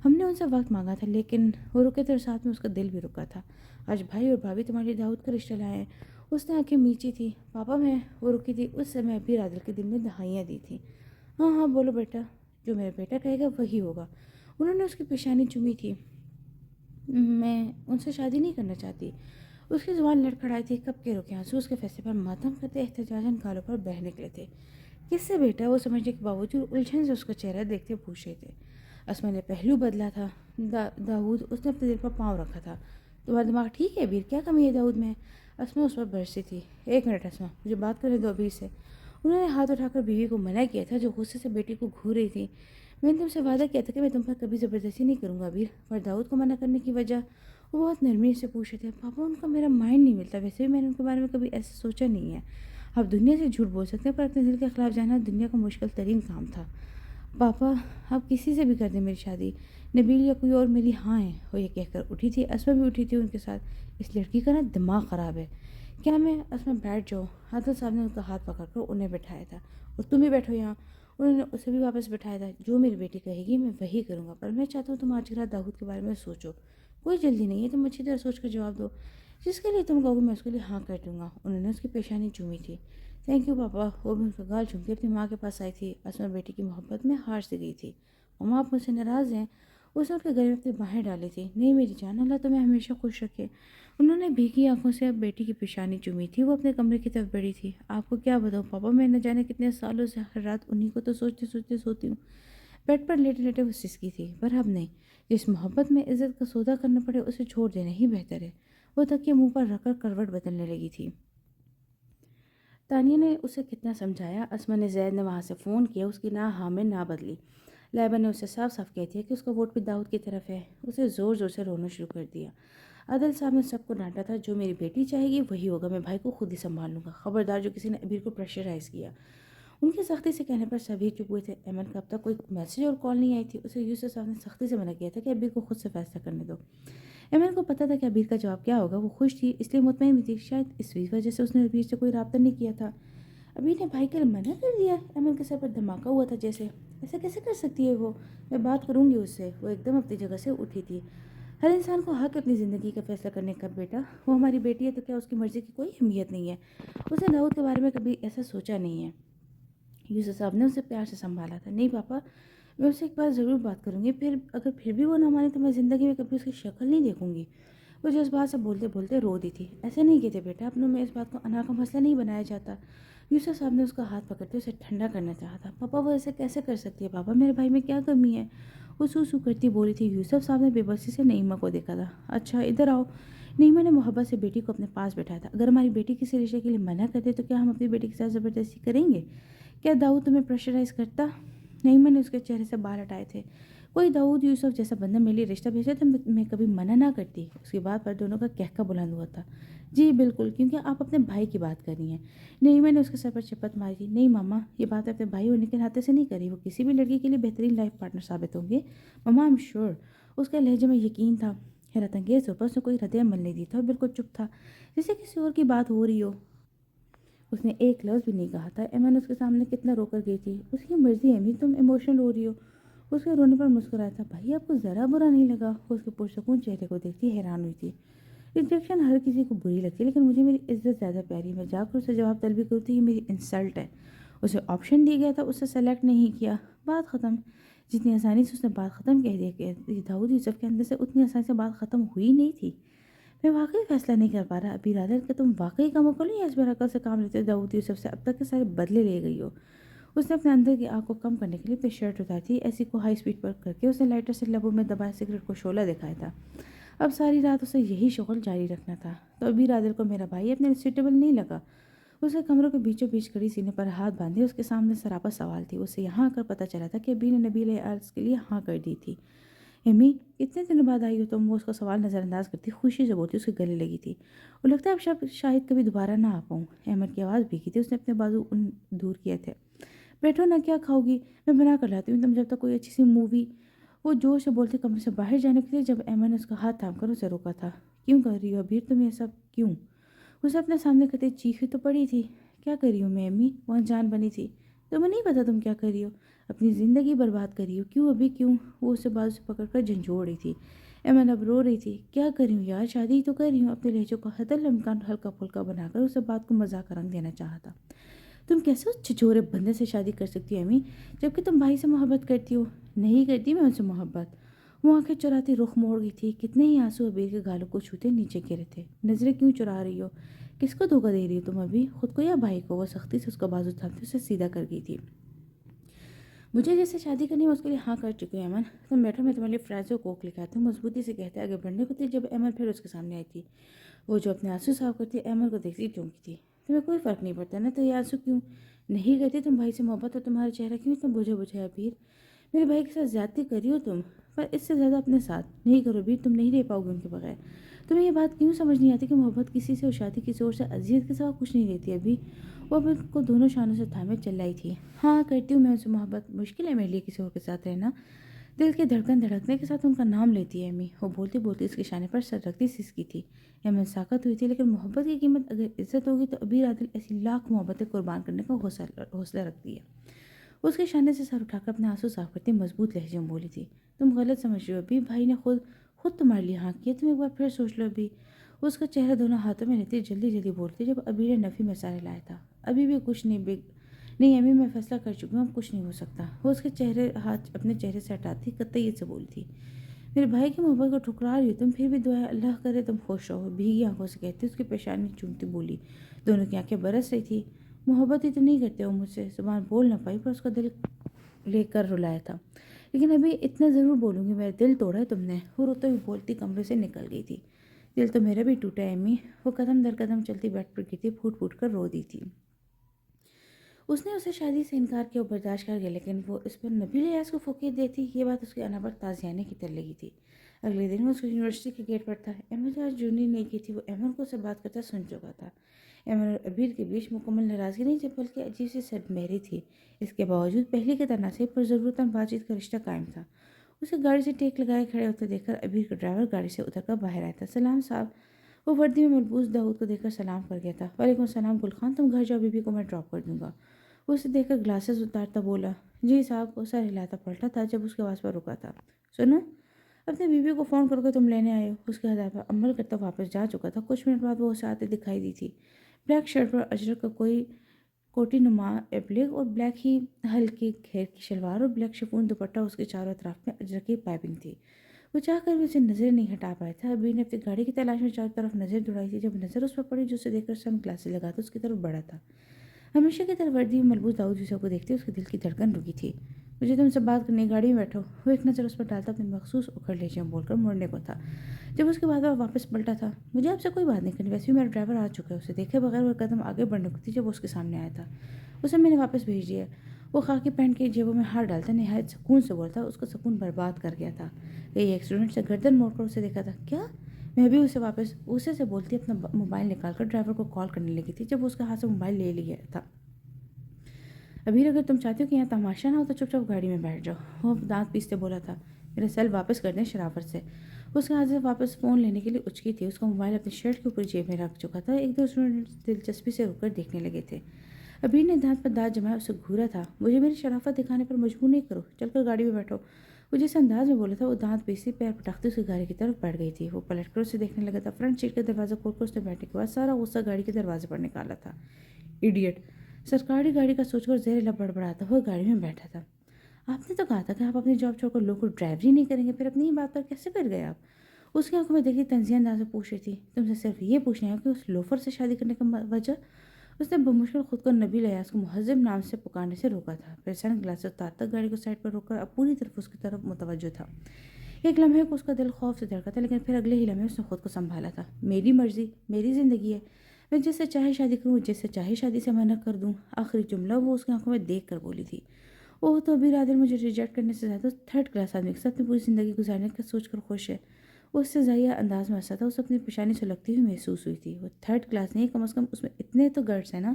ہم نے ان سے وقت مانگا تھا لیکن وہ رکے تھے اور ساتھ میں اس کا دل بھی رکا تھا۔ آج بھائی اور بھابھی تمہارے داؤد کا رشتہ لائے ہیں۔ اس نے آنکھیں میچی تھی۔ پاپا میں وہ رکی تھی، اس سے میں ابھی عادل کے دل میں دہائیاں دی تھی۔ ہاں ہاں بولو بیٹا، جو میرا بیٹا کہے گا وہی ہوگا۔ انہوں نے اس کی پیشانی چومی تھی۔ میں ان سے شادی نہیں کرنا چاہتی۔ اس کی زبان لڑکھڑائی تھی، کب کے رکے آنسو اس کے فیصلے پر ماتم کرتے احتجاجاً گالوں پر بہہ نکلے تھے۔ کس سے بیٹا؟ وہ سمجھنے کے باوجود الجھن سے اس کا چہرہ دیکھتے پوچھ رہے تھے۔ اسما نے پہلو بدلا تھا۔ داؤد، اس نے اپنے دل پر پاؤں رکھا تھا۔ تمہارا دماغ ٹھیک ہے ابیر؟ کیا کمی ہے داؤد میں؟ اسما اس پر برسی تھی۔ ایک منٹ اسما، مجھے بات کرنے دو ابیر سے۔ انہوں نے ہاتھ اٹھا کر بیوی کو منع کیا تھا جو غصے سے بیٹی کو گھور رہی تھی۔ میں نے تم سے وعدہ کیا تھا کہ میں تم پر کبھی زبردستی نہیں کروں گا ابیر، پر داؤد کو منع کرنے کی وجہ؟ وہ بہت نرمی سے پوچھ رہے تھے۔ پاپا ان کا میرا مائنڈ نہیں ملتا، ویسے بھی میں نے ان کے بارے میں کبھی ایسا سوچا نہیں ہے۔ آپ دنیا سے جھوٹ بول سکتے ہیں پر اپنے دل کے خلاف جانا دنیا کا مشکل ترین کام تھا۔ پاپا آپ کسی سے بھی کر دیں میری شادی، نبیل یا کوئی اور میری ہاں ہے۔ وہ یہ کہہ کر اٹھی تھی۔ اسما بھی اٹھی تھی ان کے ساتھ۔ اس لڑکی کا نا دماغ خراب ہے کیا؟ میں اسما بیٹھ جاؤ۔ عادل صاحب نے ان کا ہاتھ پکڑ کر انہیں بٹھایا تھا۔ اور تم بھی بیٹھو یہاں۔ انہوں نے اسے بھی واپس بٹھایا تھا۔ جو میری بیٹی کہے گی میں وہی کروں گا، پر میں چاہتا ہوں تم آج رات داؤد کے بارے میں سوچو۔ کوئی جلدی نہیں ہے، تم اچھی طرح سوچ کر جواب دو۔ جس کے لیے تم کہو گے میں اس کے لیے ہاں کر دوں گا۔ انہوں نے اس کی پیشانی چومی تھی۔ تھینک یو پاپا۔ وہ بھی ان کا گال چوم کے اپنی ماں کے پاس آئی تھی۔ اسما بیٹی کی محبت میں ہار سے گئی تھی۔ ماما آپ مجھ سے ناراض ہیں؟ اس نے ان کے گلے میں اپنی باہیں ڈالی تھی۔ نہیں میری جان، اللہ تمہیں ہمیشہ خوش رکھے۔ انہوں نے بھیگی آنکھوں سے بیٹی کی پیشانی چومی تھی۔ وہ اپنے کمرے کی طرف بڑھی تھی۔ آپ کو کیا بتاؤں پاپا، میں نہ جانے کتنے سالوں سے ہر رات انہی کو تو سوچتے سوچتے سوتی ہوں۔ بیڈ پر لیٹے لیٹے وہ سسکی تھی۔ پر اب نہیں، جس محبت میں عزت کا سودا کرنا پڑے اسے چھوڑ دینا ہی بہتر ہے۔ وہ تکیہ منہ پر رکھ کر کروٹ بدلنے لگی تھی۔ تانیہ نے اسے کتنا سمجھایا۔ اسما نے زید نے وہاں سے فون کیا، اس کی نہ ہاں میں نہ بدلی۔ لائبہ نے اسے صاف صاف کہہ دیا کہ اس کا ووٹ بھی داؤد کی طرف ہے۔ اسے زور زور سے رونا شروع کر دیا۔ عادل صاحب نے سب کو ڈانٹا تھا، جو میری بیٹی چاہے گی وہی ہوگا، میں بھائی کو خود ہی سنبھال لوں گا۔ خبردار جو کسی نے ابیر کو پریشرائز کیا۔ ان کی سختی سے کہنے پر سبھی چپ ہوئے تھے۔ ایمن کا اب تک کوئی میسج اور کال نہیں آئی تھی۔ اسے یوسف صاحب نے سختی سے منع کیا تھا کہ ابیر کو خود سے فیصلہ کرنے دو۔ ایمن کو پتہ تھا کہ ابیر کا جواب کیا ہوگا۔ وہ خوش تھی، اس لیے مطمئن بھی تھی، شاید اس وجہ سے اس نے ابیر سے کوئی رابطہ نہیں کیا تھا۔ ابیر نے بھائی کے لیے منع کر دیا؟ ایمن کے سر پر دھماکہ ہوا تھا جیسے۔ ایسا کیسے کر سکتی ہے وہ؟ میں بات کروں گی اس سے۔ وہ ایک دم اپنی جگہ سے اٹھی تھی۔ ہر انسان کو حق اپنی زندگی کا فیصلہ کرنے کا بیٹا۔ وہ ہماری بیٹی ہے تو کیا اس کی مرضی کی کوئی اہمیت نہیں ہے؟ اس نے داؤد کے بارے میں کبھی ایسا سوچا نہیں ہے۔ یوسف صاحب نے اسے پیار سے سنبھالا تھا۔ نہیں پاپا، میں اسے ایک بار ضرور بات کروں گی، اگر پھر بھی وہ نہ مانے تو میں زندگی میں کبھی اس کی شکل نہیں دیکھوں گی۔ وہ جذبات سے بولتے بولتے رو دی تھی۔ ایسے نہیں کہتے بیٹا، اپنوں میں اس بات کو انا کا مسئلہ نہیں بنایا جاتا۔ یوسف صاحب نے اس کا ہاتھ پکڑتے اسے ٹھنڈا کرنا چاہا تھا۔ پاپا وہ ایسے کیسے کر سکتی ہے؟ پاپا میرے بھائی میں کیا کمی ہے؟ وہ سو سو کرتی بولی تھی۔ یوسف صاحب نے بے بسی سے نعیمہ کو دیکھا تھا۔ اچھا ادھر آؤ۔ نعیمہ نے محبت سے بیٹی کو اپنے پاس بٹھایا تھا۔ اگر ہماری بیٹی کسی رشتے کے لیے منع کرتے تو کیا ہم اپنی بیٹی کے ساتھ زبردستی کریں گے؟ کیا داؤد تمہیں پریشرائز کرتا؟ نعیمہ نے اس کے چہرے سے بال ہٹائے تھے۔ کوئی داؤد یوسف جیسا بندہ میرے لیے رشتہ بھیجے تو میں کبھی منع نہ کرتی۔ اس کی بات پر دونوں کا کہکا بلند ہوا تھا۔ جی بالکل، کیونکہ آپ اپنے بھائی کی بات کر رہی ہیں۔ نعیمہ نے اس کے سر پر چپت ماری تھی۔ نہیں ماما، یہ بات اپنے بھائی ہونے کے ناطے سے نہیں کری، وہ کسی بھی لڑکی کے لیے بہترین لائف پارٹنر ثابت ہوں گے ماما، آئی ایم شیور۔ اس کے لہجے میں یقین تھا۔ حیرت انگیز طور پر اس نے کوئی رد عمل نہیں دی تھا اور بالکل چپ تھا، جیسے کسی اور کی بات ہو رہی ہو۔ اس نے ایک لفظ بھی نہیں کہا تھا۔ ایمن اس کے سامنے کتنا رو کر گئی تھی۔ اس کی مرضی ہے امی، تم ایموشنل ہو رہی ہو۔ اس کے رونے پر مسکرایا تھا۔ بھائی آپ کو ذرا برا نہیں لگا؟ وہ اس کے پرسکون چہرے کو دیکھتی حیران ہوئی تھی۔ ریجیکشن ہر کسی کو بری لگتی ہے، لیکن مجھے میری عزت زیادہ پیاری ہے۔ میں جا کر اسے جواب طلبی کروں تو یہ میری انسلٹ ہے۔ اسے آپشن دی گیا تھا، اسے سلیکٹ نہیں کیا، بات ختم۔ جتنی آسانی سے اس نے بات ختم کہہ دیا کہ داؤد یوسف کے اندر سے، اتنی آسانی سے بات ختم ہوئی نہیں تھی۔ میں واقعی فیصلہ نہیں کر پا رہا ابھی رادر کہ تم واقعی کم عقل ہو یا اس بر عقل سے کام لیتے داؤد یوسف سے اب تک کے سارے بدلے لے گئی ہو۔ اس نے اپنے اندر کی آگ کو کم کرنے کے لیے اپنی شرٹ اتاری تھی۔ ایسی کو ہائی سپیڈ پر کر کے اس نے لائٹر سے لبوں میں دبائے سگریٹ کو شعلہ دکھایا تھا۔ اب ساری رات اسے یہی شغل جاری رکھنا تھا۔ تو ابیر عادل کو میرا بھائی اپنے سیٹیبل نہیں لگا۔ اسے کمروں کے بیچوں بیچ کھڑی سینے پر ہاتھ باندھے اس کے سامنے سراپا سوال تھی۔ اسے یہاں آ کر پتہ چلا تھا کہ ابی نے نبیل عرض کے لیے ہاں کر دی تھی۔ امی اتنے دنوں بعد آئی ہو تم؟ وہ اس کا سوال نظر انداز کرتی خوشی سے بولتی اس کے گلے لگی تھی۔ وہ لگتا ہے اب شاید کبھی دوبارہ نہ آ پاؤں۔ احمد کی آواز بھیگی تھی، اس نے اپنے بازو دور کیے تھے۔ بیٹھو نہ، کیا کھاؤ گی؟ میں بنا کر لاتی ہوں، تم جب تک کوئی اچھی سی مووی۔ وہ زور سے بولتے کمرے سے باہر جانے کے لیے جب احمد نے اس کا ہاتھ تھام کر اسے روکا تھا۔ کیوں کر رہی ہو ابیر تم یہ سب کیوں؟ اسے اپنے سامنے کرتے چیخی تو پڑی تھی۔ کیا کر رہی ہوں میں امی؟ وہ جان بنی تھی۔ تمہیں نہیں پتا تم کیا کر رہی ہو؟ اپنی زندگی برباد کر رہی ہو۔ کیوں ابھی کیوں؟ وہ اسے بازو سے پکڑ کر جھنجھوڑ رہی تھی۔ احمد اب رو رہی تھی۔ کیا کر رہی ہوں یار، شادی تو کر رہی ہوں۔ اپنے لہجوں کا حد الامکان ہلکا پھلکا بنا کر اسے بات کو مذاق کا رنگ دینا چاہا تھا۔ تم کیسے اس چھچورے بندے سے شادی کر سکتی ہو امی، جبکہ تم بھائی سے محبت کرتی ہو؟ نہیں کرتی میں ان سے محبت۔ وہ آنکھیں چراتی رخ موڑ گئی تھی۔ کتنے ہی آنسو ابیر کے گالوں کو چھوتے نیچے گرے تھے۔ نظریں کیوں چرا رہی ہو؟ کس کو دھوکہ دے رہی ہو تم ابھی، خود کو یا بھائی کو؟ وہ سختی سے اس کا بازو تھامتے اسے سیدھا کر گئی تھی۔ مجھے جس سے شادی کرنی ہے اس کے لیے ہاں کر چکی ہوں احمد۔ تم بیٹھو، میں تمہارے لیے فرائز و کوک لے کے آتی ہوں۔ مضبوطی سے کہتے آگے بڑھنے کو تھی جب احمد پھر اس کے سامنے آئی تھی۔ وہ جو اپنے آنسو صاف کرتی احمد کو دیکھتی چونکی تھی۔ تمہیں کوئی فرق نہیں پڑتا نا تو یہ آنسو کیوں نہیں کرتی تم؟ بھائی سے محبت اور تمہارا چہرہ کیوں اتنا بجھا بجھا ہے ابیر؟ میرے بھائی کے ساتھ زیادتی کری ہو تم، پر اس سے زیادہ اپنے ساتھ نہیں کرو ابیر، تم نہیں رہ پاؤ گے ان کے بغیر۔ تمہیں یہ بات کیوں سمجھ نہیں آتی کہ محبت کسی سے اور شادی کسی اور سے اذیت کے سوا کچھ نہیں دیتی ابھی؟ وہ ابھی کو دونوں شانوں سے تھامے چلائی تھی۔ ہاں کرتی ہوں میں ان سے محبت، مشکل ہے میرے لیے کسی اور کے ساتھ رہنا۔ دل کی دھڑکن دھڑکنے کے ساتھ ان کا نام لیتی ہے امی۔ وہ بولتی بولتی اس کے شانے پر سر رکھتی سسکی تھی۔ احمد ساکت ہوئی تھی، لیکن محبت کی قیمت اگر عزت ہوگی تو ابیر عادل ایسی لاکھ محبتیں قربان کرنے کا حوصلہ رکھتی ہے۔ وہ اس کے شانے سے سر اٹھا کر اپنے آنسو صاف کرتی مضبوط لہجے میں بولی تھی۔ تم غلط سمجھ رہے ہو ابھی، بھائی نے خود تمہارے لیے ہاں کی ہے، تم ایک بار پھر سوچ لو ابھی۔ وہ اس کا چہرہ دونوں ہاتھوں میں لیتی جلدی جلدی بولتی جب ابیر نے نفی میں سارے لایا تھا۔ ابھی بھی کچھ نہیں امی، میں فیصلہ کر چکی ہوں، اب کچھ نہیں ہو سکتا۔ وہ اس کے ہاتھ اپنے چہرے سے ہٹاتی قطعی سے بولی تھی۔ میرے بھائی کی محبت کو ٹھکرا رہی ہو تم، پھر بھی دعا ہے اللہ کرے تم خوش رہو۔ بھیگی آنکھوں سے کہتی اس کی پیشانی چومتی بولی۔ دونوں کی آنکھیں برس رہی تھی۔ محبت ہی تو نہیں کرتے ہو مجھ سے، زبان بول نہ پائی پر اس کا دل لے کر رلایا تھا۔ لیکن ابھی اتنا ضرور بولوں گی، میرا دل توڑا ہے تم نے۔ وہ روتے ہوئی بولتی کمرے سے نکل گئی تھی۔ دل تو میرا بھی ٹوٹا ہے امی۔ وہ قدم در قدم چلتی بیڈ پر گرتی پھوٹ پھوٹ کر رو دی تھی۔ اس نے اسے شادی سے انکار کیا اور برداشت کر گیا، لیکن وہ اس پر نبیل ایاز کو فوقیت دیتی، یہ بات اس کے انا پر تازیانے کی طرح لگی تھی۔ اگلے دن وہ اس یونیورسٹی کے گیٹ پر تھا۔ احمد آج جرنی نہیں کی تھی، وہ احمد کو اسے بات کرتا سن چکا تھا۔ احمد اور ابیر کے بیچ مکمل ناراضگی نہیں تھی بلکہ عجیب سی سرمہری تھی۔ اس کے باوجود پہلے کی طرح سے پر ضرورتاً بات چیت کا رشتہ قائم تھا۔ اسے گاڑی سے ٹیک لگائے کھڑے ہوتے دیکھ کر ابیر کا ڈرائیور گاڑی سے اتر کر باہر آیا تھا۔ سلام صاحب۔ وہ وردی میں ملبوس داؤد کو دیکھ کر سلام کر گیا تھا۔ وعلیکم السلام گل خان، تم گھر جاؤ، بی بی کو میں ڈراپ کر دوں گا۔ وہ اسے دیکھ کر گلاسز اتارتا بولا جی صاحب۔ وہ سر ہلاتا پلٹا تھا جب اس کے آواز پر رکا تھا۔ سنو، اپنے بیوی کو فون کر کے تم لینے آئے ہو۔ اس کے ہدایت پر عمل کرتا واپس جا چکا تھا۔ کچھ منٹ بعد وہ اسے آتے دکھائی دی تھی۔ بلیک شرٹ پر اجرک کا کوئی کوٹی نما ایپلک اور بلیک ہی ہلکی گھیر کی شلوار اور بلیک شفون دوپٹہ، اس کے چاروں اطراف میں اجرک کی پائپنگ تھی۔ وہ چاہ کر بھی اسے نظر نہیں ہٹا پایا تھا۔ ابیر نے اپنی گاڑی کی تلاش میں چاروں طرف نظر دوڑائی تھی۔ جب نظر اس پر پڑی جو اسے دیکھ کر سن گلاسز لگا تو اس کی طرف بڑھا تھا۔ ہمیشہ کی طرح وردی میں ملبوس داؤد یوسف کو دیکھتے اس کے دل کی دھڑکن رکی تھی۔ مجھے تم سے بات کرنی، گاڑی میں بیٹھو۔ وہ ایک نظر اس پر ڈالتا اپنے مخصوص اکھڑ لہجے میں بول کر مڑنے کو تھا، جب اس کے بعد وہ واپس پلٹا تھا۔ مجھے آپ سے کوئی بات نہیں کرنی، ویسے بھی میرا ڈرائیور آ چکا ہے۔ اسے دیکھے بغیر وہ قدم آگے بڑھنے کو تھی جب وہ اس کے سامنے آیا تھا۔ اسے میں نے واپس بھیج دیا۔ وہ خاکی پینٹ کی جیبوں میں ہاتھ ڈالتا نہایت سکون سے بولتا، اس کا سکون برباد کر گیا تھا۔ کئی ایک اسٹوڈنٹ سے گردن موڑ کر اسے دیکھا تھا۔ کیا؟ میں بھی اسے سے بولتی اپنا موبائل نکال کر ڈرائیور کو کال کرنے لگی تھی جب اس کے ہاتھ سے موبائل لے لیا تھا۔ ابھی اگر تم چاہتے ہو کہ یہاں تماشا نہ ہو تو چپ چاپ گاڑی میں بیٹھ جاؤ۔ وہ دانت پیستے بولا تھا۔ میرا سیل واپس کر دیں شرافت سے۔ اس کے ہاتھ سے واپس فون لینے کے لیے اچکی تھی۔ اس کا موبائل اپنی شرٹ کے اوپر جیب میں رکھ چکا تھا۔ ایک دو اسٹوڈنٹ دلچسپی سے رک کر دیکھنے لگے تھے۔ ابھی نے دانت پر دانت جمایا اسے گھورا تھا۔ مجھے میری شرافت دکھانے پر مجبور نہیں کرو، چل کر گاڑی میں بیٹھو۔ وہ جس انداز میں بولا تھا وہ دانت پیستی پیر پٹاختے اس کی گاڑی کی طرف بڑھ گئی تھی۔ وہ پلٹ کر اسے دیکھنے لگا تھا۔ فرنٹ سیٹ کا دروازہ کھول کر اس نے بیٹھنے کے بعد سارا غصہ گاڑی کے دروازے پر نکالا تھا۔ ایڈیٹ! سرکاری گاڑی کا سوچ کر زہر لب بڑبڑاتا ہوا گاڑی میں بیٹھا تھا۔ آپ نے تو کہا تھا کہ آپ اپنی جاب چھوڑ کر لوگوں کو ڈرائیوری نہیں کریں گے، پھر اپنی ہی بات پر کیسے پھر گئے آپ؟ اس کی آنکھوں میں دیکھی تنزیہ انداز میں پوچھ رہی تھی۔ تم سے صرف یہ پوچھنا ہے کہ اس لوفر سے شادی کرنے کا وجہ؟ اس نے بمشکل خود کو نبیل ایاز کو مہذب نام سے پکارنے سے روکا تھا، پھر سن گلاسز اتارتا گاڑی کو سائڈ پر روک کر اب پوری طرف اس کی طرف متوجہ تھا۔ ایک لمحے کو اس کا دل خوف سے دھڑکا تھا، لیکن پھر اگلے ہی لمحے اس نے خود کو سنبھالا تھا۔ میری مرضی، میری زندگی ہے، میں جس سے چاہے شادی کروں، جس سے چاہے شادی سے منع کر دوں۔ آخری جملہ وہ اس کی آنکھوں میں دیکھ کر بولی تھی۔ وہ تو ابھی عادل مجھے ریجیکٹ کرنے سے زیادہ تھرڈ کلاس آدمی کے ساتھ اپنی پوری زندگی گزارنے کا سوچ کر خوش ہے۔ وہ اس سے زائیہ انداز میں ہنسا تھا، اسے اپنی پیشانی سلگتی ہوئی محسوس ہوئی تھی۔ وہ تھرڈ کلاس نہیں، کم از کم اس میں اتنے تو گٹس ہیں نا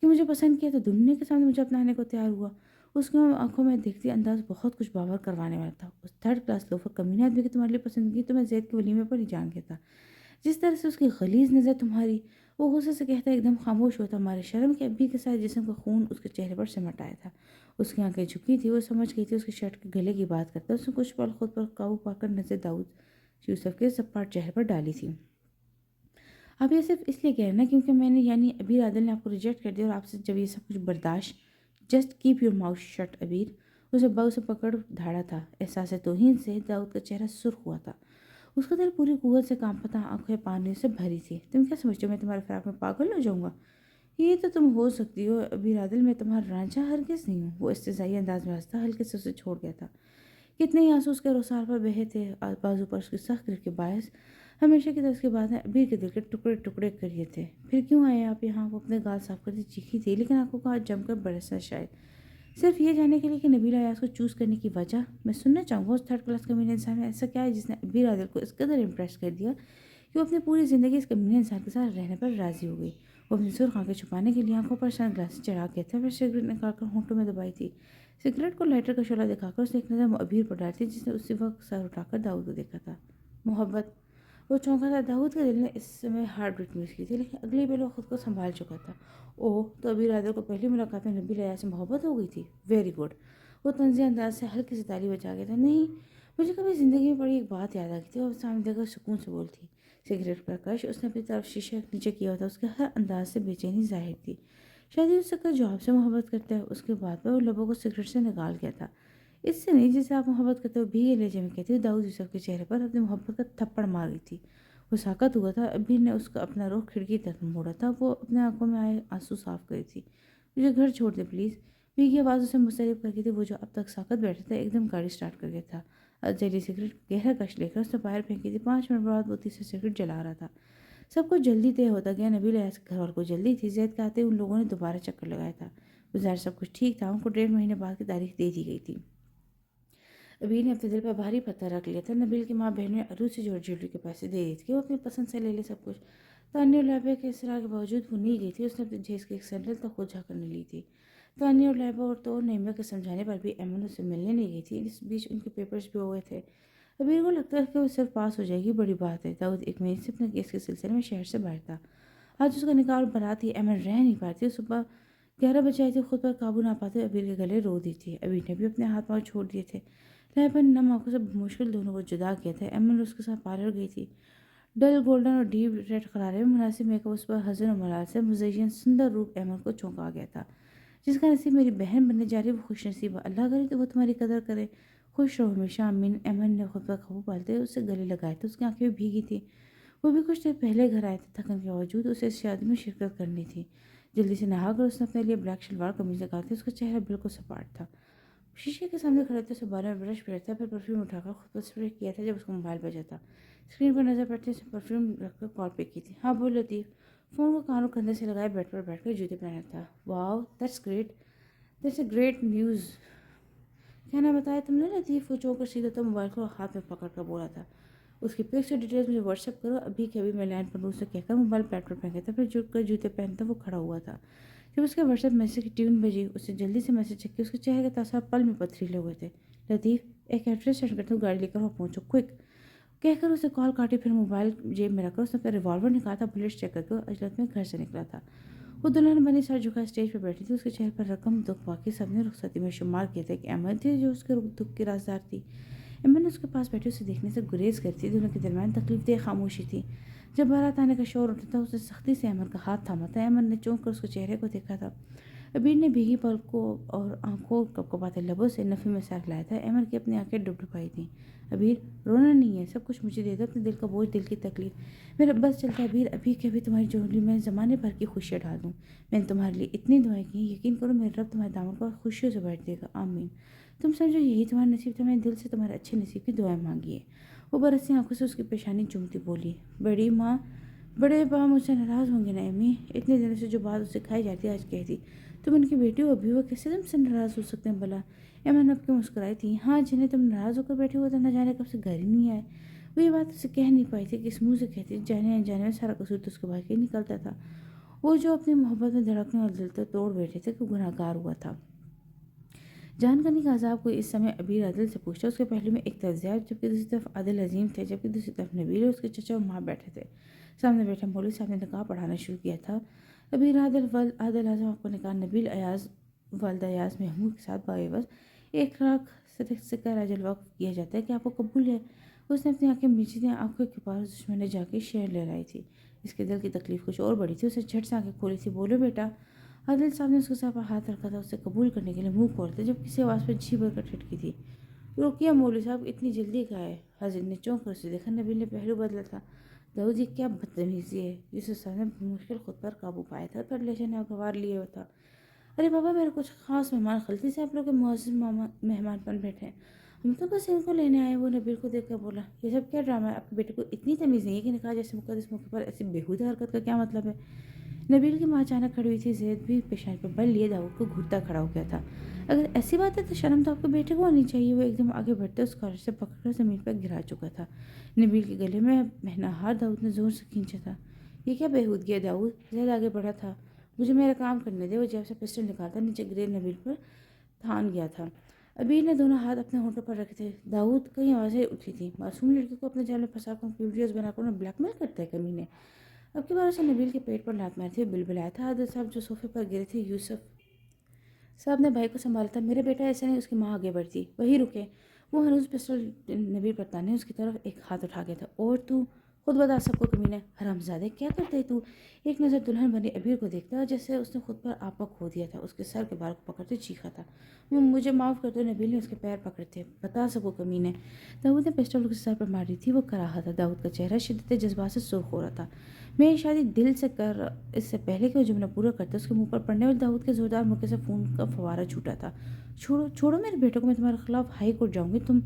کہ مجھے پسند کیا تو دنیا کے سامنے مجھے اپنانے کو تیار ہوا۔ اس کی آنکھوں میں دیکھتی انداز بہت کچھ باور کروانے والا تھا۔ اس تھرڈ کلاس لوفر کمینے آدمی کی تمہارے لیے پسندگی تو میں زید کے ولیمے پر ہی جان گیا تھا۔ جس طرح سے اس کی غلیظ نظر تمہاری، وہ غصے سے کہتا ایک دم خاموش ہوتا، ہمارے شرم کے ابھی کے ساتھ جسم کا خون اس کے چہرے پر سمٹ آیا تھا۔ اس کی آنکھیں جھکی تھی، وہ سمجھ گئی تھی اس کی شرٹ کے گلے کی بات کرتا۔ اس نے کچھ پل خود پر قابو پا کر نظر داؤد یوسف کے سپاٹ چہرے پر ڈالی تھی۔ آپ یہ صرف اس لیے کہہ رہے ہیں نا کیونکہ میں نے یعنی ابیر عادل نے آپ کو ریجیکٹ کر دیا اور آپ سے جب یہ سب کچھ برداشت۔ Just keep your mouth shut Abeer. اسے باؤ سے پکڑ دھاڑا تھا۔ احساس توہین سے داؤد کا چہرہ سرخ ہوا تھا۔ اس کا دل پوری قوت سے کانپا تھا، آنکھیں پانی سے بھری تھی۔ تم کیا سمجھتے ہو میں تمہارے فراق میں پاگل ہو جاؤں گا؟ یہ تو تم ہو سکتی ہو ابیر عادل، میں تمہارا رانجھا ہرگز نہیں ہوں۔ وہ استہزائی انداز میں ہنستا، ہلکے سے اسے چھوڑ گیا تھا۔ کتنے ہی آنسو اس کے رخسار پر بہے تھے، بازو پر اس کی سخت گرفت کے باعث ہمیشہ کی طرح اس کے بعد نے ابیر کے دل کے ٹکڑے ٹکڑے کریے تھے۔ پھر کیوں آئے آپ یہاں؟ وہ اپنے گال صاف کرتی چیخی تھی، لیکن آنکھوں کا جم کر برسا شاید صرف یہ جاننے کے لیے کہ نبیل ایاز کو چوز کرنے کی وجہ۔ میں سننا چاہوں گا اس تھرڈ کلاس کمینے انسان میں ایسا کیا ہے جس نے ابیر عادل کو اس قدر امپریس کر دیا کہ وہ اپنی پوری زندگی اس کمینے انسان کے ساتھ رہنے پر راضی ہو گئی۔ وہ اپنی سرخ آنکھیں چھپانے کے لیے آنکھوں پر سن گلاسز چڑھا کے تھا، پھر سگریٹ نکال کر ہونٹوں میں دبائی تھی۔ سگریٹ کو لائٹر کا شعلہ دکھا کر اس نے ایک نظر ابیر پر ڈالتی جس نے اسی وقت سر اٹھا کر داؤد کو دیکھا تھا۔ محبت؟ وہ چونکا تھا۔ داؤد کے دل نے اس سمے ہارٹ بیٹ میچ کی تھی، لیکن اگلی پل وہ خود کو سنبھال چکا تھا۔ اوہ، تو ابیر عادل کو پہلی ملاقات میں نبیل ایاز سے محبت ہو گئی تھی؟ Very good. وہ طنزیہ انداز سے ہلکی سی تالی بجا گیا تھا۔ نہیں، مجھے کبھی زندگی میں بڑی ایک بات یاد آ گئی تھی۔ وہ سامنے دیکھ کر سکون سے بولتی۔ سگریٹ کا کش اس نے اپنی طرف شیشہ نیچے کیا تھا، اس کے ہر انداز سے بے چینی ظاہر تھی۔ شاید اس سے کل جو آپ سے محبت کرتا ہے۔ اس کے بعد پر وہ لبوں کو سگریٹ سے نکال گیا تھا۔ اس سے نہیں جس سے آپ محبت کرتے ہو، بھیگے لہجے میں کہتی ہو۔ داؤد یوسف کے چہرے پر اپنی محبت کا تھپڑ مار گئی تھی۔ وہ ساکت ہوا تھا۔ ابیر نے اس کا اپنا رخ کھڑکی کی طرف موڑا تھا۔ وہ اپنے آنکھوں میں آئے آنسو صاف کری تھی۔ مجھے گھر چھوڑ دے پلیز، بھیگی آواز اسے مسترب کر گئی تھی۔ وہ جو اب تک ساکت بیٹھا تھا ایک دم گاڑی سٹارٹ کر گیا تھا۔ جلی سگریٹ گہرا کش لے کر اس نے باہر پھینکی تھی۔ 5 منٹ بعد وہ تیسری سگریٹ جلا رہا تھا۔ سب کچھ جلدی طے ہوتا گیا۔ نبیل ایاز کے گھر والوں کو جلدی تھی۔ زید کے آتے ان لوگوں نے دوبارہ چکر لگایا تھا۔ بظاہر سب کچھ ٹھیک تھا، ان کو 1.5 مہینے بعد کی تاریخ دے دی گئی تھی۔ ابیر نے اپنے دل پر بھاری پتھر رکھ لیا تھا۔ نبیل کی ماں بہنوں نے عروس سے جوڑ جیولری کے پیسے دے دی تھے کہ وہ اپنی پسند سے لے لے سب کچھ۔ تانیہ اور لائبہ کے اصرار کے باوجود وہ نہیں گئی تھی۔ اس نے اپنے جہیز کی ایک سینڈل تک خود جا کر نہیں لی تھی۔ تانیہ اور لائبہ اور تو نعیمہ کے سمجھانے پر بھی ایمن اس سے ملنے نہیں گئی تھی۔ اس بیچ ان کے پیپرز بھی ہو گئے تھے۔ ابیر کو لگتا ہے کہ وہ صرف پاس ہو جائے گی، بڑی بات ہے۔ داؤد 1 مہینے سے اپنے کیس کے سلسلے میں شہر سے باہر تھا۔ آج اس کا نکاح اور بارات تھی۔ ایمن رہ نہیں پاتی۔ صبح 11 بجے آئی تھی، خود پر قابو نہ پاتے ابیر کے گلے رو دی تھی۔ ابیر نے بھی اپنے ہاتھ پاؤں چھوڑ دیے تھے۔ لائبہ نے نم آنکھوں سے مشکل دونوں کو جدا کیا تھا۔ ایمن اس کے ساتھ پارلر گئی تھی۔ ڈل گولڈن اور ڈیپ ریڈ غرارے میں مناسب میک اپ اس پر حزن اور ملال سے مزین سندر روپ ایمن کو چونکا گیا تھا۔ جس کا نصیب میری بہن بننے جا رہی ہے وہ خوش نصیب ہے۔ اللہ کرے تو وہ تمہاری قدر کرے۔ خوش رہو ہمیشہ، آمین۔ ایمن نے خود پر قابو پالتے ہوئے اسے گلے لگائے تھے۔ اس کی آنکھیں بھی بھیگی تھی۔ وہ بھی کچھ دیر پہلے گھر آئے تھے۔ تھکن کے باوجود اسے اس شادی میں شرکت کرنی تھی۔ جلدی سے نہا کر اس نے اپنے لیے بلیک شلوار قمیض نکالی تھی۔ اس کا چہرہ بالکل سپاٹ تھا۔ شیشے کے سامنے کھڑے تھے، اسے بالوں میں برش پھیرتا، پھر پرفیوم اٹھا کر خود پر اسپرے کیا تھا۔ جب اس کا موبائل بجا تھا، اسکرین پر نظر پڑتی اس نے پرفیوم رکھ کر کال پہ کی تھی۔ ہاں بول لطیف۔ فون کو کانوں کندھے سے لگائے بیڈ پر بیٹھ کر جوتے پہنا تھا۔ Wow, that's great, that's a great news. کیا نہ بتایا تم نے؟ لطیف کو چونک کر سیدھا تو موبائل کو ہاتھ میں پکڑ کر بولا تھا۔ اس کی پکس اور ڈیٹیلز مجھے واٹس ایپ کرو ابھی کے ابھی، میں لائن پر ہوں، اسے کہہ کر موبائل بیڈ پر پھینکا تھا۔ پھر جھک کر جوتے پہنتا وہ کھڑا ہوا تھا۔ جب اس کے واٹس ایپ میسج کی ٹیون بجی، اسے جلدی سے میسج چیک کیا۔ اس کے چہرے کے تاثرات پل میں پتھریلے ہوئے تھے۔ لطیف، ایک ایڈریس سینڈ کرتا ہوں، گاڑی لے کر وہاں پہنچو، کوئک، کہہ کر اسے کال کاٹی۔ پھر موبائل جیب میں رکھ کر اس نے اپنا ریوالور نکالا تھا۔ بلٹ چیک کر کے وہ اجلت میں گھر سے نکلا تھا۔ وہ دلہن بنی سر جھکا اسٹیج پر بیٹھی تھی۔ اس کے چہرے پر رقم دکھ باقی سب نے رخصتی میں شمار کیا تھا۔ ایک احمد تھی جو اس کے دکھ کی رازدار تھی۔ ایمن اس کے پاس بیٹھی اسے دیکھنے سے گریز کرتی تھی۔ دونوں کے درمیان تکلیف دہ خاموشی تھی۔ جب بارات آنے کا شور اٹھا تھا، اس نے سختی سے ایمن کا ہاتھ تھاما تھا۔ ایمن نے چونک کر اس کے چہرے کو دیکھا تھا۔ ابیر نے بھیگی پلکوں اور آنکھوں کپکپاتے لبوں سے نفی میں ساگ لایا تھا۔ ایمن کی اپنی آنکھیں ڈبڈبائی تھیں۔ ابیر رونا نہیں ہے، سب کچھ مجھے دے دو، اپنے دل کا بوجھ، دل کی تکلیف میرا بس چلتا ہے۔ ابیر ابھی کے ابھی تمہاری جھولی میں زمانے بھر کی خوشیاں ڈال دوں۔ میں نے تمہارے لیے اتنی دعائیں کی، یقین کرو میرے رب تمہارے دامن کو خوشیوں سے بھر دے گا، آمین۔ تم سمجھو یہی تمہارا نصیب تھا، میں نے دل سے تمہارے اچھے نصیب کی دعائیں مانگی ہے۔ وہ برسی آنکھوں سے اس کی پیشانی چومتی بولی، بڑی ماں بڑے باپ مجھ سے ناراض ہوں گے نا امی؟ اتنے دنوں سے جو بات اسے کھائی جاتی ہے آج کہتی، تم ان کی بیٹی ہو، ابھی وہ کیسے تم سے ناراض ہو سکتے ہیں بھلا؟ ایمن اب کے مسکرائی تھی، ہاں جنہیں تم ناراض ہو کر بیٹھے ہو تو نہ جانے کب سے گھر ہی نہیں آئے۔ وہ یہ بات اسے کہہ نہیں پائی تھی کہ اس منہ سے کہتی، جانے انجانے میں سارا قصور تو اس کے بھائی کا ہی نکلتا تھا۔ وہ جو اپنی محبت میں دھڑکنے اور دل تو توڑ بیٹھے تھے کہ گناہ گار ہوا تھا۔ جان کرنے کا عذاب کو اس سمے ابیر عادل سے پوچھا۔ اس کے پہلو میں ایک طرف زیاد جبکہ دوسری طرف عادل عظیم تھے، جبکہ دوسری طرف نبیل اور اس کے چچا اور ماں بیٹھے تھے۔ سامنے بیٹھے مولوی صاحب نے نکاح پڑھانا شروع کیا تھا۔ ابیر عادل ولد عادل اعظم آپ کا نکاح نبیل ایاز والدہ ایاز محمود کے ساتھ باعوض 1,00,000 سکہ اجل وقف کیا جاتا ہے کہ آپ کو قبول ہے؟ اس نے اپنی آنکھیں میچی تھیں، آنکھوں کے پاس دشمن نے جا کے شعر لہرائی تھی۔ اس کے دل کی تکلیف کچھ اور بڑی تھی، اسے جھٹ سے آنکھیں کھولی تھی۔ بولو بیٹا۔ عادل صاحب نے اس کے سر پر ہاتھ رکھا تھا، اسے قبول کرنے کے لیے منہ کھولتے جب کسی آواز پر جھی بھر کر ٹھٹکی تھی۔ روکیے مولوی صاحب، اتنی جلدی کا ہے؟ حاضر نے چونک کر اسے دیکھا۔ نبیل نے پہلو بدلا تھا۔ داؤد، یہ کیا بدتمیزی ہے؟ یوسف صاحب نے مشکل خود پر قابو پایا تھا، پھر لہجے نے اگوار لیے ہوا تھا۔ ارے بابا، میرے کچھ خاص مہمان خلطی سے آپ لوگ کے معزز مہمان بن بیٹھے ہیں، ہم تو بس ان کو لینے آئے۔ وہ نبیل کو دیکھ کر بولا، یہ سب کیا ڈرامہ ہے؟ آپ کے بیٹے کو اتنی تمیز نہیں ہے کہ نکاح جیسے مقدس موقع پر ایسی بےہودہ حرکت کا کیا مطلب ہے؟ نبیل کی ماں اچانک کھڑی ہوئی تھی۔ زید بھی پیشانی پر بل لیے داؤد کو گھورتا کھڑا ہو گیا تھا۔ اگر ایسی بات ہے تو شرم تو آپ کے بیٹے کو آنی چاہیے۔ وہ ایک دم آگے بڑھتے اس کالر سے پکڑ کر زمین پر گرا چکا تھا۔ نبیل کے گلے میں مہنگا ہار داؤد نے زور سے کھینچا تھا۔ یہ کیا بےہودگی ہے داؤد؟ زید آگے بڑھا تھا۔ مجھے میرا کام کرنے دے۔ وہ جیب سے پسٹل نکالتا نیچے گرے نبیل پر تھان گیا تھا۔ ابیر نے دونوں ہاتھ اپنے ہونٹوں پر رکھے تھے۔ داؤد، کئی آوازیں اٹھی تھیں، معصوم لڑکی کو اپنے جال میں پھنسا کر ویڈیوز بنا کر انہیں بلیک میل کرتا ہے کمینے۔ اب کی بار اسے نبیل کے پیٹ پر لات مارتے ہوئے بلبلایا تھا۔ عادل صاحب جو صوفے پر گرے تھے، یوسف صاحب نے بھائی کو سنبھالا تھا۔ میرے بیٹا ایسا نہیں۔ اس کی ماں آگے بڑھتی، وہی رکے۔ وہ ہنوز پسٹل نبیل پر تانے اس کی طرف ایک ہاتھ اٹھا گیا تھا۔ اور تو خود بتا سب کو کمینے، حرامزادے، کیا کرتا ہے تو؟ ایک نظر دلہن بنے ابیر کو دیکھتا جیسے اس نے خود پر آپا کھو دیا تھا۔ اس کے سر کے بال کو پکڑتے چیخا تھا، مجھے معاف کر دو۔ نبیل نے اس کے پیر پکڑے تھے، بتا سب کو کمینے۔ داؤد نے پسٹل اس کے سر پر ماری تھی۔ وہ کراہا تھا۔ داؤد کا چہرہ شدت جذبات سے سرخ ہو رہا تھا۔ میں یہ شادی دل سے کر اس سے پہلے کہ وہ جملہ پورا کرتا اس کے منہ پر پڑنے والے داؤد کے زوردار مکے سے خون کا فوارہ چھوٹا تھا۔ چھوڑو چھوڑو میرے بیٹے کو، میں تمہارے خلاف ہائی کورٹ جاؤں گی۔ تم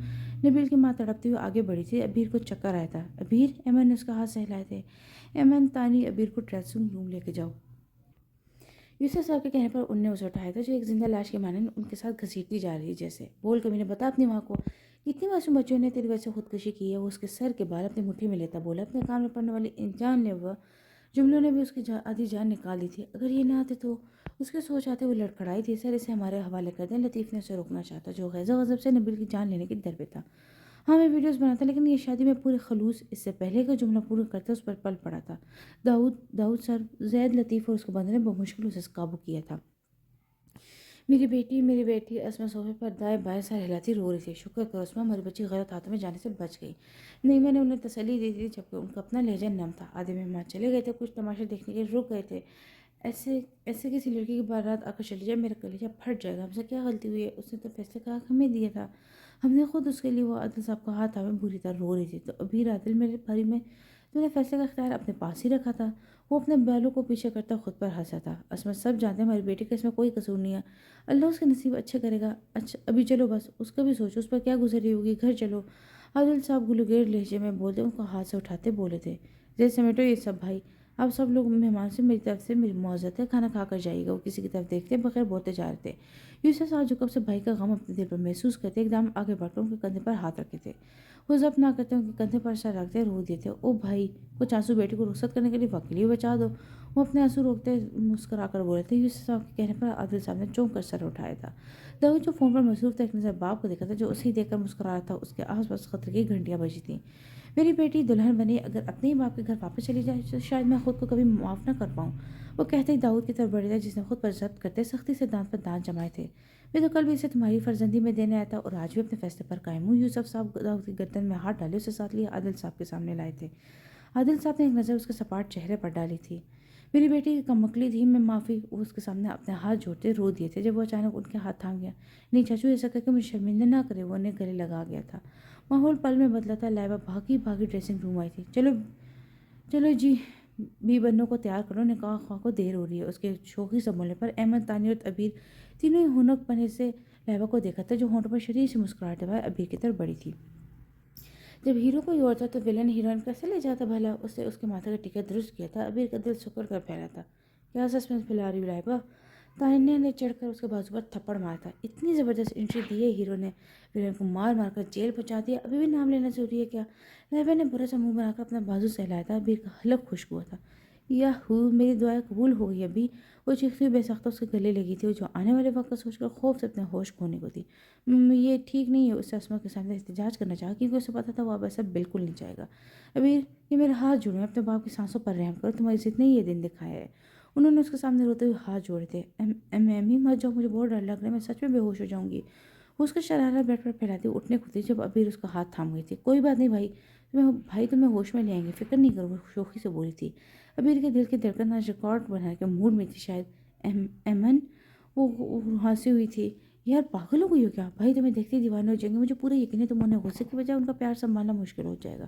نبیل کی ماں تڑپتی ہوئی آگے بڑھی تھی۔ ابیر کو چکر آیا تھا۔ ابیر، ایمن نے اس کا ہاتھ سہلائے تھے۔ ایمن، تانی ابیر کو ڈریسنگ روم لے کے جاؤ۔ یوسف صاحب کے کہنے پر ان نے اسے اٹھایا تھا جو ایک زندہ لاش کے مانند ان کے ساتھ گھسیٹتی جا رہی جیسے۔ بول کمینے، بتا اپنی ماں کو کتنی معصوم بچیوں نے تیری وجہ سے خودکشی کی ہے۔ وہ اس کے سر کے بال اپنی مٹھی میں لیتا بولا، اپنے کان میں پڑنے والی ان جان لیوا جملوں نے بھی اس کی آدھی جان نکال دی تھی۔ اگر یہ نہ آتے تو؟ اس کے سوچ آتے وہ لڑکھڑائی تھی۔ سر، اسے ہمارے حوالے کر دیں۔ لطیف نے اسے روکنا چاہتا جو غیظ و غضب سے نبیل کی جان لینے کی در پہ تھا۔ ہاں، میں ویڈیوز بناتا، لیکن یہ شادی میں پورے خلوص اس سے پہلے کہ جملہ پورا کرتا اس پر پل پڑا تھا۔ داؤد سر، زید، لطیف اور اس کے بندے نے بمشکل اسے قابو کیا تھا۔ میری بیٹی، میری بیٹی۔ اسما صوفے پر دائیں بائیں سر ہلاتی رو رہی تھی۔ شکر کرو اسما، ہماری بچی غلط ہاتھوں میں جانے سے بچ گئی۔ نہیں، میں نے انہیں تسلی دی تھی جبکہ ان کا اپنا لہجہ نم تھا۔ آدھے مہمان چلے گئے تھے، کچھ تماشے دیکھنے کے رک گئے تھے۔ ایسے کسی لڑکی کی بارات آ کر چلی جائے، میرا کلیجہ پھٹ جائے گا۔ ہم سے کیا غلطی ہوئی ہے؟ اس نے تو فیصلے کا حق ہمیں دیا تھا، ہم نے خود اس کے لیے۔ وہ عادل صاحب کا ہاتھ ہمیں بری طرح رو رہی تھی۔ تو ابیر، عادل، میرے بارے میں تم نے فیصلے کا اختیار اپنے پاس ہی رکھا تھا۔ وہ اپنے بالوں کو پیچھے کرتا خود پر ہنسا تھا۔ اسما، سب جانتے ہیں ہماری بیٹی کا اس میں کوئی قصور نہیں ہے، اللہ اس کے نصیب اچھے کرے گا۔ اچھا ابھی چلو، بس اس کا بھی سوچو، اس پر کیا گزری ہوگی، گھر چلو۔ عادل صاحب گلوگیر لہجے میں بولتے ان کو ہاتھ سے اٹھاتے بولے تھے، زید سمیٹو یہ سب بھائی، آپ سب لوگ مہمان سے میری طرف سے میری معذرت ہے، کھانا کھا کر جائیے گا۔ وہ کسی کی طرف دیکھتے بغیر بولتے جا رہے تھے۔ یوسف صاحب جو کب سے بھائی کا غم اپنے دل پر محسوس کرتے ایک دم آگے بڑھ کر ان کے کندھے پر ہاتھ رکھے تھے۔ وہ ضبط نہ کرتے ان کے کندھے پر سر رکھتے رو دیے تھے۔ او بھائی، کچھ آنسو بیٹی کو رخصت کرنے کے لیے وقت کے لیے بچا دو۔ وہ اپنے آنسو روکتے مسکرا کر بولے تھے۔ یوسف صاحب کے کہنے پر عادل صاحب نے چونک کر سر اٹھایا تھا۔ داؤد جو فون پر مصروف تھا ایک نظر باپ کو دیکھا تھا جو اسے ہی دیکھ کر مسکرا رہا تھا۔ اس کے آس پاس خطرے کی گھنٹیاں بجی تھیں۔ میری بیٹی دلہن بنی اگر اپنے ہی باپ کے گھر واپس چلی جائے تو شاید میں خود کو کبھی معاف نہ کر پاؤں۔ وہ کہتے ہی داؤد کی طرف بڑھے تھا جس نے خود پر ضبط کرتے سختی سے دانت پر دانت جمائے تھے۔ میں تو کل بھی اسے تمہاری فرزندی میں دینے آیا تھا اور آج بھی اپنے فیصلے پر قائم ہوں۔ یوسف صاحب داؤد کی گردن میں ہاتھ ڈالے اسے ساتھ لیے عادل صاحب کے سامنے لائے تھے۔ عادل صاحب نے ایک نظر اس کے سپاٹ چہرے پر ڈالی تھی۔ میری بیٹی کمکلی تھی، میں معافی وہ اس کے سامنے اپنے ہاتھ جوڑتے رو دیے تھے جب وہ اچانک ان کے ہاتھ تھام گیا۔ نہیں چاچو، ایسا کر کے مجھے شرمندہ نہ کرے، وہ انہیں گلے لگا گیا تھا۔ ماحول پل میں بدلا تھا۔ لائبہ بھاگی بھاگی ڈریسنگ روم آئی تھی۔ چلو چلو جی، بی بنوں کو تیار کرو، نکاح خواہ کو دیر ہو رہی ہے۔ اس کے شوخی سے بولنے پر احمد، تانیہ اور ابیر تینوں ہی ہنک پنے سے لائبہ کو دیکھا تھا، جو ہونٹوں پر شدید سی مسکراہٹ دبائے ابیر کی طرف بڑھی تھی۔ جب ہیرو کوئی اور تھا تو ویلن ہیروئن کیسے لے جاتا بھلا؟ اس نے اس کے ماتھے کا ٹیکا درست کیا تھا۔ ابیر کا دل سکڑ کر پھیلا تھا۔ کیا سسپنس پھیلا رہی لائبہ؟ تانیہ نے چڑھ کر اس کے بازو پر تھپڑ مارا تھا۔ اتنی زبردست انٹری دی ہے ہیرو نے، ویلن کو مار مار کر جیل پہنچا دیا، ابھی بھی نام لینا ضروری ہے کیا؟ لائبہ نے برا سا منہ بنا کر اپنا بازو سہلایا تھا۔ ابیر کا حلق خشک ہوا تھا۔ یاہو، میری دعائیں قبول ہو گئی ابھی۔ وہ چیختی ہوئی بے ساختہ اس کے گلے لگی تھی، جو آنے والے وقت کا سوچ کر خوف سے اپنے ہوش کھونے کو تھی۔ یہ ٹھیک نہیں ہے، اسے اسما کے سامنے احتجاج کرنا چاہا، کیونکہ اسے پتا تھا وہ اب ایسا بالکل نہیں چاہے گا۔ ابیر، یہ میرے ہاتھ جوڑے، اپنے باپ کی سانسوں پر رحم کرو، تمہاری ضد نے یہ دن دکھایا ہے۔ انہوں نے اس کے سامنے روتے ہوئے ہاتھ جوڑے تھے۔ امی مت جاؤ، مجھے بہت ڈر لگ رہا ہے، میں سچ میں بے ہوش ہو جاؤں گی۔ وہ اس کا شرارہ بیڈ پر پھیلاتی اٹھنے کو تھی جب ابیر اس کا ہاتھ تھام گئی تھی۔ کوئی بات نہیں بھائی تمہیں ہوش میں لے آئیں گے، فکر نہیں کرو، وہ شوخی سے بولی تھی۔ ابیر کے دل کی دھڑکن آج ریکارڈ بنانے کے موڈ میں تھی شاید۔ ایمن، وہ ہنسی ہوئی تھی۔ یار پاگل ہو گئی ہو کیا؟ بھائی تمہیں دیکھتے ہی دیوانے ہو جائیں گے، مجھے پورا یقین ہے تم انہیں غصے کی بجائے ان کا پیار سنبھالنا مشکل ہو جائے گا۔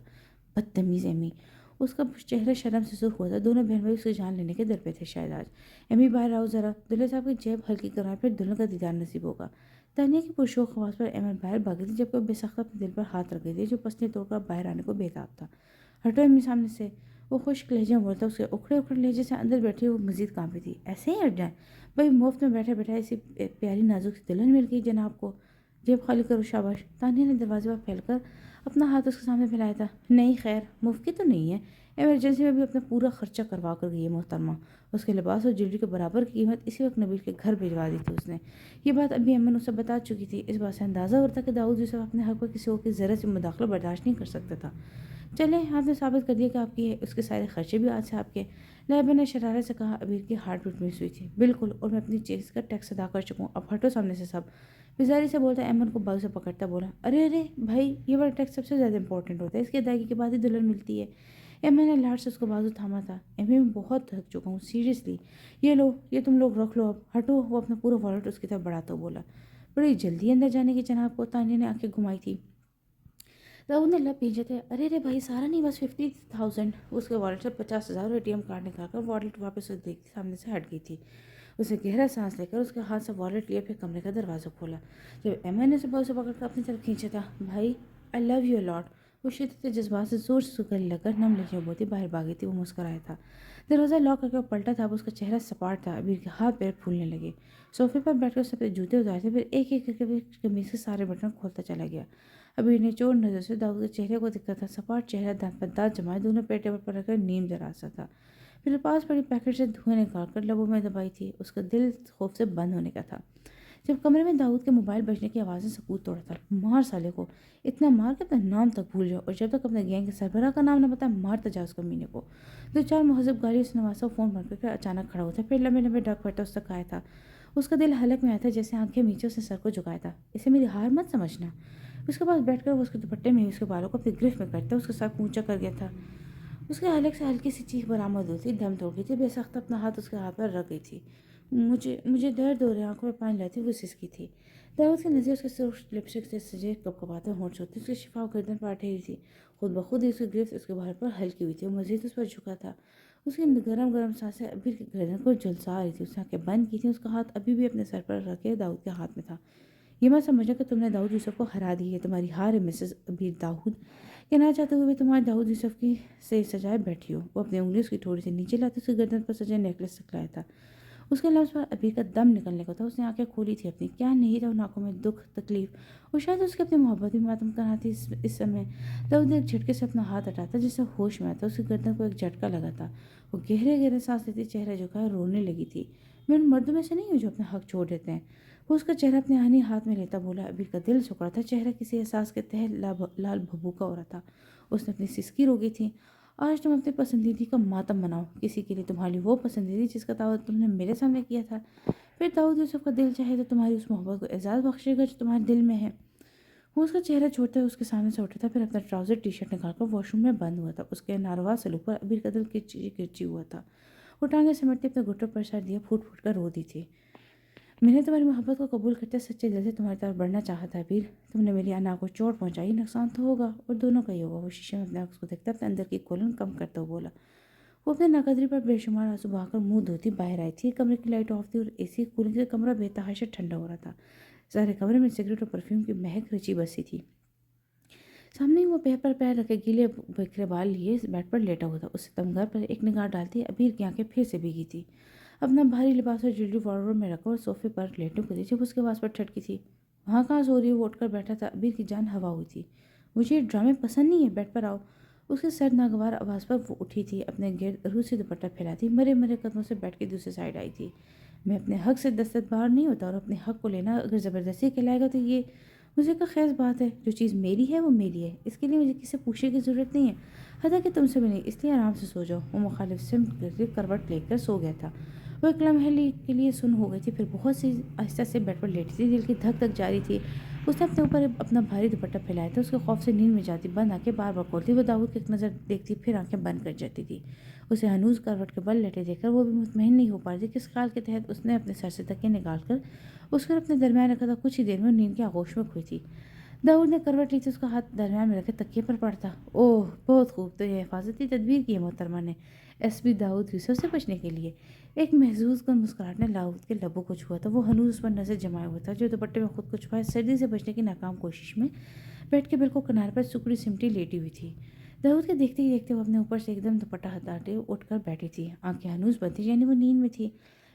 بدتمیز ایمی۔ اس کا چہرہ شرم سے سرخ ہوا تھا۔ دونوں بہن بھائی اس کی جان لینے کے در پہ تھے شاید آج۔ ایمی باہر آؤ ذرا، دلہے صاحب کی جیب ہلکی کرائیں، پھر دلہن کا دیدار نصیب ہوگا۔ تانیہ کی پرشوق آواز پر ایمن باہر بھاگی تھی، جبکہ وہ بے سخت اپنے دل پر ہاتھ رکھ گئی تھی، جو پسلیاں توڑ کر باہر آنے کو بےتاب تھا۔ ہٹو ایمی سامنے سے، وہ خشک لہجے میں بولتا۔ اس کے اکھڑے اکھڑے لہجے سے اندر بیٹھی وہ مزید کانپی تھی۔ ایسے ہی ہٹ جائیں؟ بھائی مفت میں بیٹھے بیٹھے ایسی پیاری نازک سی دلہن مل گئی جناب کو۔ جیب خالی کرو، شاباش۔ تانیہ نے دروازے پر پھیل کر اپنا ہاتھ اس کے سامنے پھیلایا تھا۔ نہیں خیر، مفت کی تو نہیں ہے، ایمرجنسی میں بھی اپنا پورا خرچہ کروا کر گئی ہے محترمہ۔ اس کے لباس اور جیولری کے برابر کی قیمت اسی وقت نبیل کے گھر بھجوا دی تھی اس نے۔ یہ بات ابھی ایمن اسے بتا چکی تھی۔ اس بات سے اندازہ ہوتا کہ داؤد یوسف اپنے حق پر کسی اور کی ذرا سی مداخلت برداشت نہیں کر سکتا تھا۔ چلیں، آپ نے ثابت کر دیا کہ آپ کی اس کے سارے خرچے بھی آج سے آپ کے۔ لائبہ نے شرارت سے کہا۔ ابیر کی ہارٹ بیٹ مس ہوئی تھی۔ بالکل، اور میں اپنی چیز کا ٹیکس ادا کر چکا ہوں، اب ہٹو سامنے سے سب۔ بیزاری سے بولتا ایمن کو بازو سے پکڑتا بولا۔ ارے بھائی، یہ والا ٹیکس سب سے زیادہ امپورٹنٹ ہوتا ہے، اس کی ادائیگی کے بعد ہی دلہن ملتی ہے۔ ایمن نے لاٹ سے اس کو بازو تھاما تھا۔ ایمی، میں بہت تھک چکا ہوں، سیریسلی۔ یہ لو، یہ تم لوگ رکھ لو اب، ہٹو۔ وہ اپنا پورا والٹ اس کی طرف بڑھاتا بولا۔ بڑی جلدی اندر جانے کی جناب کو؟ تانیہ نے آنکھیں گھمائی تھی۔ داؤد نے لب بھیجے تھے۔ ارے بھائی، سارا نہیں، بس 50,000۔ اس کے والٹ سے 50,000 اور ATM کارڈ نکال کر والٹ واپس اس دیکھتی سامنے سے ہٹ گئی تھی۔ اس نے گہرا سانس لے کر اس کے ہاتھ سے والٹ لیا، پھر کمرے کا دروازہ کھولا۔ جب ایمن نے اسے بازو سے پکڑ کر اپنی طرف کھینچا تھا۔ بھائی، آئی لو یو لاٹ۔ وہ شدت جذبات سے زور سے گلے لگ کر نم لہجے میں بولتی باہر بھاگی تھی۔ وہ مسکرایا تھا۔ دروازہ لاک کر کے وہ پلٹا تھا۔ اب اس کا چہرہ سپاٹ تھا۔ ابیر کے ہاتھ پیر پھولنے لگے۔ صوفے پر بیٹھ کر اس نے جوتے اتارے تھے، پھر ایک ایک کر کے قمیض کے سارے بٹن کھولتا چلا گیا۔ ابیر نے چور نظر سے داؤد کے چہرے کو دیکھا تھا۔ سپاٹ چہرہ، دانت پر دانت جمائے، دونوں پیر ٹیبل پر رکھ کر نیم درازا تھا۔ پھر پاس پڑی پیکٹ سے دھوئیں نکال کر لبوں میں دبائی تھی۔ اس کا دل خوف سے بند ہونے کا تھا جب کمرے میں داؤد کے موبائل بجنے کی آواز نے سکوت توڑا تھا۔ مار سالے کو، اتنا مار کہ اپنا نام تک بھول جاؤ، اور جب تک اپنے گینگ کے سربراہ کا نام نہ بتائے مارتا جا اس کمینے کو۔ دو چار مہذب گالیوں سے نواسا فون بند کر اچانک کھڑا ہوتا، پھر لمبے لمبے ڈگ پڑتا اس تک آیا تھا۔ اس کا دل حلق میں آیا تھا، جیسے آنکھیں میچے اس نے سر کو جھکایا تھا۔ اسے میری ہار مت سمجھنا۔ اس کے پاس بیٹھ کر وہ اس کے دوپٹے میں اس کے بالوں کو اپنی گرفت میں کرتا اس کے ساتھ اونچا کر گیا تھا۔ اس کے حلق سے ہلکی سی چیخ برآمد ہوئی تھی، دم توڑ گئی تھی، بے سخت اپنا ہاتھ اس کے ہاتھ پر رکھ گئی تھی۔ مجھے درد ہو رہا ہے، آنکھوں میں پانی لاتی وہ سسکی تھی۔ داؤد کی نظر اس کے سرخ لپسٹک سے سجے کپکپاتے ہونٹ ہوتی، اس کی شفاف گردن پر ٹھہری تھی۔ خود بخود ہی اس کی گرفت اس کے بال پر ہلکی ہوئی تھی، وہ مزید اس پر جھکا تھا۔ اس کی گرم گرم سانسیں ابیر کی گردن کو جھلسا رہی تھی۔ اس نے آنکھیں بند کی تھیں، اس کا ہاتھ ابھی بھی اپنے سر پر رکھے داؤد کے ہاتھ میں تھا۔ یہ مت سمجھنا کہ تم نے داؤد یوسف کو ہرا دی ہے، تمہاری ہار ہے مسز ابیر۔ داؤد کہنا چاہتے ہوئے تمہارے داؤد یوسف کی سے سجائے بیٹھی ہو۔ وہ اپنی انگلی اس کی تھوڑی سے نیچے لاتے اس کی گردن پر سجے نیکلس سکھلایا تھا۔ اس کے لفظ پر ابیر کا دم نکلنے کو تھا۔ اس نے آنکھیں کھولی تھی اپنی، کیا نہیں تھا ان آنکھوں میں دکھ، تکلیف، اور شاید اس کی اپنی محبت بھی ماتم کرنا تھی۔ اس سمے داؤد ایک جھٹکے سے اپنا ہاتھ ہٹاتا جس سے ہوش میں آتا، اس کی گردن کو ایک جھٹکا لگا تھا۔ وہ گہرے گہرے سانس لیتی، چہرہ جھکا رونے لگی تھی۔ میں ان مردوں میں سے نہیں ہوں جو اپنا حق چھوڑ دیتے ہیں۔ وہ اس کا چہرہ اپنے آہنی ہاتھ میں لیتا بولا۔ ابیر کا دل سکڑا تھا، چہرہ کسی احساس کے تحت لال بھبوکا ہو رہا تھا۔ اس نے اپنی سسکی روکی تھی۔ آج تم اپنی پسندیدگی کا ماتم مناؤ، کسی کے لیے تمہاری وہ پسندیدگی جس کا دعویٰ تم نے میرے سامنے کیا تھا۔ پھر داؤد یوسف کا دل چاہے تو تمہاری اس محبت کو اعزاز بخشے گا جو تمہارے دل میں ہے۔ وہ اس کا چہرہ چھوڑتے ہوئے اس کے سامنے سے اٹھا تھا، پھر اپنا ٹراؤزر ٹی شرٹ نکال کر واش روم میں بند ہوا تھا۔ اس کے ناروا سلوک پر ابیر کا دل کرچی کرچی ہوا تھا۔ وہ ٹانگیں سمیٹتے اپنے گھٹوں پر سر دیا پھوٹ پھوٹ کر رو دی تھی۔ میں نے تمہاری محبت کو قبول کرتے سچے دل سے تمہاری طرف بڑھنا چاہا تھا ابیر، تم نے میری انا کو چوٹ پہنچائی، نقصان تو ہوگا اور دونوں کا ہی ہوگا۔ وہ شیشے میں اپنے عکس کو دیکھتا اپنے اندر کی کھولن کم کرتا ہوا بولا۔ وہ اپنے ناقدری پر بے شمار آنسو بہا کر منہ دھوتی باہر آئی تھی۔ کمرے کی لائٹ آف تھی اور اے سی کولنگ سے کمرہ بے تحاشا ٹھنڈا ہو رہا تھا۔ سارے کمرے میں سگریٹ اور پرفیوم کی مہک رچی بسی تھی۔ سامنے ہی وہ پیر پر پیر رکھے گیلے بکھرے بال لیے بیڈ پر لیٹا ہوا تھا۔ اس سے تمغہ پر ایک نگاہ ڈالتی ابیر کی آنکھیں پھر سے بھیگی تھی۔ اپنا بھاری لباس اور جلدی وارڈروب میں رکھا اور صوفے پر لیٹنے کو دی جب اس کے آواز پر ٹھٹکی تھی۔ وہاں کہاں سو رہی ہو؟ وہ اٹھ کر بیٹھا تھا۔ ابیر کی جان ہوا ہوئی تھی۔ مجھے یہ ڈرامے پسند نہیں ہے، بیڈ پر آؤ۔ اس کے سرد ناگوار آواز پر وہ اٹھی تھی، اپنے گرد روح سے دوپٹہ پھیلاتی مرے مرے قدموں سے بیڈ کی دوسری سائڈ آئی تھی۔ میں اپنے حق سے دستت باہر نہیں ہوتا اور اپنے حق کو لینا اگر زبردستی کہلائے گا تو یہ مجھے کا خیز بات ہے۔ جو چیز میری ہے وہ میری ہے، اس کے لیے مجھے کسی سے پوچھنے کی ضرورت نہیں ہے، حتیٰ کہ تم سے بھی نہیں، اس لیے آرام سے سو جاؤ۔ وہ مخالف سمت کرتے کروٹ لے کر سو گیا تھا۔ وہ ایک لمحے کے لیے سن ہو گئی تھی، پھر بہت سی آہستہ سے بیڈ پر لیٹی تھی، دل کی دھک دھک جاری تھی۔ اس نے اپنے اوپر اپنا بھاری دوپٹہ پھیلایا تھا۔ اس کے خوف سے نیند میں جاتی بند آنکھیں بار بار کھولتی، وہ داؤد کی ایک نظر دیکھتی پھر آنکھیں بند کر جاتی تھی۔ اسے ہنوز کروٹ کے بل لیٹے دیکھ کر وہ بھی مطمئن نہیں ہو پا رہی تھی۔ کس خیال کے تحت اس نے اپنے سر سے تکیہ نکال کر اس کو اپنے درمیان رکھا تھا۔ کچھ ہی دیر میں نیند کے آغوش میں کھوئی تھی۔ داؤد نے کروٹ لی تھی، اس کا ہاتھ درمیان میں رکھے تکیے پر پڑتا۔ اوہ بہت خوب، تو یہ حفاظتی تدبیر کی ہے محترمہ نے ایس پی داؤد یوسف سے بچنے کے لیے۔ ایک محظوظ کن مسکراہٹ نے داؤد کے لبوں کو چھوا تھا۔ وہ ہنوز اس پر نظر جمائے ہوا تھا جو دوپٹے میں خود کو چھپائے سردی سے بچنے کی ناکام کوشش میں بیڈ کے بالکل کنارے پر سکڑی سمٹی لیٹی ہوئی تھی۔ داؤد کے دیکھتے ہی دیکھتے وہ اپنے اوپر سے ایک دم دوپٹہ ہٹاتے اٹھ کر بیٹھی تھی۔ آنکھیں ہنوز بند تھیں، یعنی وہ نیند میں تھی۔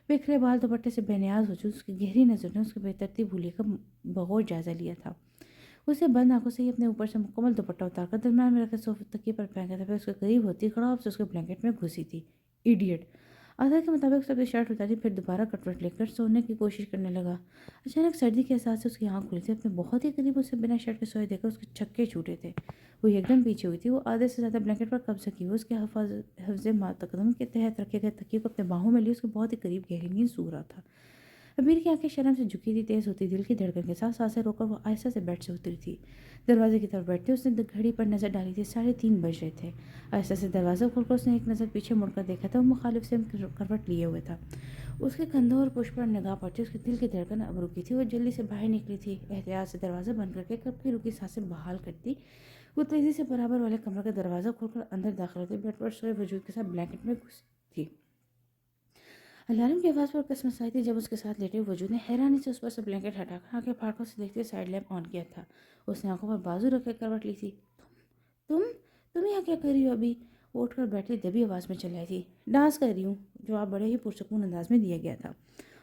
بکھرے بال دوپٹے سے بے نیاز ہو چکی، اس کی گہری نظر نے اس کی بے ترتیب بھولی کا بغور جائزہ لیا تھا۔ اسے بند آنکھوں سے ہی اپنے اوپر سے مکمل دوپٹہ اتار کر درمیان میں رکھے صوفے تکیے پر پھینکا تھا، پھر اس کے قریب ہوتی خڑاب سے اس کے بلینکٹ میں گھسی تھی۔ ایڈیٹ! عادت کے مطابق اس نے اپنی شرٹ اتاری، پھر دوبارہ کروٹ لے کر سونے کی کوشش کرنے لگا۔ اچانک سردی کے احساس سے اس کی آنکھ کھلی تھی۔ اپنے بہت ہی قریب اسے بنا شرٹ کے سوئے دیکھ کر اس کے چھکے چھوٹے تھے۔ وہ ایک دم پیچھے ہوئی تھی۔ وہ آدھے سے زیادہ بلینکٹ پر قبضہ کیے ہوئے اس کے حفظ متقدم کے تحت رکھے گئے تکیے کو اپنے باہوں میں لیے اس کے بہت ہی قریب گہری نیند سو رہا تھا۔ ابیر کی آنکھیں شرم سے جھکی تھی، تیز ہوتی دل کی دھڑکن کے ساتھ سانسیں روک کر وہ آہستہ سے بیڈ سے اتری تھی۔ دروازے کی طرف بیٹھتے اس نے گھڑی پر نظر ڈالی تھی، 3:30 بج رہے تھے۔ آہستہ سے دروازہ کھول کر اس نے ایک نظر پیچھے مڑ کر دیکھا تھا۔ وہ مخالف سے کروٹ لیے ہوئے تھا۔ اس کے کندھوں اور پشت پر نگاہ پڑتی اس کے دل کی دھڑکن اب رکی تھی۔ وہ جلدی سے باہر نکلی تھی، احتیاط سے دروازہ بند کر کے کب کی رکی سانسیں بحال کرتی وہ تیزی سے برابر والے کمرے کا دروازہ کھول کر اندر داخل ہوتی، بیڈ پر سوئے وجود کے ساتھ بلینکٹ میں گھسی تھی۔ الارم کی آواز پر کسمس آئی تھی جب اس کے ساتھ لیٹے وجود نے حیرانی سے اس پر سے بلینکٹ ہٹا کر آنکھیں پھاڑ کر اسے دیکھتے سائیڈ لیمپ آن کیا تھا۔ اس نے آنکھوں پر بازو رکھ کے کروٹ لی تھی۔ تم تم یہاں کیا کر رہی ہو ابھی؟ وہ اٹھ کر بیٹھی دبی آواز میں چلائی تھی۔ ڈانس کر رہی ہوں، جواب بڑے ہی پرسکون انداز میں دیا گیا تھا۔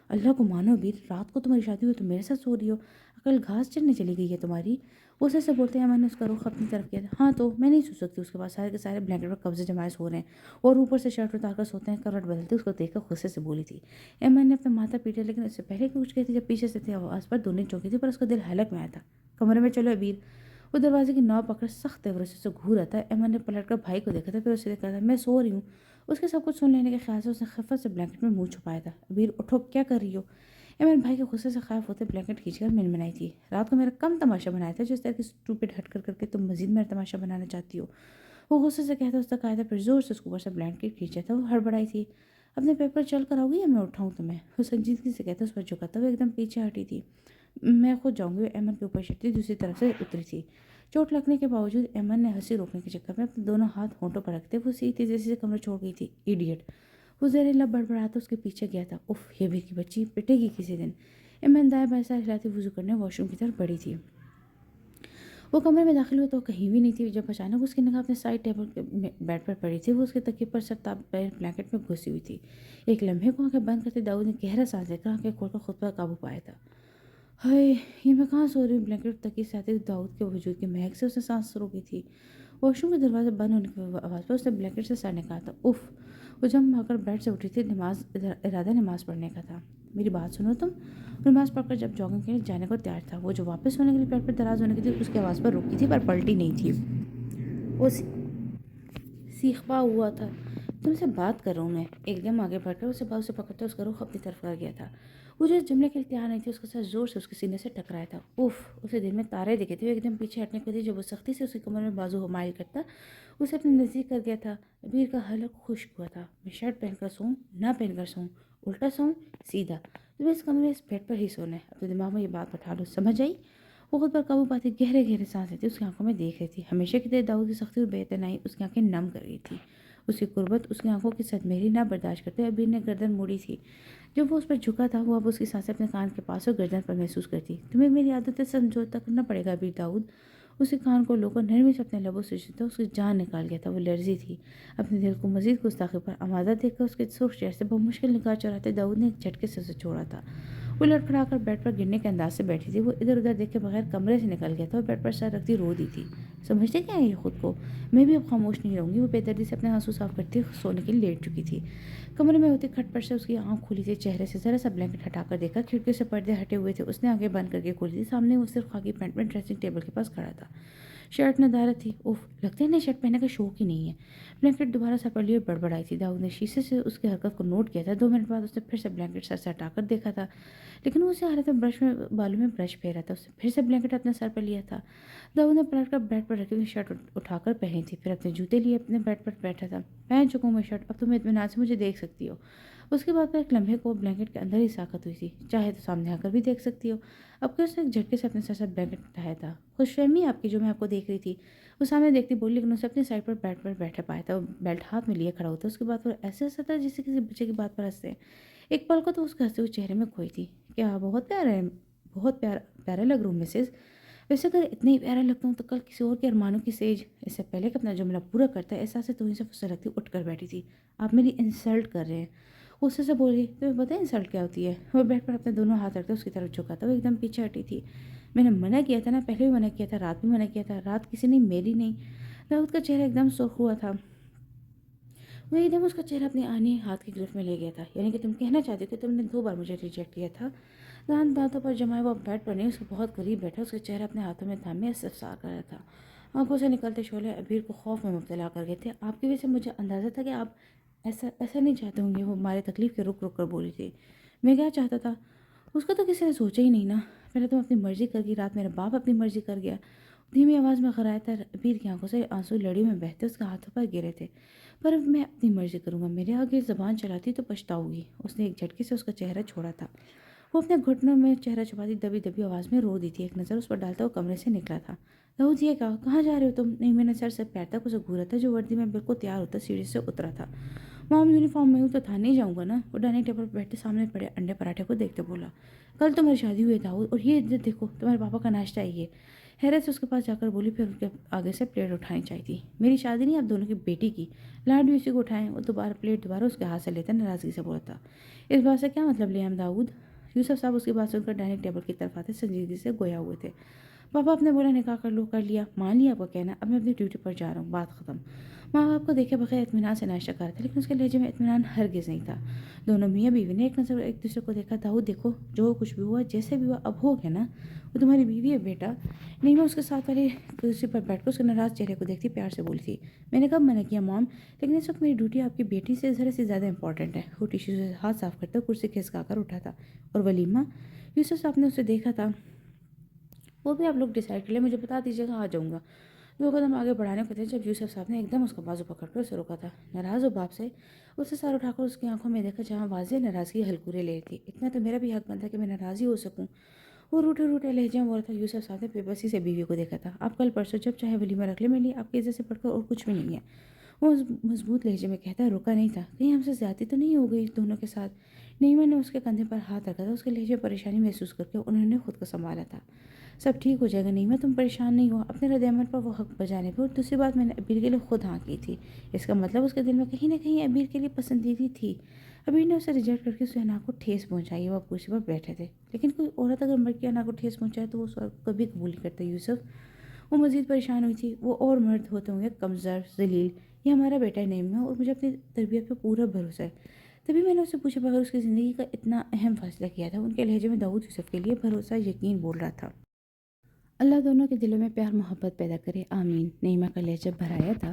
اللہ کو مانو ابیر، رات کو تمہاری شادی ہوئی تو میرے ساتھ سو رہی ہو؟ عقل گھاس چرنے چلی گئی ہے تمہاری؟ غصے سے بولتے ہیں میں نے اس کا رخ اپنی طرف کیا تھا۔ ہاں تو میں نہیں سو سکتی، اس کے بعد سارے کے سارے بلینکٹ پر قبضے جمائے سو رہے ہیں اور اوپر سے شرٹ اتار کر سوتے ہیں۔ کروٹ بدلتے اس کو دیکھ کر غصے سے بولی تھی۔ ایمن نے اپنا ماتھا پیٹا، لیکن اس سے پہلے کہ کچھ کہتی جب پیچھے سے تھی آواز پر دونوں چونکی تھی، پر اس کا دل حلق میں آیا تھا۔ کمرے میں چلو ابیر۔ وہ دروازے کی نوب پکڑ سخت تیور سے اسے گھور رہا تھا۔ ایمن نے پلٹ کر بھائی کو دیکھا تھا، پھر اسے دیکھا تھا۔ میں سو رہی ہوں۔ اس کے سب کچھ سن لینے کے خیال سے اس نے خفت سے بلینکٹ میں منہ چھپایا تھا۔ ابیر اٹھو، کیا کر رہی ہو؟ ایمن بھائی کے غصے سے خائف ہوتے بلینکٹ کھینچ کر منمنائی تھی۔ رات کو میرا کم تماشا بنایا تھا، جو اس طرح کی اسٹوپڈ حرکت کر کے تم مزید میرا تماشا بنانا چاہتی ہو۔ وہ غصے سے کہتا اس تک آیا تھا، پھر زور سے اس کے اوپر سے بلینکٹ کھینچا تھا۔ وہ ہڑبڑائی تھی۔ اپنے پیپر چل کر آؤ گی یا میں اٹھاؤں تمہیں؟ وہ سنجیدگی سے کہتا اس پر جھکا وہ ایک دم پیچھے ہٹی تھی۔ میں خود جاؤں گی۔ وہ ایمن کے اوپر شٹتی دوسری طرف سے اتری تھی۔ چوٹ لگنے کے باوجود ایمن نے ہنسی روکنے کے چکر میں اپنے دونوں ہاتھ ہونٹوں پر رکھتے وہ سیدھی تیزی سے کمرہ چھوڑ گئی تھی۔ ایڈیٹ! وہ زیر لب بڑبڑاتا اس کے پیچھے گیا تھا۔ اف، یہ بھی کی بچی پٹے گی کسی دن۔ ایمن دائیں بائیں سر ہلاتی وضو کرنے واش روم کی طرف بڑھی تھی۔ وہ کمرے میں داخل ہوئی تو کہیں بھی نہیں تھی جب اچانک اس کی نگاہ اپنے سائڈ ٹیبل کے بیڈ پر پڑی تھی۔ وہ اس کے تکیے پر سرتاب پیر بلینکٹ میں گھسی ہوئی تھی۔ ایک لمحے کو آنکھیں بند کرتے داؤد نے گہرا سانس لے کر آنکھیں کھول کر خود پر قابو پایا تھا۔ ہائے، یہ میں کہاں سو رہی ہوں؟ بلینکٹ تکیے سے آتے داؤد کے وجود کی مہک سے اس نے سانس روکی تھی۔ واش روم کے دروازے بند ہونے کی آواز پر اس نے بلینکٹ سے سر نکالا تھا۔ اف! وہ جم آ کر بیڈ سے اٹھی تھی۔ ارادہ نماز پڑھنے کا تھا۔ میری بات سنو تم۔ نماز پڑھ کر جب جاگنگ کے لیے جانے کو تیار تھا، وہ جو واپس ہونے کے لیے پیٹ پر دراز ہونے کی تھی اس کی آواز پر رکی تھی، پر پلٹی نہیں تھی۔ وہ سیخپا ہوا تھا تم سے بات کر رہا ہوں میں، ایک دم آگے بڑھ کر اسے باہو سے پکڑتا اسے رخ اپنی طرف کر گیا تھا۔ وہ جو اس جملے کے لیے تیار نہیں تھی اس کے ساتھ زور سے اس کے سینے سے ٹکرایا تھا۔ اف، اسے دل میں تارے دکھے تھے، وہ ایک دم پیچھے ہٹنے کو تھی جب وہ سختی سے اس کی کمر میں بازو مائل کرتا اسے اپنے نزدیک کر گیا تھا۔ ابیر کا حلق خشک ہوا تھا۔ میں شرٹ پہن کر سوؤں، نہ پہن کر سوؤں، الٹا سوؤں، سیدھا؟ تمہیں اس کمرے اس بیڈ پر ہی سونا ہے، اپنے دماغ میں یہ بات بٹھا لو، سمجھ آئی؟ وہ خود پر قابو پاتی گہرے گہرے سانس لیتی اس کی آنکھوں میں دیکھ رہی تھی۔ ہمیشہ کی طرح داؤد کی سختی اور بے اعتنائی اس کی آنکھیں نم کر گئی تھی۔ اس کی قربت اس کی آنکھوں کی سدمیری نہ برداشت کرتے ابیر نے گردن موڑی تھی۔ جب وہ اس پر جھکا تھا وہ اب اس کی سانسیں اپنے کان کے پاس اور گردن پر محسوس کرتی۔ تمہیں میری عادت سے سمجھوتا کرنا پڑے گا ابیر داؤد۔ اس کے کان کو لو کر نرمی سے اپنے لبوں سے چھوتا اس کی جان نکال گیا تھا۔ وہ لرزی تھی۔ اپنے دل کو مزید گستاخی پر آمادہ دیکھ کر اس کے سرخ چہرے سے بمشکل نگاہ چراتے داؤد نے ایک جھٹکے سے اسے چھوڑا تھا۔ وہ لڑکھڑا کر بیڈ پر گرنے کے انداز سے بیٹھی تھی۔ وہ ادھر ادھر دیکھے بغیر کمرے سے نکل گیا تھا اور بیڈ پر سر رکھتی رو دی تھی۔ سمجھتے کیا ہے یہ خود کو؟ میں بھی اب خاموش نہیں رہوں گی۔ وہ بے دردی سے اپنے آنسو صاف کرتی سونے کے لیے لیٹ چکی تھی۔ کمرے میں ہوتی کھٹ پٹ سے اس کی آنکھ کھلی تھی۔ چہرے سے ذرا سا بلینکٹ ہٹا کر دیکھا، کھڑکیوں سے پردے ہٹے ہوئے تھے۔ اس نے آنکھیں بند کر کے کھولی تھی۔ سامنے وہ صرف خاکی پینٹ میں ڈریسنگ ٹیبل کے پاس کھڑا تھا۔ شرٹ ندارت تھی۔ اوف، لگتا ہے انہیں شرٹ پہننے کا شوق ہی نہیں ہے۔ بلینکٹ دوبارہ سر پر لیے بڑبڑائی تھی۔ داؤد نے شیشے سے اس کی حرکت کو نوٹ کیا تھا۔ 2 منٹ بعد اس نے پھر سے بلینکٹ سر سے ہٹا کر دیکھا تھا، لیکن وہ اسی حالت میں بالوں میں برش پھیر رہا تھا۔ اس نے پھر سے بلینکٹ اپنے سر پر لیا تھا۔ داؤد نے پلٹ کر بیڈ پر رکھی ہوئی شرٹ اٹھا کر پہنی تھی، پھر اپنے جوتے لیے اپنے بیڈ پر بیٹھا تھا۔ پہن چکا ہوں میں شرٹ، اب تم اطمینان سے مجھے دیکھ سکتی ہو۔ اس کے بعد پر ایک لمحے کو بلینکٹ کے اندر ہی ساکت ہوئی تھی۔ چاہے تو سامنے آ کر بھی دیکھ سکتی ہو۔ اب کہ اس نے ایک جھٹکے سے اپنے سر سے بلینکٹ اٹھایا تھا۔ خوش فہمی آپ کی جو میں آپ کو دیکھ رہی تھی؟ وہ سامنے دیکھتی بولی، لیکن اسے اپنی سائڈ پر بیڈ پر بیٹھا پایا تھا۔ وہ بیلٹ ہاتھ میں لیے کھڑا ہوتا، اس کے بعد وہ ایسے ہنسا تھا جیسے کسی بچے کی بات پر ہنستے ہیں۔ ایک پل کو تو اس کے ہنستے ہوئے چہرے میں کھوئی تھی۔ کیا بہت پیارا ہے، بہت پیارا لگ رہا ہوں مسز۔ ویسے اگر اتنا ہی پیارا لگتا ہوں تو کل کسی اور کے ارمانوں کی سیج۔ اس سے پہلے کہ اپنا جملہ پورا کرتا ہے احساس توہین سے پھسلتی اٹھ کر بیٹھی تھی۔ آپ میری انسلٹ کر رہے ہیں، غصے سے بولی۔ تمہیں پتہ ہے انسلٹ کیا ہوتی ہے؟ وہ بیڈ پر اپنے دونوں ہاتھ رکھتے اس کی طرف جھکا تھا۔ وہ ایک دم پیچھے ہٹی تھی۔ میں نے منع کیا تھا نا، پہلے بھی منع کیا تھا، رات بھی منع کیا تھا۔ رات کسی نے میری نہیں۔ داؤد کا چہرہ ایک دم سرخ ہوا تھا۔ وہ ایک دم اس کا چہرہ اپنے آنے ہاتھ کی گرفت میں لے گیا تھا۔ یعنی کہ تم کہنا چاہتے ہو کہ تم نے 2 بار مجھے ریجیکٹ کیا تھا؟ دانتوں پر جمائے وہ بیڈ پر نہیں، اس کے بہت قریب بیٹھا، اس کا چہرہ اپنے ہاتھوں میں تھامے استفسار کر رہا تھا۔ آنکھوں سے نکلتے شعلے ابیر کو خوف میں مبتلا کر گئے تھے۔ آپ کی وجہ سے مجھے اندازہ تھا کہ آپ ایسا نہیں چاہتے ہوں گے۔ وہ ہمارے تکلیف کے رک رک کر بولی تھی۔ میں کیا چاہتا تھا اس کا تو کسی نے سوچا ہی نہیں نا۔ پہلے تم اپنی مرضی کر گئی، رات میرا باپ اپنی مرضی کر گیا۔ دھیمی آواز میں غرائے تھا۔ ابیر کی آنکھوں سے آنسو لڑیوں میں بہتے اس کے ہاتھوں پر گرے تھے۔ پر اب میں اپنی مرضی کروں گا، میرے آگے زبان چلاتی تو پچھتاؤ گی۔ اس نے ایک جھٹکے سے اس کا چہرہ چھوڑا تھا۔ وہ اپنے گھٹنوں میں چہرہ چھپاتی دبی دبی آواز میں رو دی تھی۔ ایک نظر اس پر ڈالتا وہ کمرے سے نکلا تھا۔ داؤد یہ کہاں جا رہے ہو تم؟ نہیں، میں نے سر سے پیر تک اسے گھورا تھا جو وردی میں بالکل تیار ہوتا سیڑھی سے اترا تھا۔ مام یونیفارم میں ہوں تو تھا، نہیں جاؤں گا نا۔ وہ ڈائننگ ٹیبل پر بیٹھے سامنے پڑے انڈے پراٹھے کو دیکھتے بولا، کل تمہاری شادی ہوئی داؤد، اور یہ دیکھو تمہارے پاپا کا ناشتہ ہے یہ۔ حیرت سے اس کے پاس جا کر بولی، پھر ان کے آگے سے پلیٹ اٹھانی چاہیے تھی۔ میری شادی نہیں، آپ دونوں کی بیٹی کی، لاڈ بھی اسی کو اٹھائیں۔ وہ پلیٹ دوبارہ اس کے ہاتھ سے لیتا ناراضگی سے بولا تھا، اس بات سے کیا مطلب لے ہم داؤد؟ یوسف صاحب اس کی بات سن کر ڈائننگ ٹیبل کی طرف آتے سنجیدگی سے گویا ہوئے تھے۔ پاپا آپ نے بولا نکاح کر لیا، مان لیا آپ کا کہنا، اب میں اپنی ڈیوٹی پر جا رہا ہوں، بات ختم۔ ماں باپ کو دیکھے بغیر اطمینان سے ناشتہ کر رہا تھا، لیکن اس کے لہجے میں اطمینان ہرگز نہیں تھا۔ دونوں میاں بیوی نے ایک نظر ایک دوسرے کو دیکھا۔ داؤد دیکھو، جو کچھ بھی ہوا، جیسے بھی ہوا، اب ہو گیا نا، وہ تمہاری بیوی ہے بیٹا۔ نہیں، میں اس کے ساتھ والی کرسی پر بیٹھ کر اس کے ناراض چہرے کو دیکھتی پیار سے بولی تھی، میں نے کب منع کیا مام؟ لیکن اس وقت میری ڈیوٹی آپ کی بیٹی سے ذرا سی زیادہ امپورٹنٹ ہے۔ وہ ٹیشو سے ہاتھ صاف کرتے کرسی کھسکا کر اٹھا تھا۔ اور ولیمہ؟ یوسف صاحب نے اسے دیکھا تھا، وہ بھی آپ لوگ ڈیسائیڈ کر لیں، مجھے بتا دیجیے گا، آ جاؤں گا۔ 2 قدم آگے بڑھانے کو تھے جب یوسف صاحب نے ایک دم اس کا بازو پکڑ کر اسے روکا تھا۔ ناراض ہو باپ سے؟ اسے سر اٹھا کر اس کی آنکھوں میں دیکھا جہاں واضح ناراضگی ہلکورے لے تھی۔ اتنا تو میرا بھی حق بنتا ہے کہ میں ناراض ہی ہو سکوں۔ وہ روٹے روٹے لہجے میں بولا تھا۔ یوسف صاحب نے بے بسی سے بیوی کو دیکھا تھا۔ آپ کل پرسوں جب چاہے ولیمہ رکھ لیں، میرے لیے آپ کی عزت سے بڑھ کر اور کچھ بھی نہیں ہے۔ وہ مضبوط لہجے میں کہتا رکا نہیں تھا، کہیں ہم سے زیادتی تو نہیں ہو گئی دونوں کے ساتھ؟ نہیں، میں نے اس کے کندھے پر ہاتھ رکھا تھا۔ اس کے لہجے پریشانی محسوس کر کے انہوں نے خود کو سنبھالا تھا۔ سب ٹھیک ہو جائے گا، نہیں میں تم پریشان نہیں ہو، اپنے رد عمل پر وہ حق بجانے پہ۔ اور دوسری بات، میں نے ابیر کے لیے خود ہاں کی تھی، اس کا مطلب اس کے دل میں کہیں نہ کہیں ابیر کے لیے پسندیدگی تھی۔ ابیر نے اسے ریجیکٹ کر کے اس کے حنا کو ٹھیس پہنچائی۔ وہ اب کرسی پر بیٹھے تھے۔ لیکن کوئی عورت اگر مرد کے حنا کو ٹھیس پہنچائے تو وہ کبھی قبول نہیں کرتا یوسف۔ وہ مزید پریشان ہوئی تھی۔ وہ اور مرد ہوتے ہوں گے کمزور ذلیل، یہ ہمارا بیٹا نہیں ہے اور مجھے اپنی تربیت پہ پورا بھروسہ ہے۔ تبھی میں نے اسے پوچھے بغیر اس کی زندگی کا اتنا اہم فیصلہ کیا تھا۔ ان کے لہجے میں داؤد یوسف کے لیے بھروسہ یقین بول رہا تھا۔ اللہ دونوں کے دلوں میں پیار محبت پیدا کرے، آمین۔ نعیمہ کا لہجہ بھرایا تھا۔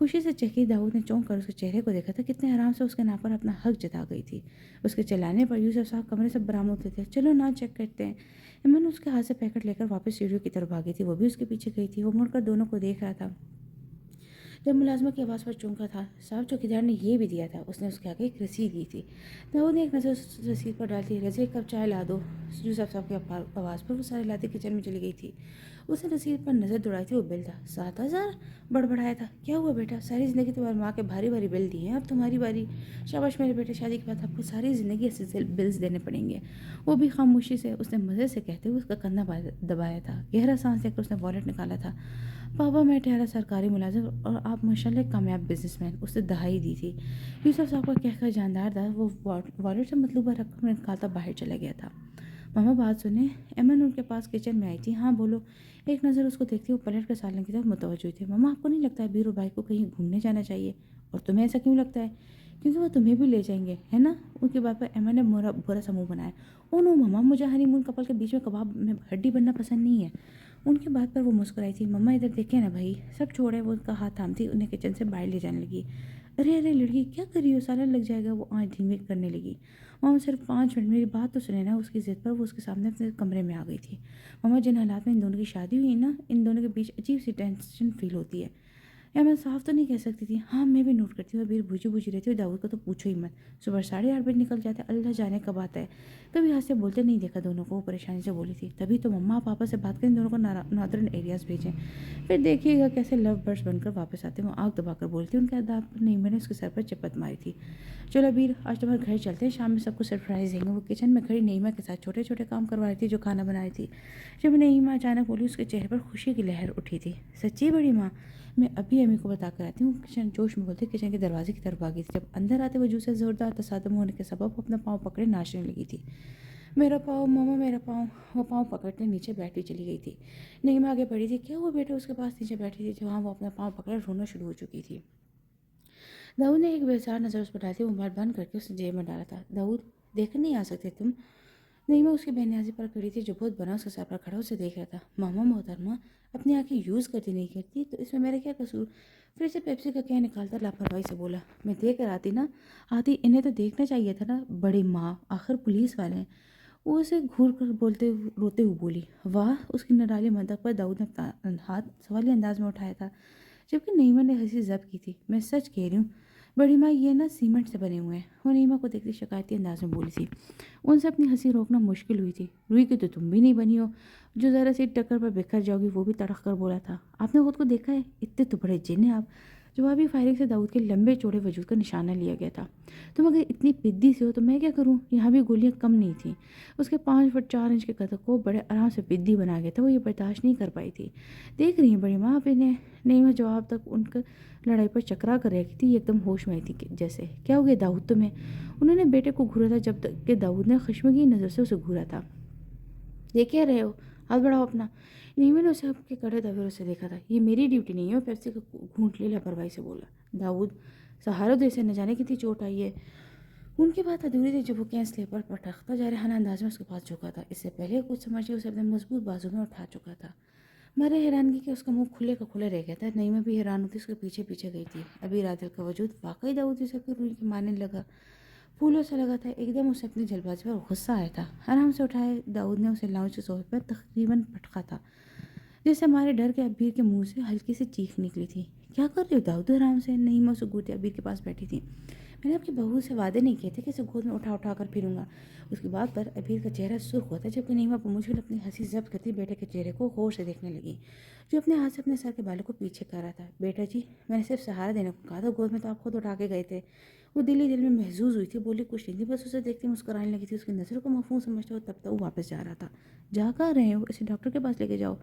خوشی سے چہکی داؤد نے چونک کر اس کے چہرے کو دیکھا تھا، کتنے آرام سے اس کے نام پر اپنا حق جتا گئی تھی۔ اس کے چلانے پر یوسف صاحب کمرے سے برآمد ہوتے تھے۔ چلو نا چیک کرتے ہیں۔ ایمن اس کے ہاتھ سے پیکٹ لے کر واپس سیڑھیوں کی طرف بھاگی تھی، وہ بھی اس کے پیچھے گئی تھی۔ وہ مڑ کر دونوں کو دیکھ رہا تھا۔ جب ملازمہ کی آواز پر چونکا تھا، صاحب چوکیدار نے یہ بھی دیا تھا۔ اس نے اس کے آگے ایک رسید دی تھی۔ داؤد نے ایک نظر اس رسید پر ڈالتی، رضی ایک کپ چائے لا دو۔ یوسف صاحب کی آواز پر وہ سارے لاتے کچن میں چلی گئی تھی۔ اس نے رسید پر نظر دوڑائی تھی، وہ بل تھا۔ 7,000 بڑبڑایا تھا۔ کیا ہوا بیٹا؟ ساری زندگی تمہاری ماں کے بھاری بھاری بل دیے ہیں، اب تمہاری باری۔ شاباش میرے بیٹے، شادی کے بعد آپ کو ساری زندگی ایسے بلز دینے پڑیں گے۔ وہ بھی خاموشی سے، اس نے مزے سے کہتے ہوئے اس کا کندھا دبایا تھا۔ گہرا سانس لے کر اس نے والیٹ نکالا تھا۔ پاپا میں ٹھہرا سرکاری ملازم اور آپ ماشاءاللہ کامیاب بزنس مین۔ اس نے دہائی دی تھی۔ یوسف صاحب کا کہہ کر جاندار تھا، وہ والیٹ سے مطلوبہ رقم نکالتا باہر چلا گیا تھا۔ ماما بات سنیں۔ ایمن ان کے پاس کچن میں آئی تھی۔ ہاں بولو۔ ایک نظر اس کو دیکھتی وہ پلٹ کر سالن کی طرف متوجہ تھی۔ ماما آپ کو نہیں لگتا ہے بیرو بھائی کو کہیں گھومنے جانا چاہیے؟ اور تمہیں ایسا کیوں لگتا ہے؟ کیونکہ وہ تمہیں بھی لے جائیں گے، ہے نا؟ ان کی بات پر ایمن نے برا سا منہ بنایا۔ او نو ماما، مجھے ہنی مون کپل کے بیچ میں کباب میں ہڈی بننا پسند نہیں ہے۔ ان کی بات پر وہ مسکرائی تھی۔ مما ادھر دیکھیں نا بھائی۔ سب چھوڑے، وہ ان کا ہاتھ تھامتی انہیں کچن سے باہر لے جانے لگی۔ ارے ارے لڑکی کیا کر رہی ہو؟ سالن لگ جائے گا۔ وہ آنچ دھیمی کرنے لگی۔ ماما صرف 5 منٹ، میری بات تو سنیں نا۔ اس کی ضد پر وہ اس کے سامنے اپنے کمرے میں آ گئی تھی۔ ماما جن حالات میں ان دونوں کی شادی ہوئی نا، ان دونوں کے بیچ عجیب سی ٹینشن فیل ہوتی ہے۔ میں صاف تو نہیں کہہ سکتی تھی۔ ہاں میں بھی نوٹ کرتی ہوں۔ ابھی بھوجی بھوجی رہتی ہوں، داؤد کا تو پوچھو ہی مت۔ صبح 8:30 بجے نکل جاتا ہے، اللہ جانے کب آتا ہے۔ کبھی ہاتھ سے بولتے نہیں دیکھا دونوں کو، وہ پریشانی سے بولی تھی۔ تبھی تو مما پاپا سے بات کریں دونوں کو نادرن ایریاز بھیجیں، پھر دیکھیے گا کیسے لو برڈز بن کر واپس آتے ہیں۔ وہ آنکھ دبا کر بولتی۔ ان کے انداز پر نہیں، میں نے اس کے سر پر چپت ماری تھی۔ چلو ابیر، آج تمہارے گھر چلتے ہیں، شام میں سب کو سرپرائز دیں گے۔ وہ کچن میں کھڑی نعیمہ کے ساتھ چھوٹے چھوٹے کام کروا رہی تھی جو کھانا بنا رہی تھی۔ جب نعیمہ اچانک بولی، اس کے چہرے پر خوشی کی لہر اٹھی تھی۔ سچی بڑی ماں؟ میں ابھی امی کو بتا کر آتی ہوں۔ کچن جوش میں بولتے کچن کے دروازے کی طرف بھاگی تھی۔ جب اندر آتے وجود سے زوردار تصادم ہونے کے سبب وہ اپنا پاؤں پکڑے ناچنے لگی تھی۔ میرا پاؤں ماما، میرا پاؤں۔ وہ پاؤں پکڑتے نیچے بیٹھی چلی گئی تھی۔ نعیمہ آگے بڑھی تھی۔ کیا ہوا بیٹا؟ اس کے پاس نیچے بیٹھی تھی جہاں وہ اپنا پاؤں پکڑے رونا شروع ہو چکی تھی۔ داؤد نے ایک بیزار نظر اس پر ڈالی، موبائل بند کر کے اس نے جیب میں ڈالا تھا۔ داؤد دیکھ نہیں آ سکتے تم؟ نعیمہ اس کی بے نیازی پر کھڑی تھی جو بہت بنا اس کے سر پر کھڑا اسے دیکھ رہا تھا۔ ماما محترمہ، اپنی آنکھیں یوز کرتی نہیں کرتی تو اس میں میرا کیا قصور؟ پھر سے پیپسی کا کین نکالتا لاپرواہی سے بولا۔ میں دیکھ کر آتی نا، آتی انہیں تو دیکھنا چاہیے تھا نا، بڑی ماں، آخر پولیس والے ہیں۔ وہ اسے گھور کر روتے ہوئے بولی۔ واہ! اس کی نرالی منطق پر داؤد نے اپنا ہاتھ سوالی انداز میں اٹھایا تھا، جبکہ نعیمہ نے ہنسی ضبط کی تھی۔ میں سچ کہہ رہی ہوں بڑی ماں، یہ نا سیمنٹ سے بنے ہوئے ہیں۔ وہ نعیمہ کو دیکھتی شکایتی انداز میں بولی تھی۔ ان سے اپنی ہنسی روکنا مشکل ہوئی تھی۔ روئی کی تو تم بھی نہیں بنی ہو جو ذرا سی ٹکر پر بکھر جاؤ گی، وہ بھی تڑک کر بولا تھا۔ آپ نے خود کو دیکھا ہے؟ اتنے تو بڑے جن ہیں آپ۔ جوابی فائرنگ سے داؤد کے لمبے چوڑے وجود کا نشانہ لیا گیا تھا۔ تم اگر اتنی پدی سے ہو تو میں کیا کروں؟ یہاں بھی گولیاں کم نہیں تھیں۔ اس کے 5 فٹ 4 انچ کے قد کو بڑے آرام سے پدی بنا گیا تھا۔ وہ یہ برداشت نہیں کر پائی تھی۔ دیکھ رہی ہیں بڑی ماں آپ انہیں؟ نعیمہ جواب تک ان کا لڑائی پر چکرا کر رہی تھی، ایک دم ہوش میں آئی تھی جیسے۔ کیا ہو گیا داؤد تمہیں؟ انہوں نے بیٹے کو گھورا تھا جب تک کہ داؤد نے خشمگین نظر سے اسے گھورا تھا۔ دیکھے رہے ہو، ہاتھ بڑھاؤ اپنا۔ نعیمہ نے اسے اپ کے کڑے دبیروں سے دیکھا تھا۔ یہ میری ڈیوٹی نہیں ہے، وہ پیپسی کا گھونٹ لے لاپرواہی سے بولا۔ داؤد سہارا دو اسے، نہ جانے کتنی چوٹ آئی ہے۔ ان کی بات ادھوری تھی جب وہ کین سلیپر پر ٹختا جارحانہ انداز میں اس کے پاس جھکا تھا۔ اس سے پہلے کچھ سمجھے اسے اپنے مضبوط بازو میں اٹھا چکا تھا۔ مرے حیرانگی کہ اس کا منہ کھلے کا کھلا رہ گیا تھا۔ نعیمہ بھی حیران ہوتی اس کے پیچھے پیچھے گئی تھی۔ ابھی رادل کا وجود واقعی داؤد جیسا کہ روئی کی ماننے لگا، پھولوں سے لگا تھا۔ ایک دم اسے اپنی جلد بازی پر غصہ آیا تھا۔ آرام سے اٹھائے داؤد نے اسے لاؤنج کے صوفے پر تقریباً پٹکا تھا، جس سے ہمارے ڈر کے ابیر کے منہ سے ہلکی سی چیخ نکلی تھی۔ کیا کر رہے ہو داؤد؟ آرام سے۔ نعیمہ اسے گھورتے ابیر کے پاس بیٹھی تھی۔ میں نے آپ کی بہو سے وعدے نہیں کیے تھے کہ اسے گود میں اٹھا اٹھا کر پھروں گا۔ اس کی بات پر ابیر کا چہرہ سرخ ہوا تھا، جبکہ نعیمہ پر مشکل اپنی ہنسی ضبط کرتی بیٹے کے چہرے کو غور سے دیکھنے لگی، جو اپنے ہاتھ سے اپنے سر کے بالوں کو پیچھے کر رہا تھا۔ بیٹا جی، میں نے صرف سہارا دینے کو کہا تھا، گود میں تو آپ خود اٹھا کے گئے تھے۔ وہ دل میں محظوظ ہوئی تھی، بولی کچھ نہیں تھی، بس اسے دیکھتی مسکرانے لگی تھی۔ اس کی نظر کو مفہوم سمجھتا ہوا تب تک وہ واپس جا رہا تھا۔ جا کہاں رہے ہو؟ اسے ڈاکٹر کے پاس لے کے جاؤ۔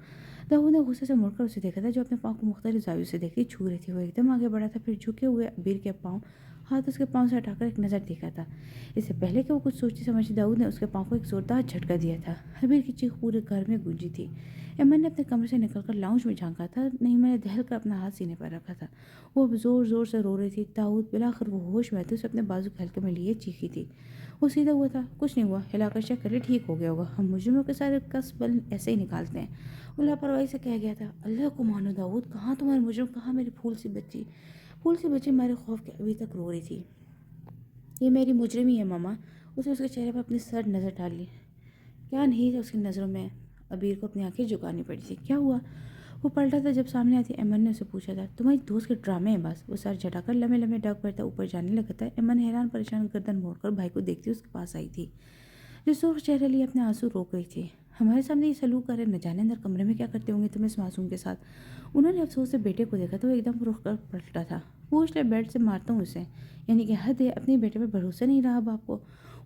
داؤد نے غصے سے مڑ کر اسے دیکھا تھا جو اپنے پاؤں کو مختلف زاویوں سے دیکھتی چھو رہی تھی۔ وہ ایک دم آگے بڑھا تھا، پھر جھکے ہوئے ابیر کے پاؤں ہاتھ اس کے پاؤں سے ہٹا کر ایک نظر دیکھا تھا۔ اس سے پہلے کہ وہ کچھ سوچتی سمجھتی داؤد نے اس کے پاؤں کو ایک زوردار جھٹکا دیا تھا۔ ابیر کی چیخ پورے گھر میں گونجی تھی۔ ایمن نے اپنے کمرے سے نکل کر لاؤنج میں جھانکا تھا۔ نعیمہ نے دہل کر اپنا ہاتھ سینے پر رکھا تھا۔ وہ اب زور زور سے رو رہی تھی۔ داؤد بلاخر وہ ہوش میں آتے اسے اپنے بازو کے ہلکے میں لیے چیخی تھی۔ وہ سیدھا ہوا تھا۔ کچھ نہیں ہوا، ہلا کر چیک کر لے، ٹھیک ہو گیا ہوگا، ہم مجرموں کے سارے کس بل ایسے ہی نکالتے ہیں۔ وہ لاپرواہی سے کہہ گیا تھا۔ اللہ کو مانو داؤد، کہاں تمہارے مجرم، کہاں میری پھول سی بچی؟ پھول سے بچے ہمارے خوف کے ابھی تک رو رہی تھی۔ یہ میری مجرم ہی ہے ماما۔ اس نے اس کے چہرے پر اپنی سر نظر ڈال لی۔ کیا نہیں تھا اس کی نظروں میں؟ ابیر کو اپنی آنکھیں جھکانی پڑی تھی۔ کیا ہوا؟ وہ پلٹا تھا جب سامنے آتی ایمن نے اسے پوچھا تھا۔ تمہاری دوست کے ڈرامے ہیں بس۔ وہ سر جھٹا کر لمبے لمبے ڈگ بھرتا اوپر جانے لگا تھا۔ ایمن حیران پریشان گردن موڑ کر بھائی کو دیکھتی اس کے پاس آئی تھی، جو سرخ چہرے لیے اپنے آنسو روک رہی تھی۔ ہمارے سامنے یہ سلوک کرے، نہ جانے اندر کمرے میں کیا کرتے ہوں گے تم اس معصوم کے ساتھ۔ انہوں نے افسوس سے بیٹے کو دیکھا تو وہ ایک دم رخ کر پلٹا تھا۔ پوچھ لے، بیڈ سے مارتا ہوں اسے۔ یعنی کہ حد ہے، اپنے بیٹے پر بھروسہ نہیں رہا باپ کو۔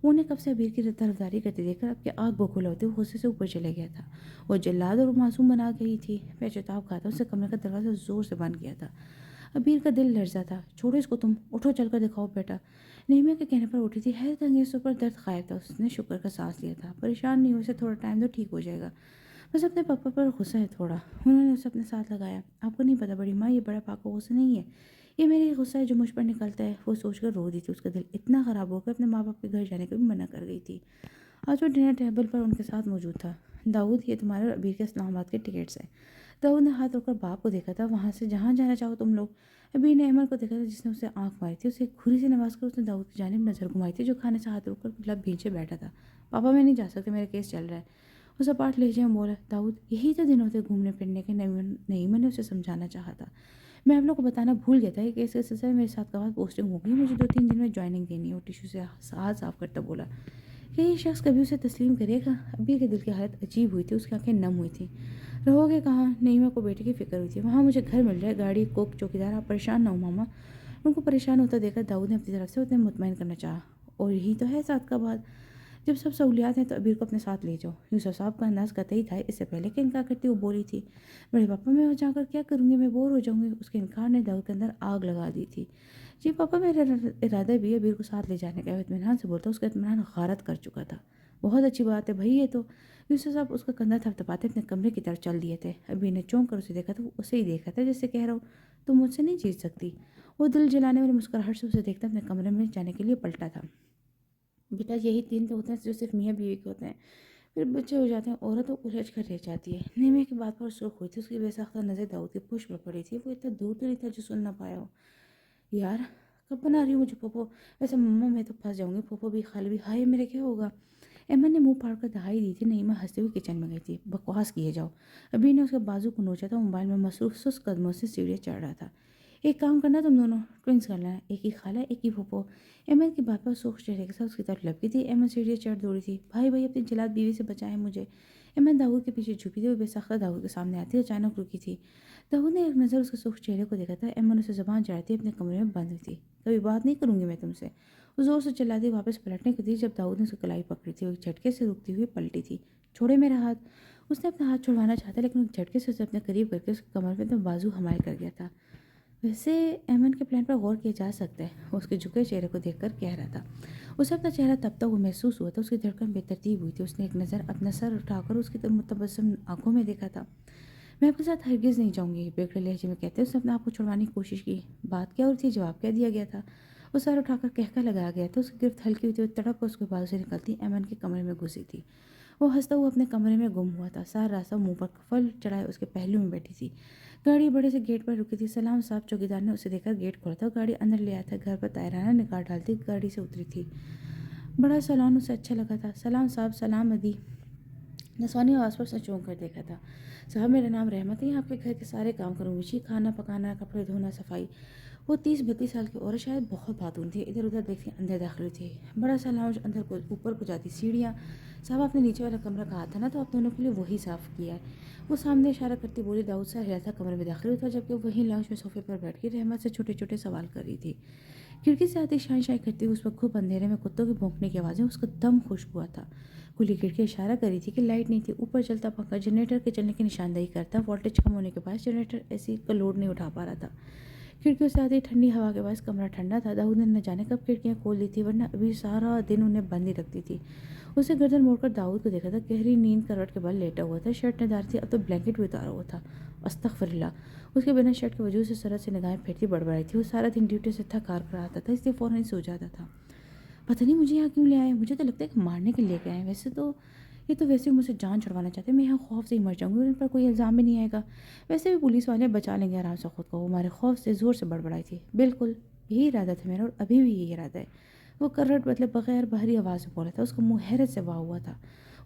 انہیں کب سے ابیر کی طرفداری کرتے دیکھ کر اب کے آگ بگولا ہوتے وہ غصے سے اوپر چلے گیا تھا۔ وہ جلاد اور معصوم بنا گئی تھی۔ پیچتاپ کھاتا اسے کمرے کا دروازہ زور سے بند کیا تھا۔ ابیر کا دل لرزا تھا۔ چھوڑو اس کو تم، اٹھو چل کر دکھاؤ بیٹا۔ نعیمہ کے کہنے پر اٹھی تھی۔ حیرت انگیز طور پر درد غائب تھا۔ اس نے شکر کا سانس لیا تھا۔ پریشان نہیں ہو، اسے تھوڑا ٹائم دو، ٹھیک ہو جائے گا۔ بس اپنے پاپا پر غصہ ہے تھوڑا۔ انہوں نے اسے اپنے ساتھ لگایا۔ آپ کو نہیں پتا بڑی ماں، یہ بڑا پاپا غصہ نہیں ہے، یہ میری غصہ ہے جو مجھ پر نکلتا ہے۔ وہ سوچ کر رو دی تھی۔ اس کا دل اتنا خراب ہو کر اپنے ماں باپ کے گھر جانے کو بھی منع کر گئی تھی۔ آج وہ ڈنر ٹیبل پر ان کے ساتھ موجود تھا۔ داؤد، یہ تمہارے اور ابیر کے اسلام آباد کے ٹکٹس ہیں۔ داؤد نے ہاتھ روک کر باپ کو دیکھا تھا۔ وہاں سے جہاں جانا چاہو تم لوگ۔ ابیر نے ایمن کو دیکھا تھا جس نے اسے آنکھ ماری تھی۔ اسے کھری سے نواز کر اس نے داؤد کی جانب نظر گھمائی تھی جو کھانے سے ہاتھ روک کر لب بھینچے بیٹھا تھا۔ پاپا میں نہیں جا سکتے، میرا کیس چل رہا ہے۔ وہ سپاٹ لہجے میں بولا۔ داؤد، یہی تو دن ہوتے گھومنے پھرنے کے۔ نعیمہ نے اسے سمجھانا چاہا تھا۔ میں آپ لوگ کو بتانا بھول گیا تھا کہ کیس کے سلسلے میں میرے ساتھ کا بعد پوسٹنگ ہوگی، مجھے 2-3 دن میں جوائننگ دینی ہے۔ وہ ٹیشو سے ہاتھ صاف کرتا بولا۔ کہ یہ شخص کبھی اسے تسلیم کرے گا؟ ابیر کے دل کی حالت عجیب ہوئی تھی۔ اس کی آنکھیں نم ہوئی تھیں۔ رہو گے کہاں؟ نعیمہ کو بیٹے کی فکر ہوئی تھی۔ وہاں مجھے گھر مل جائے، گاڑی، کوک، چوکیدار۔ آپ پریشان نہ ہو ماما۔ ان کو پریشان ہوتا دیکھ کر داؤد نے اپنی طرف سے انہیں مطمئن کرنا چاہا۔ اور یہی تو ہے ساتھ کا بعد، جب سب سہولیات ہیں تو ابیر کو اپنے ساتھ لے جاؤ۔ یوسف صاحب کا انداز قطعی تھا۔ اس سے پہلے کہ انکار کرتی وہ بولی تھی۔ بڑے پاپا، میں جا کر کیا کروں گی؟ میں بور ہو جاؤں گی۔ اس کے انکار نے داؤد کے اندر آگ لگا دی تھی۔ جی پاپا، میرا ارادہ بھی ابیر کو ساتھ لے جانے کا ہے۔ اطمینان سے بولتا، اس کا اطمینان غارت کر چکا تھا۔ بہت اچھی بات ہے بھائی یہ تو۔ یوسف صاحب اس کا کندھا تھپتھپاتے اپنے کمرے کی طرف چل دیے تھے۔ ابیر نے چونک کر اسے دیکھا تو وہ اسے ہی دیکھا تھا جس سے کہہ رہا ہو تم مجھ سے نہیں جیت سکتی۔ وہ دل جلانے والی مسکراہٹ سے اسے دیکھتا اپنے کمرے میں جانے کے لیے پلٹا تھا۔ بیٹا، یہی دن تو ہوتے ہیں جو صرف میاں بیوی کے ہوتے ہیں، پھر بچے ہو جاتے ہیں، عورت الجھ کر رہ جاتی ہے۔ نعیمہ کی بات پر سرخ ہوئی تھی۔ اس کی بے ساختہ نظر داؤد کے پشت پر پڑی تھی۔ وہ اتنا دور تو نہیں تھا جو سن نہ پایا ہو۔ یار کب بنا رہی ہوں مجھے پھوپھو؟ ویسے مما میں تو پھنس جاؤں گی، پھوپھو بھی، خالہ بھی، ہائے میرے کیا ہوگا؟ ایمن نے منہ پھاڑ کر دہائی دی تھی۔ نعیمہ ہنستے ہوئے کچن میں گئی تھی۔ بکواس کیے جاؤ۔ ابھی نے اس کے بازو کو نوچا تھا۔ موبائل میں مصروف سست قدموں سے سیڑھیاں چڑھ رہا تھا۔ ایک کام کرنا تم دونوں، ٹوئنس کر لینا، ایک ہی خالہ ایک ہی پھوپھو۔ ایمن کی بات پر سرخ چہرے کے ساتھ اس کی طرف لپکی تھی۔ ایمن سیڑھیاں چڑھ دوڑی تھی۔ بھائی اپنی جلاد بیوی سے بچائیں مجھے۔ ایمن داؤد کے پیچھے جھکی تھی۔ وہ بے ساختہ داؤد کے سامنے آتی اچانک رکی تھی۔ داؤد نے ایک نظر اس کے سرخ چہرے کو دیکھا تھا۔ ایمن اسے زبان چڑھاتی اپنے کمرے میں بند ہوئی تھی۔ کبھی بات نہیں کروں گی میں تم سے۔ وہ زور سے چلاتی واپس پلٹنے کی تھی جب داؤد نے اسے کلائی پکڑی تھی۔ وہ ایک جھٹکے سے رکتی ہوئی پلٹی تھی۔ چھوڑے میرا ہاتھ۔ اس نے اپنا ہاتھ چھڑوانا چاہتا لیکن ایک جھٹکے سے اسے اپنے قریب کر کے اس کی کمر پہ اپنا بازو حمائل کر گیا تھا۔ ویسے ایمن کے پلان پر غور کیا جا سکتا ہے، وہ اس کے جھکے چہرے کو دیکھ کر کہہ رہا تھا۔ اسے اپنا چہرہ تبتا ہوا محسوس ہوا تھا۔ اس کی دھڑکن بے ترتیب ہوئی تھی۔ اس نے ایک نظر اپنا سر اٹھا کر اس کی متبسم آنکھوں میں دیکھا تھا۔ میں آپ کے ساتھ ہرگز نہیں جاؤں گی، بگڑے لہجے میں کہتے اس نے اپنے آپ کو چھڑوانے کی کوشش کی۔ بات کیا اور تھی؟ جواب کیا دیا گیا تھا؟ وہ سر اٹھا کر کہکا لگایا گیا تھا۔ اس کی گرفت ہلکی ہوئی تھی، تڑپ کر اس کے بازو سے نکلتی ایمن کے کمرے میں گھسی تھی۔ وہ ہنستا ہوا اپنے کمرے میں گم ہوا تھا۔ سارا راستہ منہ پر پھل چڑھائے اس کے پہلو میں بیٹھی تھی۔ گاڑی بڑے سے گیٹ پر رکی تھی۔ سلام صاحب، چوکیدار نے اسے دیکھ کر گیٹ کھولا تھا۔ گاڑی اندر لے آیا تھا۔ گھر پر طاہرانہ نگاہ ڈالتی گاڑی سے اتری تھی۔ بڑا سالن اسے اچھا لگا تھا۔ سلام صاحب، سلام ادی۔ نسوانی آواز پر اسے چونک کر دیکھا تھا۔ صاحب میرا نام رحمت ہے، آپ کے گھر کے سارے کام کروں گی، کھانا پکانا، کپڑے دھونا، صفائی۔ وہ 30-32 سال کی عورت شاید بہت باتون تھی۔ ادھر ادھر دیکھتی اندر داخل ہوئی تھی۔ بڑا سا لاؤنج، اندر کو اوپر کو جاتی سیڑھیاں۔ صاحب آپ نے نیچے والا کمرہ کہا تھا نا، تو آپ دونوں کے لیے وہی صاف کیا ہے۔ وہ سامنے اشارہ کرتی بولی۔ داؤد سر ہلا تھا، کمرے میں داخل ہوا تھا جبکہ وہیں لاؤنج میں صوفے پر بیٹھ کے رحمت سے چھوٹے چھوٹے سوال کر رہی تھی۔ کھڑکی سے آتی شائیں شائیں کرتی ہوئی اس وقت خوب اندھیرے میں کتوں کے بھونکنے کی آوازیں اس کا دم خشک ہوا تھا۔ کھلی کھڑکی اشارہ کر رہی تھی کہ لائٹ نہیں تھی۔ اوپر چلتا پنکھا جنریٹر کے چلنے کی نشاندہی کرتا۔ وولٹیج کم ہونے کے باعث جنریٹر اے سی کا لوڈ نہیں اٹھا پا رہا تھا۔ کھڑکیوں سے آتی ٹھنڈی ہوا کے باعث کمرہ ٹھنڈا تھا۔ داؤد نے نہ جانے کب کھڑکیاں کھول دی تھی، ورنہ ابھی سارا دن انہیں بند ہی رکھتی تھی۔ اسے گردن موڑ کر داؤد کو دیکھا تھا۔ گہری نیند کروٹ کے بل لیٹا ہوا تھا۔ شرٹ نے دار تھی، اب تو بلینکٹ بھی اتارا ہوا تھا۔ استغفر اللہ۔ اس کے بنا شرٹ کے وجود سے سرحد سے نگاہیں پھیرتی بڑبڑائی تھی۔ وہ سارا دن ڈیوٹی سے تھک ہار کر آتا تھا، اس لیے فوراً سو جاتا تھا۔ پتہ نہیں مجھے یہاں کیوں لے آئے، مجھے تو لگتا ہے کہ مارنے کے لے کے آئے۔ ویسے تو یہ تو ویسے ہی مجھ سے جان چھڑوانا چاہتے ہیں، میں یہاں خوف سے ہی مر جاؤں گی اور ان پر کوئی الزام بھی نہیں آئے گا، ویسے بھی پولیس والے بچا لیں گے آرام سے خود کو۔ وہ ہمارے خوف سے زور سے بڑبڑائی تھی۔ بالکل یہی ارادہ تھا میرا اور ابھی بھی یہی ارادہ ہے۔ وہ کروٹ بدلے بغیر باہری آواز میں بولا تھا، اس کا منہ حیرت سے واہ ہوا تھا۔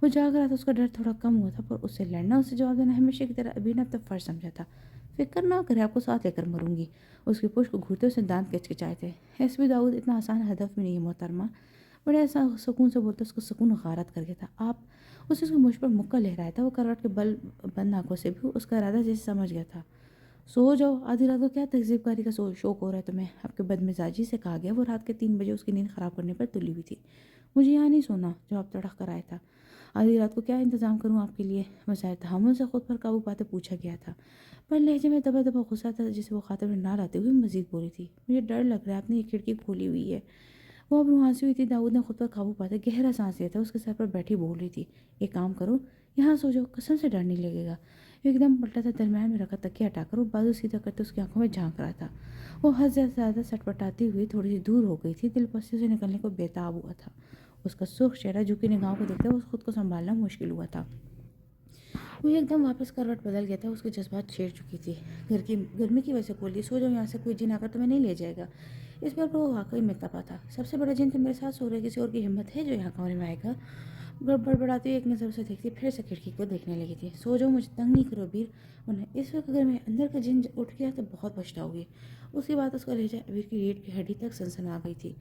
وہ جاگ رہا تھا، اس کا ڈر تھوڑا کم ہوا تھا، پر اس سے لڑنا، اس سے جواب دینا ہمیشہ کی طرح ابھی نے اب تک فرض سمجھا تھا۔ فکر نہ کرے، آپ کو ساتھ لے کر مروں گی۔ اس کی پشت کو گھوٹے سے دانت کچکچائے تھے۔ ایس پی داؤد اتنا آسان ہدف بھی نہیں ہے محترمہ، بڑے ایسا سکون سے بولتا، اس کو سکون غارت کر گیا تھا۔ آپ اس کو مجھ پر مکہ لہرایا تھا۔ وہ کروٹ کے بند آنکھوں سے بھی اس کا ارادہ جیسے سمجھ گیا تھا۔ سو جاؤ، آدھی رات کو کیا تہذیب کاری کا شوق ہو رہا ہے تمہیں؟ آپ کے بدمزاجی سے کہا گیا۔ وہ رات کے 3 بجے اس کی نیند خراب کرنے پر تلی ہوئی تھی۔ مجھے یہاں نہیں سونا، جواب تڑک کر آیا تھا۔ آدھی رات کو کیا انتظام کروں آپ کے لیے؟ مسائل تحمل سے خود پر قابو پاتے پوچھا گیا تھا، پر لہجے میں دبا دبا غصہ تھا جسے وہ خاطر میں نہ لاتے ہوئے مزید بولی تھی۔ مجھے ڈر لگ رہا ہے، آپ نے یہ کھڑکی کھولی ہوئی ہے۔ وہ اب روحانسی ہوئی تھی۔ داؤد نے خود پر قابو پاتے گہرا سانس لیا تھا۔ اس کے سر پر بیٹھی بول رہی تھی، ایک کام کرو، یہاں سو جاؤ، قسم سے ڈر نہیں لگے گا۔ ایک دم پلٹا تھا، درمیان میں رکھا تکیہ ہٹا کر وہ بازو سیدھا کرتے اس کی آنکھوں میں جھانک رہا تھا۔ وہ حد سے زیادہ سٹپٹاتی ہوئی تھوڑی سی دور ہو گئی تھی، دل پسیوں سے نکلنے کو بےتاب ہوا تھا۔ اس کا سرخ چہرہ جھکی نگاہوں کو دیکھتے ہوئے خود کو سنبھالنا مشکل ہوا تھا۔ وہ ایک دم واپس کروٹ بدل گیا تھا، اس کے جذبات چھیڑ چکی تھی۔ گرمی کی وجہ سے بولی، سو جاؤ، یہاں سے کوئی جن آ کر تمہیں نہیں لے جائے گا۔ اس پر وہ واقعی میں تپا تھا۔ سب سے بڑا جن تو میرے ساتھ سو رہے، کسی اور کی ہمت ہے جو یہاں کمرے میں آئے گا؟ بڑبڑاتی ہوئی ایک نظر اسے دیکھتی پھر سے کھڑکی کو دیکھنے لگی تھی۔ سو جاؤ، مجھے تنگ نہیں کرو ابیر، ورنہ اس وقت اگر میں اندر کا جن اٹھ گیا تو بہت پچھتاؤ گی۔ اس کی بات، اس کا لہجہ ابیر کی ریڑھ کی ہڈی تک سنسنا گئی تھی۔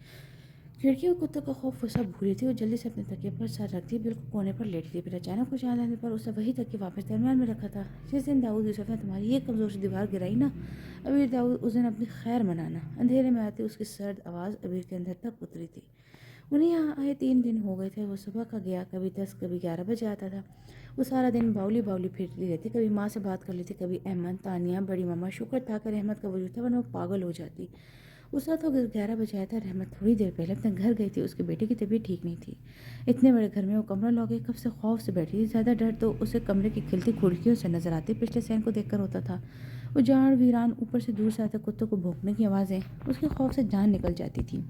کھڑکی اور کتوں کا خوف وہ سب بھولی تھی۔ وہ جلدی سے اپنے تکیے پر سر رکھ دی، بالکل کونے پر لیٹی تھی۔ پھر اچانک کچھ یاد آنے پر اسے وہی تکیہ واپس درمیان میں رکھا تھا جس دن داؤد یوسف نے تمہاری یہ کمزور سی دیوار گرائی نا۔ ابیر داؤد اس دن اپنی خیر منانا۔ اندھیرے میں آتی اس کی سرد آواز ابیر کے اندر تک اتری تھی۔ انہیں یہاں آئے 3 دن ہو گئے تھے۔ وہ صبح کا گیا، کبھی 10 کبھی 11 بجے آتا تھا۔ وہ سارا دن باولی باولی پھرتی رہتی، کبھی ماں سے بات کر لیتی، کبھی احمد، تانیہ، بڑی ماما۔ شکر تھا کہ رحمت کا وجود تھا، ورنہ وہ پاگل ہو جاتی۔ اس رات وہ 11 بجے آیا تھا۔ رحمت تھوڑی دیر پہلے اپنے گھر گئی تھی، اس کے بیٹے کی طبیعت ٹھیک نہیں تھی۔ اتنے بڑے گھر میں وہ کمرہ لو گئی، کب سے خوف سے بیٹھی تھی۔ زیادہ ڈر تو اسے کمرے کی کھلتی کھڑکیوں سے نظر آتی پچھلے صحن کو دیکھ کر ہوتا تھا۔ وہ جاڑ ویران، اوپر سے دور سے آتے کتوں کو بھونکنے کی آوازیں اس کے خوف سے جان نکل جاتی تھی۔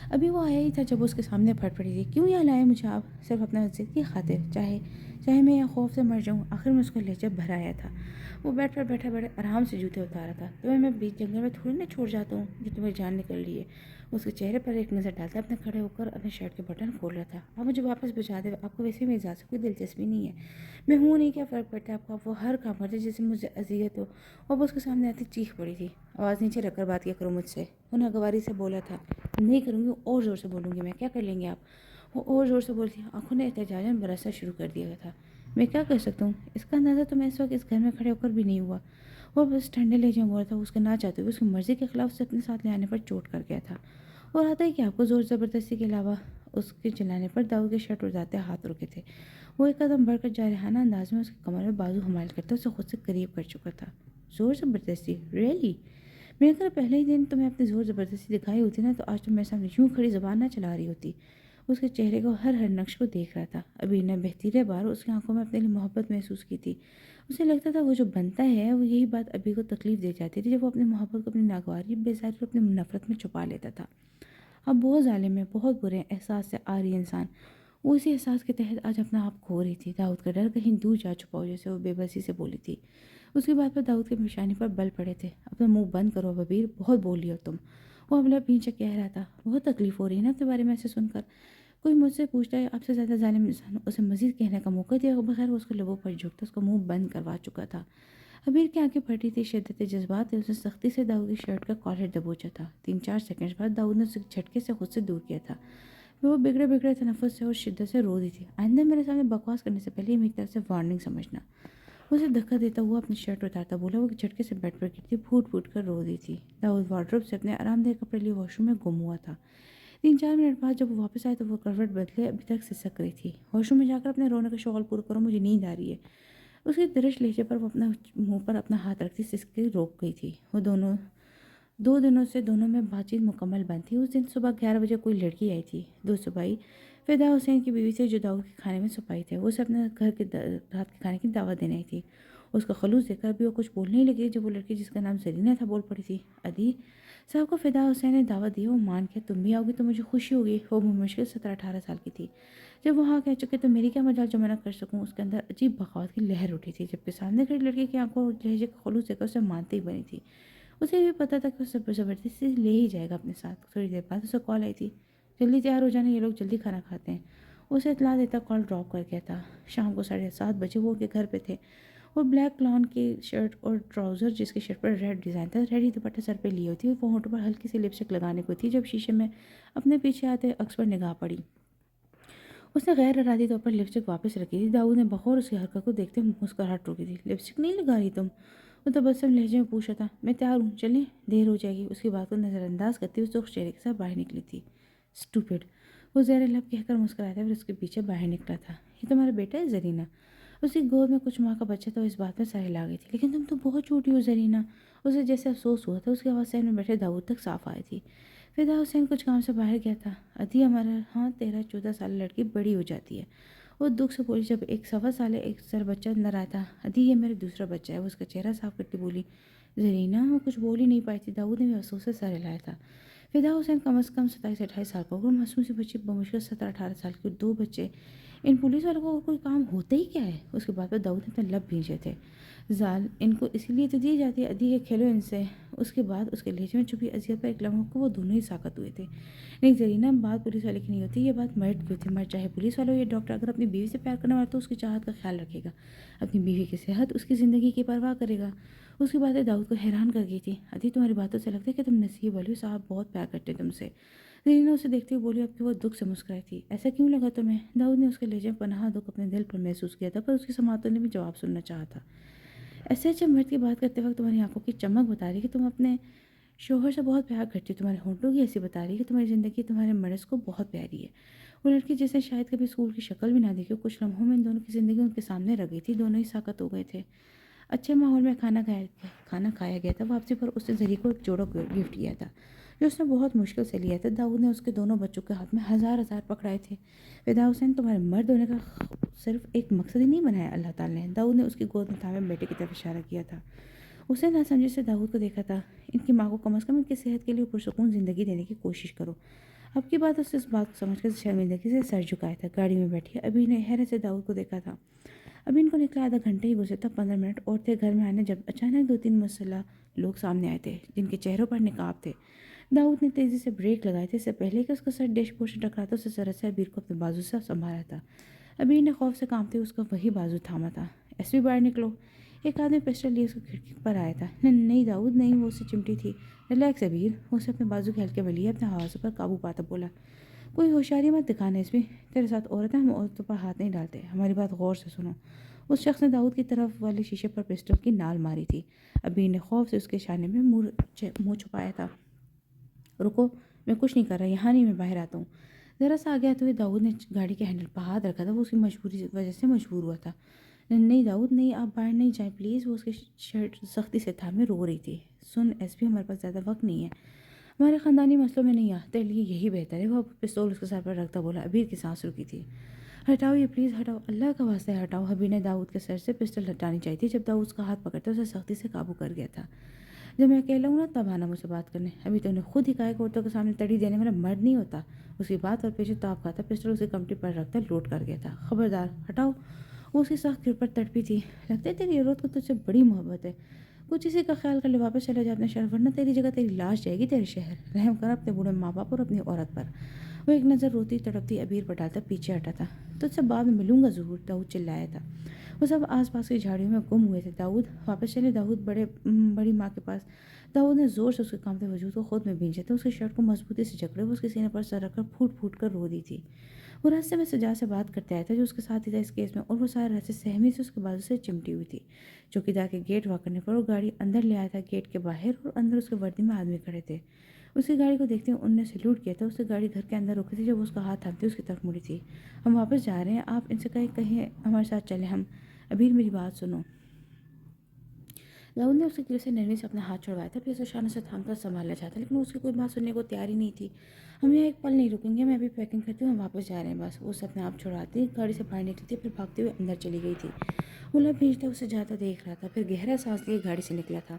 ابھی وہ آیا ہی تھا جب اس کے سامنے پھٹ پڑی تھی۔ کیوں یہاں لائے مجھے آپ؟ صرف اپنا عزت کی خاطر، چاہے میں یہاں خوف سے مر جاؤں۔ آخر میں اس کا لہجہ بھر آیا تھا۔ وہ بیٹھ پر بیٹھا بڑے آرام سے جوتے اتارا تھا۔ تمہیں میں بیچ جنگل میں تھوڑی نہ چھوڑ جاتا ہوں جو تمہیں جان نکل رہی ہے۔ اس کے چہرے پر ایک نظر ڈالتا اپنے کھڑے ہو کر اپنے شرٹ کے بٹن کھول رہا تھا۔ آپ مجھے واپس بچا دے، آپ کو ویسے میری ذات سے کوئی دلچسپی نہیں ہے۔ میں ہوں نہیں، کیا فرق پڑتا ہے آپ کو؟ آپ وہ ہر کام کرتے جس سے مجھے اذیت ہو۔ اب اس کے سامنے آتی چیخ پڑی تھی، آواز نیچے رکھ کر بات کیا کرو مجھ سے۔ وہ ناگواری سے بولا تھا، نہیں کروں گی، اور زور سے بولوں گی میں، کیا کر لیں گے آپ؟ وہ اور زور سے بولتی، آنکھوں نے احتجاجاً برسنا شروع کر دیا تھا۔ میں کیا کر سکتا ہوں؟ اس کا اندازہ تو میں اس وقت اس گھر میں کھڑے ہو کر بھی نہیں ہوا۔ وہ بس ٹھنڈے لہجے میں بولا تھا۔ اس کے نہ چاہتے ہوئے اس کی مرضی کے خلاف اسے اپنے ساتھ لے آنے پر چوٹ کر گیا تھا۔ اور آتا ہی کہ آپ کو زور زبردستی کے علاوہ اس کے چلانے پر داؤد کے شرٹ اڑاتے ہاتھ رکے تھے۔ وہ ایک قدم بڑھ کر جارحانہ انداز میں اس کے کمر میں بازو حمایل کرتا اسے خود سے قریب کر چکا تھا۔ زور زبردستی؟ ریئلی؟ میں اگر پہلے ہی دن تمہیں اپنی زور زبردستی دکھائی ہوتی نا، تو آج تم میرے سامنے یوں کھڑی زبان نہ چلا رہی ہوتی۔ اس کے چہرے کو ہر نقش کو دیکھ رہا تھا۔ ابھی نے بہتیرے بار اس کی آنکھوں میں اپنے لیے محبت محسوس کی تھی۔ اسے لگتا تھا وہ جو بنتا ہے وہ یہی بات ابھی کو تکلیف دے جاتی تھی جب وہ اپنی محبت کو اپنی ناگواری، بیزاری اور اپنی نفرت میں چھپا لیتا تھا۔ اب بہت ظالم ہے، بہت برے احساس سے آ رہی انسان۔ وہ اسی احساس کے تحت آج اپنا آپ کھو رہی تھی۔ داؤد کا ڈر کہیں دور جا چھپا ہو، جیسے وہ بے بسی سے بولی تھی۔ اس کی بات پر داؤد کے پیشانی پر بل پڑے تھے۔ اپنا منہ بند کرو ابیر، بہت بولی ہو تم۔ وہ ابلا پیچھے کہہ رہا تھا، بہت تکلیف ہو رہی ہے نا اپنے بارے میں ایسے سن کر؟ کوئی مجھ سے پوچھتا ہے آپ سے زیادہ ظالم انسان اسے مزید کہنے کا موقع دیا بغیر وہ اس کے لبوں پر جھکتا، اس کا منہ بند کروا چکا تھا۔ ابیر کی آنکھیں پھٹی تھی، شدت جذبات نے اسے سختی سے داؤد کی شرٹ کا کالر دبوچا تھا۔ 3-4 سیکنڈ بعد داؤد نے اسے جھٹکے سے خود سے دور کیا تھا۔ وہ بگڑے تنفس سے اور شدت سے رو دی تھی، آئندہ میرے سامنے بکواس کرنے سے پہلے یہ میری طرف سے وارننگ سمجھنا۔ اسے دھکا دیتا ہوا اپنی شرٹ اتارتا بولا۔ وہ جھٹکے سے بیڈ پر گرتی پھوٹ پھوٹ کر رو دی تھی۔ داؤد وارڈروب سے اپنے آرام دہ کپڑے لیے واش روم میں گم ہوا تھا۔ 3-4 منٹ بعد جب وہ واپس آئے تو وہ کروٹ بدلے ابھی تک سسک رہی تھی۔ واش روم میں جا کر اپنے رونے کا شغل پورا کرو، مجھے نیند آ رہی ہے۔ اس کے درش لہجے پر وہ اپنا منہ پر اپنا ہاتھ رکھتی سسکی روک گئی تھی۔ وہ 2 دنوں سے دونوں میں بات چیت مکمل بند تھی۔ اس دن صبح 11 بجے کوئی لڑکی آئی تھی، 2 صوبائی، فدا حسین کی بیوی سے، جو داؤد کے کھانے میں سپاہی تھے۔ وہ اسے اپنے گھر کے رات کے کھانے کی دعوت دینے آئی تھی۔ اس کا خلوص دیکھ کر بھی وہ کچھ بولنے ہی لگی جب وہ لڑکی جس کا نام زرینہ تھا بول پڑی تھی، ادی صاحب کو فدا حسین نے دعوت دی، وہ مان کے تم بھی آؤ گی تو مجھے خوشی ہوگی۔ وہ مشکل 17-18 سال کی تھی۔ جب وہ ہاں کہہ چکے تو میری کیا مجال جو میں نہ کر سکوں۔ اس کے اندر عجیب بغاوت کی لہر اٹھی تھی، جبکہ سامنے کھڑی لڑکی کی آنکھوں اور لہجے کا خلوص دیکھ کر اسے مانتی ہی بنی تھی۔ اسے بھی پتا تھا کہ اسے زبردستی سے لے ہی جائے گا اپنے ساتھ۔ تھوڑی دیر بعد اسے کال آئی تھی، جلدی تیار ہو جانا، یہ لوگ جلدی کھانا کھاتے ہیں۔ اسے اطلاع دیتا کال ڈراپ کر گیا تھا۔ شام کو 7:30 بجے وہ ان کے گھر پہ تھے۔ وہ بلیک لان کی شرٹ اور ٹراؤزر، جس کی شرٹ پر ریڈ ڈیزائن تھا، ریڈی دوپٹہ سر پہ لی ہوئی تھی۔ وہ ہونٹوں پر ہلکی سی لپسٹک لگانے کو تھی جب شیشے میں اپنے پیچھے آتے عکس پر نگاہ پڑی۔ اس نے غیر ارادی طور پر لپسٹک واپس رکھی تھی۔ داؤد نے بغور اس کی حرکت کو دیکھتے مسکراہٹ روکی تھی۔ لپسٹک نہیں لگا رہی تم؟ وہ تبسم لہجے میں پوچھا تھا۔ میں تیار ہوں، چلیں، دیر ہو جائے گی۔ اس کی بات کو نظر انداز کرتی ہوئے سرخ چہرے کے ساتھ باہر نکلی تھی۔ اسٹوپڈ، وہ زیر لب کہہ کر مسکرایا تھا، پھر اس کے پیچھے باہر نکلا تھا۔ یہ تمہارا بیٹا ہے زرینہ؟ اس کی گود میں کچھ ماہ کا بچہ تھا، اس بات میں سر ہلا گئی تھی۔ لیکن تم تو بہت چھوٹی ہو زرینہ۔ اسے جیسے افسوس ہوا تھا۔ اس کی آواز سین میں بیٹھے داؤد تک صاف آئی تھی۔ فدا حسین کچھ کام سے باہر گیا تھا۔ ادھی ہمارا ہاں 13-14 سال لڑکی بڑی ہو جاتی ہے۔ وہ دکھ سے بولی جب ایک 1.25 سالہ ایک سر بچہ اندر آیا تھا۔ ادھی یہ میرا دوسرا بچہ ہے۔ وہ اس کا چہرہ صاف کرتی بولی۔ زرینہ وہ کچھ بول ہی نہیں پائی تھی۔ داؤد نے بھی افسوس سے سر ہلایا تھا۔ فدا حسین کم از کم 27-28 سال کا ہوگا۔ معصوم سی بچی بمشکل 17-18 سال کی، اور 2 بچے۔ ان پولیس والوں کو اور کوئی کام ہوتا ہی کیا ہے؟ اس کے بعد پر داؤد نے اپنے لب بھینچے تھے۔ زال ان کو اس لیے تو دی جاتی ہے ادھی کہ کھیلو ان سے۔ اس کے بعد اس کے لہجے میں چھپی اذیت پر ایک لمحہ کو وہ دونوں ہی ساکت ہوئے تھے۔ نہیں زرینہ، بات پولیس والے کی نہیں ہوتی، یہ بات مرد کی ہوتی ہے۔ مرد چاہے پولیس والا ہو یا ڈاکٹر، اگر اپنی بیوی سے پیار کرنے والا تو اس کی چاہت کا خیال رکھے گا، اپنی بیوی کی صحت، اس کی زندگی کی پرواہ کرے گا۔ اس کی باتیں داؤد کو حیران کر گئی تھی۔ ادھی تمہاری باتوں سے لگتا ہے کہ تم نصیب والی ہو، صاحب بہت پیار کرتے تم سے۔ زرینہ اسے دیکھتے ہوئے بولی، اب کہ وہ دکھ سے مسکرائی تھی۔ ایسا کیوں لگا تمہیں؟ داؤد نے اس کے لہجے میں پناہ دکھ اپنے دل پر محسوس کیا تھا، پر اس کی سماعتوں نے بھی جواب سننا چاہا تھا۔ ایسے اچھے مرد کی بات کرتے وقت تمہاری آنکھوں کی چمک بتا رہی کہ تم اپنے شوہر سے بہت پیار کرتی ہو، تمہارے ہونٹوں کی ایسی بتا رہی کہ تمہاری زندگی تمہارے مرض کو بہت پیاری ہے۔ وہ لڑکی جس نے شاید کبھی اسکول کی شکل بھی نہ دیکھی، کچھ لمحوں میں ان دونوں کی زندگی ان کے سامنے رہ گئی تھی۔ دونوں ہی ساکت ہو گئے تھے۔ اچھے ماحول میں کھانا کھایا گیا تھا۔ واپسی پر اس نے زری کو ایک جوڑا گفٹ کیا تھا جو اس نے بہت مشکل سے لیا تھا۔ داؤد نے اس کے دونوں بچوں کے ہاتھ میں ہزار پکڑائے تھے۔ فدا حسین تمہارے مرد ہونے کا صرف ایک مقصد ہی نہیں بنایا اللہ تعالیٰ نے۔ داؤد نے اس کی گود میں تھامے بیٹے کی طرف اشارہ کیا تھا۔ اسے نہ سمجھے سے داؤد کو دیکھا تھا۔ ان کی ماں کو کم از کم ان کی صحت کے لیے پرسکون زندگی دینے کی کوشش کرو۔ اب کی بات اس بات کو سمجھ کر شرمندگی سے سر جھکایا تھا۔ گاڑی میں بیٹھی ابھی نے حیرت سے داؤد کو دیکھا تھا۔ ابھی ان کو نکلا آدھا گھنٹہ ہی گزرا تھا، 15 منٹ اور تھے گھر میں آنے، جب اچانک 2-3 مسلح لوگ سامنے آئے تھے جن کے چہروں پر نقاب تھے۔ داؤد نے تیزی سے بریک لگائے تھے، اس سے پہلے کہ اس کا سر ڈیش بورڈ سے ٹکراتا، اسے سرت سے ابیر کو اپنے بازو سے سنبھالا تھا۔ ابیر نے خوف سے کانپتے اس کا وہی بازو تھاما تھا۔ ایس پی باہر نکلو۔ ایک آدمی پسٹل لیے اس کو کھڑکی پر آیا تھا۔ نہیں داؤد نہیں، وہ اسے چمٹی تھی۔ ریلیکس ابیر۔ وہ اسے اپنے بازو کے ہلکے میں لیا، اپنے حواسوں پر قابو پاتا بولا، کوئی ہوشیاری مت دکھانا اس بھی، تیرے ساتھ عورت ہے، ہم عورتوں پر ہاتھ نہیں ڈالتے، ہماری بات غور سے سنو۔ اس شخص نے داؤد کی طرف والے شیشے پر پسٹل کی نال ماری تھی۔ ابیر نے خوف سے اس کے اشارے میں منہ چھپایا تھا۔ رکو، میں کچھ نہیں کر رہا، یہاں نہیں، میں باہر آتا ہوں۔ ذرا سا آگے آتے ہوئے داؤد نے گاڑی کے ہینڈل پر ہاتھ رکھا تھا۔ وہ اس کی مجبوری وجہ سے مجبور ہوا تھا۔ نہیں داؤد نہیں، آپ باہر نہیں جائیں پلیز۔ وہ اس کی شرٹ سختی سے تھامے رو رہی تھی۔ سن ایس پی، ہمارے پاس زیادہ وقت نہیں ہے، ہمارے خاندانی مسئلوں میں نہیں آتے، لیے یہی بہتر ہے۔ وہ پستول اس کے سر پر رکھتا بولا۔ ابیر کی سانس رکی تھی۔ ہٹاؤ یہ پلیز، ہٹاؤ، اللہ کا واسطہ ہے ہٹاؤ۔ ابیر نے داؤد کے سر سے پسٹل ہٹانی چاہی تھی، جب داؤد اس کا ہاتھ پکڑتا اسے سختی سے قابو کر گیا تھا۔ جب میں اکیلا ہوں نا تب آنا مجھ سے بات کرنے، ابھی تو نے خود ہی کہا کہ عورتوں کے سامنے تڑی دینے والا مرد نہیں ہوتا۔ اس کی بات اور پیچھے تاپ کھاتا پسٹل اس کی کمٹی پر رکھتا لوٹ کر گیا تھا۔ خبردار، ہٹاؤ۔ وہ اس کی سخت گر پر تڑپی تھی۔ لگتا ہے تیری عورت کو تجھ سے بڑی محبت ہے، کچھ اسی کا خیال کر لے، واپس چلا جا اپنے شہر، ورنہ تیری جگہ تیری لاش جائے گی تیرے شہر۔ رحم کر اپنے بوڑھے ماں باپ اور اپنی عورت پر۔ وہ ایک نظر روتی تڑپتی ابیر پر ڈالتا پیچھے ہٹا تھا۔ تجھ سے بعد میں ملوں گا ضرور، داؤد چلایا تھا۔ وہ سب آس پاس کی جھاڑیوں میں گم ہوئے تھے۔ داؤد واپس چلے، داؤد بڑی ماں کے پاس۔ داؤد نے زور سے اس کے کانپتے وجود کو خود میں بھینچا تھا۔ اس کی شرٹ کو مضبوطی سے جکڑے وہ اس کے سینے پر سر رکھ کر پھوٹ پھوٹ کر رو دی تھی۔ وہ راستے میں سجاد سے بات کرتے آیا تھا جو اس کے ساتھ ہی تھا اس کیس میں، اور وہ سارے راستے سہمی سے اس کے بازو سے چمٹی ہوئی تھی۔ چوکیدار کے گیٹ وا کرنے پر وہ گاڑی اندر لے آیا تھا۔ گیٹ کے باہر اور اندر اس کے وردی میں آدمی کھڑے تھے۔ اس کی گاڑی کو دیکھتے ہوئے ان نے سلوٹ کیا تھا۔ اس کی گاڑی گھر کے اندر رکی تھی جب اس کا ہاتھ تھامتے اس کی طرف مڑی تھی۔ ہم واپس جا رہے ہیں، آپ ان سے کہیں ہمارے ساتھ چلیں ہم۔ ابیر میری بات سنو۔ داؤد نے اس کے گلے سے نرمی سے اپنا ہاتھ چھڑوایا تھا، پھر اسے شانوں سے تھام کر سنبھالنا چاہتا، لیکن اس کی کوئی بات سننے کو تیار ہی نہیں تھی۔ ہم یہاں ایک پل نہیں رکیں گے، میں ابھی پیکنگ کرتی ہوں، ہم واپس جا رہے ہیں بس۔ وہ اسے اپنے آپ چھڑاتی گاڑی سے باہر نکلی تھی، پھر بھاگتے ہوئے اندر چلی گئی تھی۔ وہ لب بھیجتا اسے جاتا دیکھ رہا تھا، پھر گہرا سانس لیے گاڑی سے نکلا تھا۔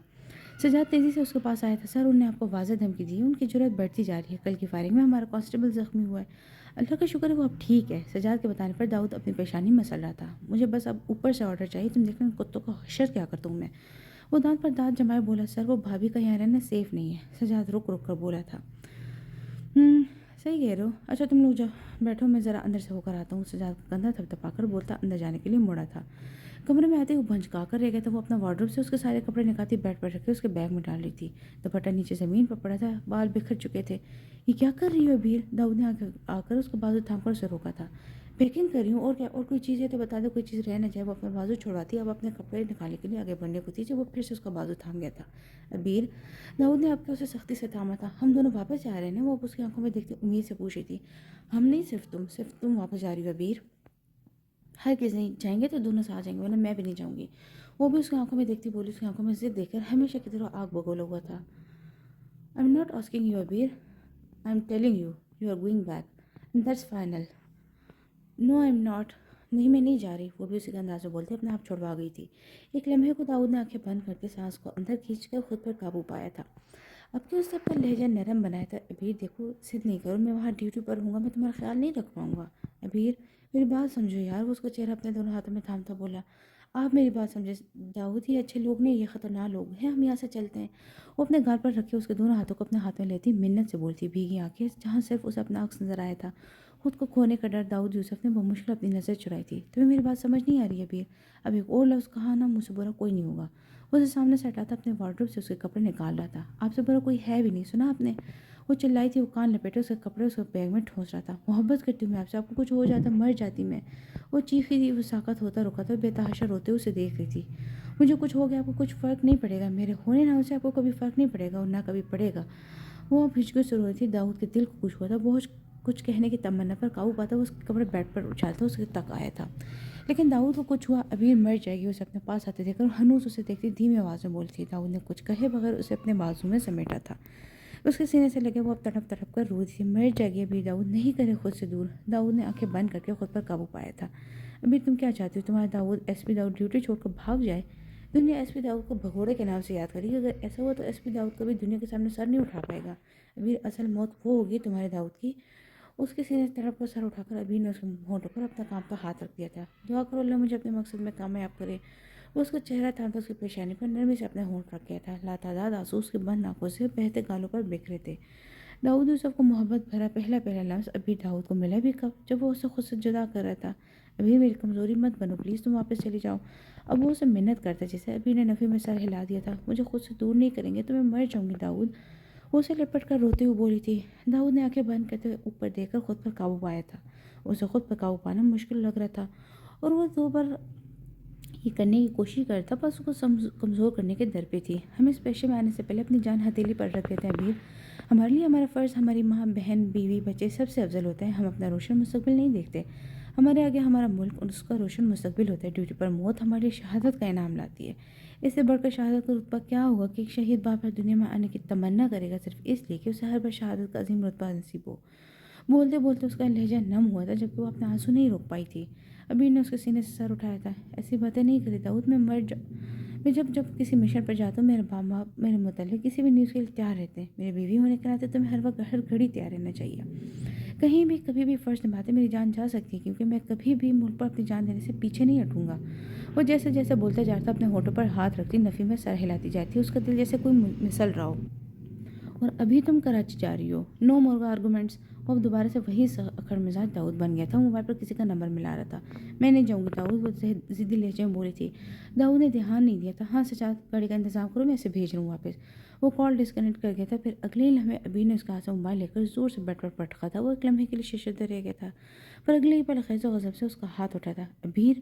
سجاد تیزی سے اس کے پاس آیا تھا. سر انہوں نے آپ کو واضح دھمکی دی ہے, ان کی جرأت بڑھتی جا رہی ہے, کل کی فائرنگ میں ہمارا کانسٹیبل زخمی ہوا ہے. اللہ کا شکر ہے وہ اب ٹھیک ہے. سجاد کے بتانے پر داؤد اپنی پیشانی مسل رہا تھا. مجھے بس اب اوپر سے آرڈر چاہیے, تم دیکھنا ان کتوں کا حشر کیا کرتا ہوں میں. وہ دانت پر دانت جمائے بولا, سر وہ بھابھی کا یہاں رہنا سیف نہیں ہے. سجاد رک رک کر بولا تھا. صحیح کہہ رہے ہو. اچھا تم لوگ جاؤ بیٹھو, میں ذرا اندر سے ہو کر آتا ہوں. سجاد کندھا تھپ تھپا کر بولتا اندر جانے کے لیے مڑا تھا. کمرے میں آتے ہی وہ بھنجکا کر رہ گیا تھا. وہ اپنا وارڈروب سے اس کے سارے کپڑے نکالتی بیڈ پر رکھ کے اس کے بیگ میں ڈال رہی تھی. دوپٹہ نیچے زمین پر پڑا تھا, بال بکھر چکے تھے. یہ کیا کر رہی ہو ابیر؟ داؤد نے آ کر اس کو بازو تھام کر اسے روکا تھا. پیکنگ کر رہی ہوں. اور کیا؟ اور کوئی چیز ہے تو بتا دو, کوئی چیز رہ نہ جائے. وہ اپنا بازو چھڑواتی اب اپنے کپڑے نکالنے کے لیے آگے بڑھنے کو تھی جب وہ پھر سے اس کا بازو تھام گیا تھا. ابیر, داؤد نے آپ کے اسے سختی سے تھاما تھا. ہم دونوں واپس جا رہے ہیں نا؟ وہ اس کی آنکھوں میں دیکھتے امید سے پوچھ رہی تھی. ہم نہیں, صرف تم واپس جا رہی ہو ابیر. ہر کسی نہیں جائیں گے تو دونوں ساتھ جائیں گے, ورنہ میں بھی نہیں جاؤں گی. وہ بھی اس کی آنکھوں میں دیکھتی بولی. اس کی آنکھوں میں ضد دیکھ کر ہمیشہ کی طرح آگ بگولا ہوا تھا. I'm not asking you Abeer, I'm telling you you are going back and that's final. No I'm not. نہیں میں نہیں جا رہی. وہ بھی اسی کا انداز سے بولتے اپنے آپ چھڑوا گئی تھی. ایک لمحے کو داؤد نے آنکھیں بند کر کے سانس کو اندر کھینچ کر خود پر قابو پایا تھا. اب کہ اس نے اپنا لہجہ نرم بنایا تھا. ابیر دیکھو, ضد نہیں کرو, میں وہاں ڈیوٹی پر ہوں گا, میں تمہارا خیال نہیں رکھ پاؤں گا. ابیر میری بات سمجھو یار. وہ اس کا چہرہ اپنے دونوں ہاتھوں میں تھامتا بولا. آپ میری بات سمجھے داؤد, یہ اچھے لوگ نہیں, یہ خطرناک لوگ ہیں. ہم یہاں سے چلتے ہیں. وہ اپنے گال پر رکھے اس کے دونوں ہاتھوں کو اپنے ہاتھ میں لیتی منت سے بولتی, بھیگی آنکھیں جہاں صرف اسے اپنا عکس نظر آیا تھا. خود کو کھونے کا ڈر. داؤد یوسف نے بمشکل اپنی نظر چرائی تھی. تمہیں میری بات سمجھ نہیں آ رہی ہے ابیر؟ اب ایک اور لفظ کہا نا, مجھ سے برا کوئی نہیں ہوگا. وہ اسے سامنے سے ہٹا تھا, اپنے وارڈروب سے اس کے کپڑے نکال رہا تھا. آپ سے برا کوئی ہے بھی نہیں, سنا آپ نے؟ وہ چلائی تھی. وہ کان لپیٹے اس کے کپڑے اس کے بیگ میں ٹھونس رہا تھا. محبت کرتی ہوں میں آپ سے, آپ کو کچھ ہو جاتا مر جاتی میں. وہ چیخی تھی. وہ ساکت ہوتا رکا تھا, بے تحاشا روتے اسے دیکھ رہی تھی. مجھے کچھ ہو گیا آپ کو کچھ فرق نہیں پڑے گا, میرے ہونے نہ سے آپ کو کبھی فرق نہیں پڑے گا اور نہ کبھی پڑے گا. وہ اب ہچکو سے رو رہی تھی. داؤد کے دل کو کچھ ہوا تھا. وہ کچھ کہنے کی تمنا پر قابو پاتا وہ اس کے کپڑے بیڈ پر اچھالتا اس کے تک آیا تھا. لیکن داؤد کو کچھ ہوا. ابیر مر جائے گی. اسے اپنے پاس آتے دیکھ کر ہنوز اسے دیکھتی دھیمی آواز میں بولتی. داؤد نے کچھ کہے بغیر اسے اپنے بازو میں سمیٹا تھا. اس کے سینے سے لگے وہ اب تڑپ تڑپ کر رو رہی تھی. مر جائے گی ابیر. داؤد نہیں کرے خود سے دور. داؤد نے آنکھیں بند کر کے خود پر قابو پایا تھا. ابیر تم کیا چاہتی ہو؟ تمہارا داؤد ایس پی داؤد ڈیوٹی چھوڑ کر بھاگ جائے؟ دنیا ایس پی داؤد کو بھگوڑے کے نام سے یاد کرے گی. اگر ایسا ہوا تو ایس پی داؤد کبھی دنیا کے سامنے سر نہیں اٹھا پائے گا. ابیر اصل موت وہ ہوگی تمہارے داؤد کی. اس کے سینے سے تڑپ کر سر اٹھا کر ابیر نے اس کے ہونٹوں پر اپنا کام پر ہاتھ رکھ دیا تھا. دعا کرو اللہ مجھے اپنے مقصد میں کامیاب کرے. وہ اس کا چہرہ تھام تھا, اس کی پیشانی پر نرمی سے اپنے ہونٹ رکھ گیا تھا. لاتعداد آنسو اس کے بند آنکھوں سے بہتے گالوں پر بکھرے تھے. داؤد یوسف کو محبت بھرا پہلا لفظ ابیر داؤد کو ملا بھی کب, جب وہ اسے خود سے جدا کر رہا تھا. ابیر میری کمزوری مت بنو پلیز, تم واپس چلی جاؤ. اب وہ اسے منت کرتا جیسے. ابیر نے نفی میں سر ہلا دیا تھا. مجھے خود سے دور نہیں کریں گے تو میں مر جاؤں گی داؤد. وہ اسے لپٹ کر روتے ہوئے بولی تھی. داؤد نے آنکھیں بند کرتے ہوئے اوپر دیکھ کر خود پر قابو پایا تھا. اسے خود پر قابو پانا مشکل لگ رہا تھا اور وہ دو بار یہ کرنے کی کوشش کرتا بس اس کو کمزور کرنے کے در پہ تھی. ہم اس پیشے میں آنے سے پہلے اپنی جان ہتھیلی پر رکھ دیتے ہیں ابیر. ہمارے لیے ہمارا فرض ہماری ماں بہن بیوی بچے سب سے افضل ہوتا ہے. ہم اپنا روشن مستقبل نہیں دیکھتے. ہمارے آگے ہمارا ملک اور اس کا روشن مستقبل ہوتا ہے. ڈیوٹی پر موت ہمارے لیے شہادت کا انعام لاتی ہے. اس سے بڑھ کر شہادت کا رتبہ کیا ہوگا کہ ایک شہید باپ پر دنیا میں آنے کی تمنا کرے گا صرف اس لیے کہ اسے ہر بار شہادت کا عظیم رتبہ نصیب ہو. بولتے بولتے اس کا لہجہ نم ہوا تھا جبکہ وہ اپنے آنسو نہیں روک پائی تھی. ابیر نے اس کے سینے سے سر اٹھایا تھا. ایسی باتیں نہیں کرے داؤد, میں جب کسی مشن پر جاتا ہوں میرے باپ میرے متعلق کسی بھی نیوز کے لیے تیار رہتے ہیں. میری بیوی ہونے کے ناطے تمہیں ہر وقت ہر گھڑی تیار رہنا چاہیے. کہیں بھی کبھی بھی فرض نبھاتے میری جان جا سکتی ہے کیونکہ میں کبھی بھی ملک پر اپنی جان دینے سے پیچھے نہیں ہٹوں گا. وہ جیسے جیسے بولتا جاتا اپنے ہونٹوں پر ہاتھ رکھتی نفی میں سر ہلاتی جاتی. اس کا دل جیسے کوئی مسل رہا ہو. اور ابھی تم کراچی جا رہی ہو. نو مور آرگومنٹس. وہ اب دوبارہ سے وہی اکڑ مزاج داؤد بن گیا تھا. موبائل پر کسی کا نمبر ملا رہا تھا. میں نہیں جاؤں گی داؤد, وہ ضدی لہجے میں بولی تھی. داؤد نے دھیان نہیں دیا تھا. ہاں سجاد گاڑی کا انتظام کرو, میں اسے بھیج رہا ہوں واپس. وہ کال ڈسکنیکٹ کر گیا تھا. پھر اگلے لمحے ابیر نے اس کے ہاتھ سے موبائل لے کر زور سے بیڈ پر پٹکا تھا. وہ ایک لمحے کے لیے ششدر رہ گیا تھا پر اگلے ہی پل خیز و غضب سے اس کا ہاتھ اٹھا تھا. ابیر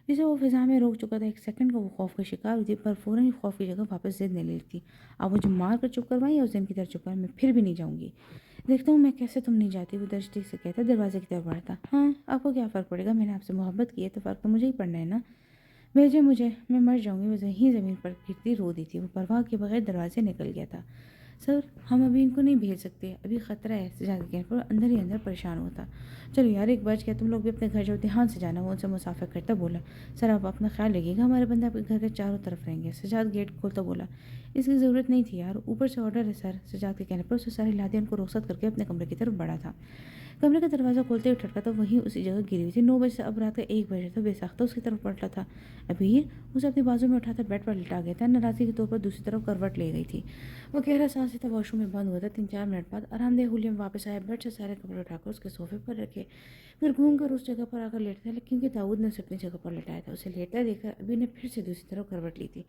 جسے وہ فضا میں روک چکا تھا. ایک سیکنڈ کا وہ خوف کا شکار ہوئی تھی پر فوراً ہی خوف کی جگہ واپس ضد نے لے لی تھی. آپ مجھے مار کر چپ کروائیں یا اس دن کی طرح چپ کر, میں پھر بھی نہیں جاؤں گی. دیکھتا ہوں میں کیسے تم نہیں جاتی. وہ درشٹی سے کہتا دروازے کی طرف بڑھتا. ہاں آپ کو کیا فرق پڑے گا, میں نے آپ سے محبت کی ہے تو فرق تو مجھے ہی پڑنا ہے نا. بھیجے مجھے, میں مر جاؤں گی. وہ زمین پر گرتی رو دی تھی. وہ پرواہ کے بغیر دروازے نکل گیا تھا. سر ہم ابھی ان کو نہیں بھیج سکتے، ابھی خطرہ ہے، سجاد کے کہنے پر اندر ہی اندر پریشان ہوتا۔ چلو یار 1 بج گیا، تم لوگ بھی اپنے گھر جاؤ، دھیان سے جانا، وہ ان سے مسافر کرتا بولا۔ سر آپ اپنا خیال رکھیے گا، ہمارے بندے آپ کے گھر کے چاروں طرف رہیں گے۔ سجاد گیٹ کھولتا بولا، اس کی ضرورت نہیں تھی یار، اوپر سے آرڈر ہے سر۔ سجاد کے کہنے پر اسے سارے ہلا دیا، ان کو رخصت کر کے اپنے کمرے کی طرف بڑھا تھا۔ کمرے کا دروازہ کھولتے ہوئے ٹھٹکا تو وہیں اسی جگہ گری ہوئی تھی۔ 9 بجے سے اب رات کا 1 بجے تھا، بے ساختہ اس کی طرف پلٹا تھا۔ ابیر اسے اپنی بازو میں اٹھا کر بیڈ پر لٹا گیا تھا، ناراضی کے طور پر دوسری طرف کروٹ لے گئی تھی۔ وہ گہرا سانس لیتا واش روم میں بند ہوا تھا۔ 3-4 منٹ بعد آرام دہ ہولیا میں واپس آیا، بیڈ سے سارے کپڑے اٹھا کر اس کے صوفے پر رکھے، پھر گھوم کر اس جگہ پر آ کر لیٹا تھا، کیونکہ داؤد نے اسے اپنی جگہ پر لٹایا تھا۔ اسے لیٹا دیکھ کر ابیر نے پھر سے دوسری طرف کروٹ لی تھی۔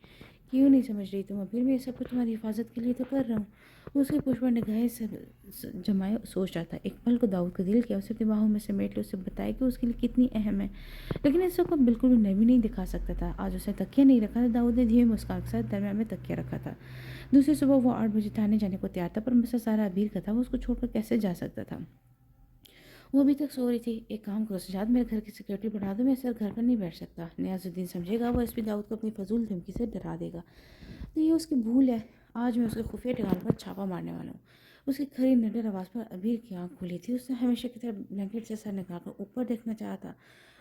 کیوں نہیں سمجھ رہی تم ابیر، میں یہ سب کچھ تمہاری حفاظت کے لیے تو کر رہا ہوں۔ اس کی پشت پر نگاہیں جمائے سوچ رہا تھا۔ ایک پل کو داؤد کا دل کیا، اسے اپنی باہوں میں سمیٹ لے، اسے بتایا کہ اس کے لیے کتنی اہم ہے، لیکن اس کو بالکل بھی نرمی نہیں دکھا سکتا تھا۔ آج اسے تکیہ نہیں رکھا تھا، داؤد نے دھیمی مسکان کے ساتھ درمیان میں تکیہ رکھا تھا۔ دوسری صبح وہ 8 بجے تھانے جانے کو تیار تھا، پر مسئلہ سارا ابیر کا تھا، وہ اس کو چھوڑ کر کیسے جا سکتا تھا؟ وہ ابھی تک سو رہی تھی۔ ایک کام کرو سجاد، میرے گھر کی سیکورٹی بڑھا دو، میں سر گھر پر نہیں بیٹھ سکتا۔ نیاز الدین سمجھے گا، وہ ایس پی داؤد کو اپنی فضول دھمکی سے ڈرا دے گا، تو یہ اس کی بھول ہے۔ آج میں اس کے خفیہ ٹھکانے پر چھاپا مارنے والا ہوں۔ اس کی کھری نڈر آواز پر ابیر کی آنکھ کھلی تھی۔ اس نے ہمیشہ کی طرح بلینکٹ سے سر نکال کر اوپر دیکھنا چاہا تھا۔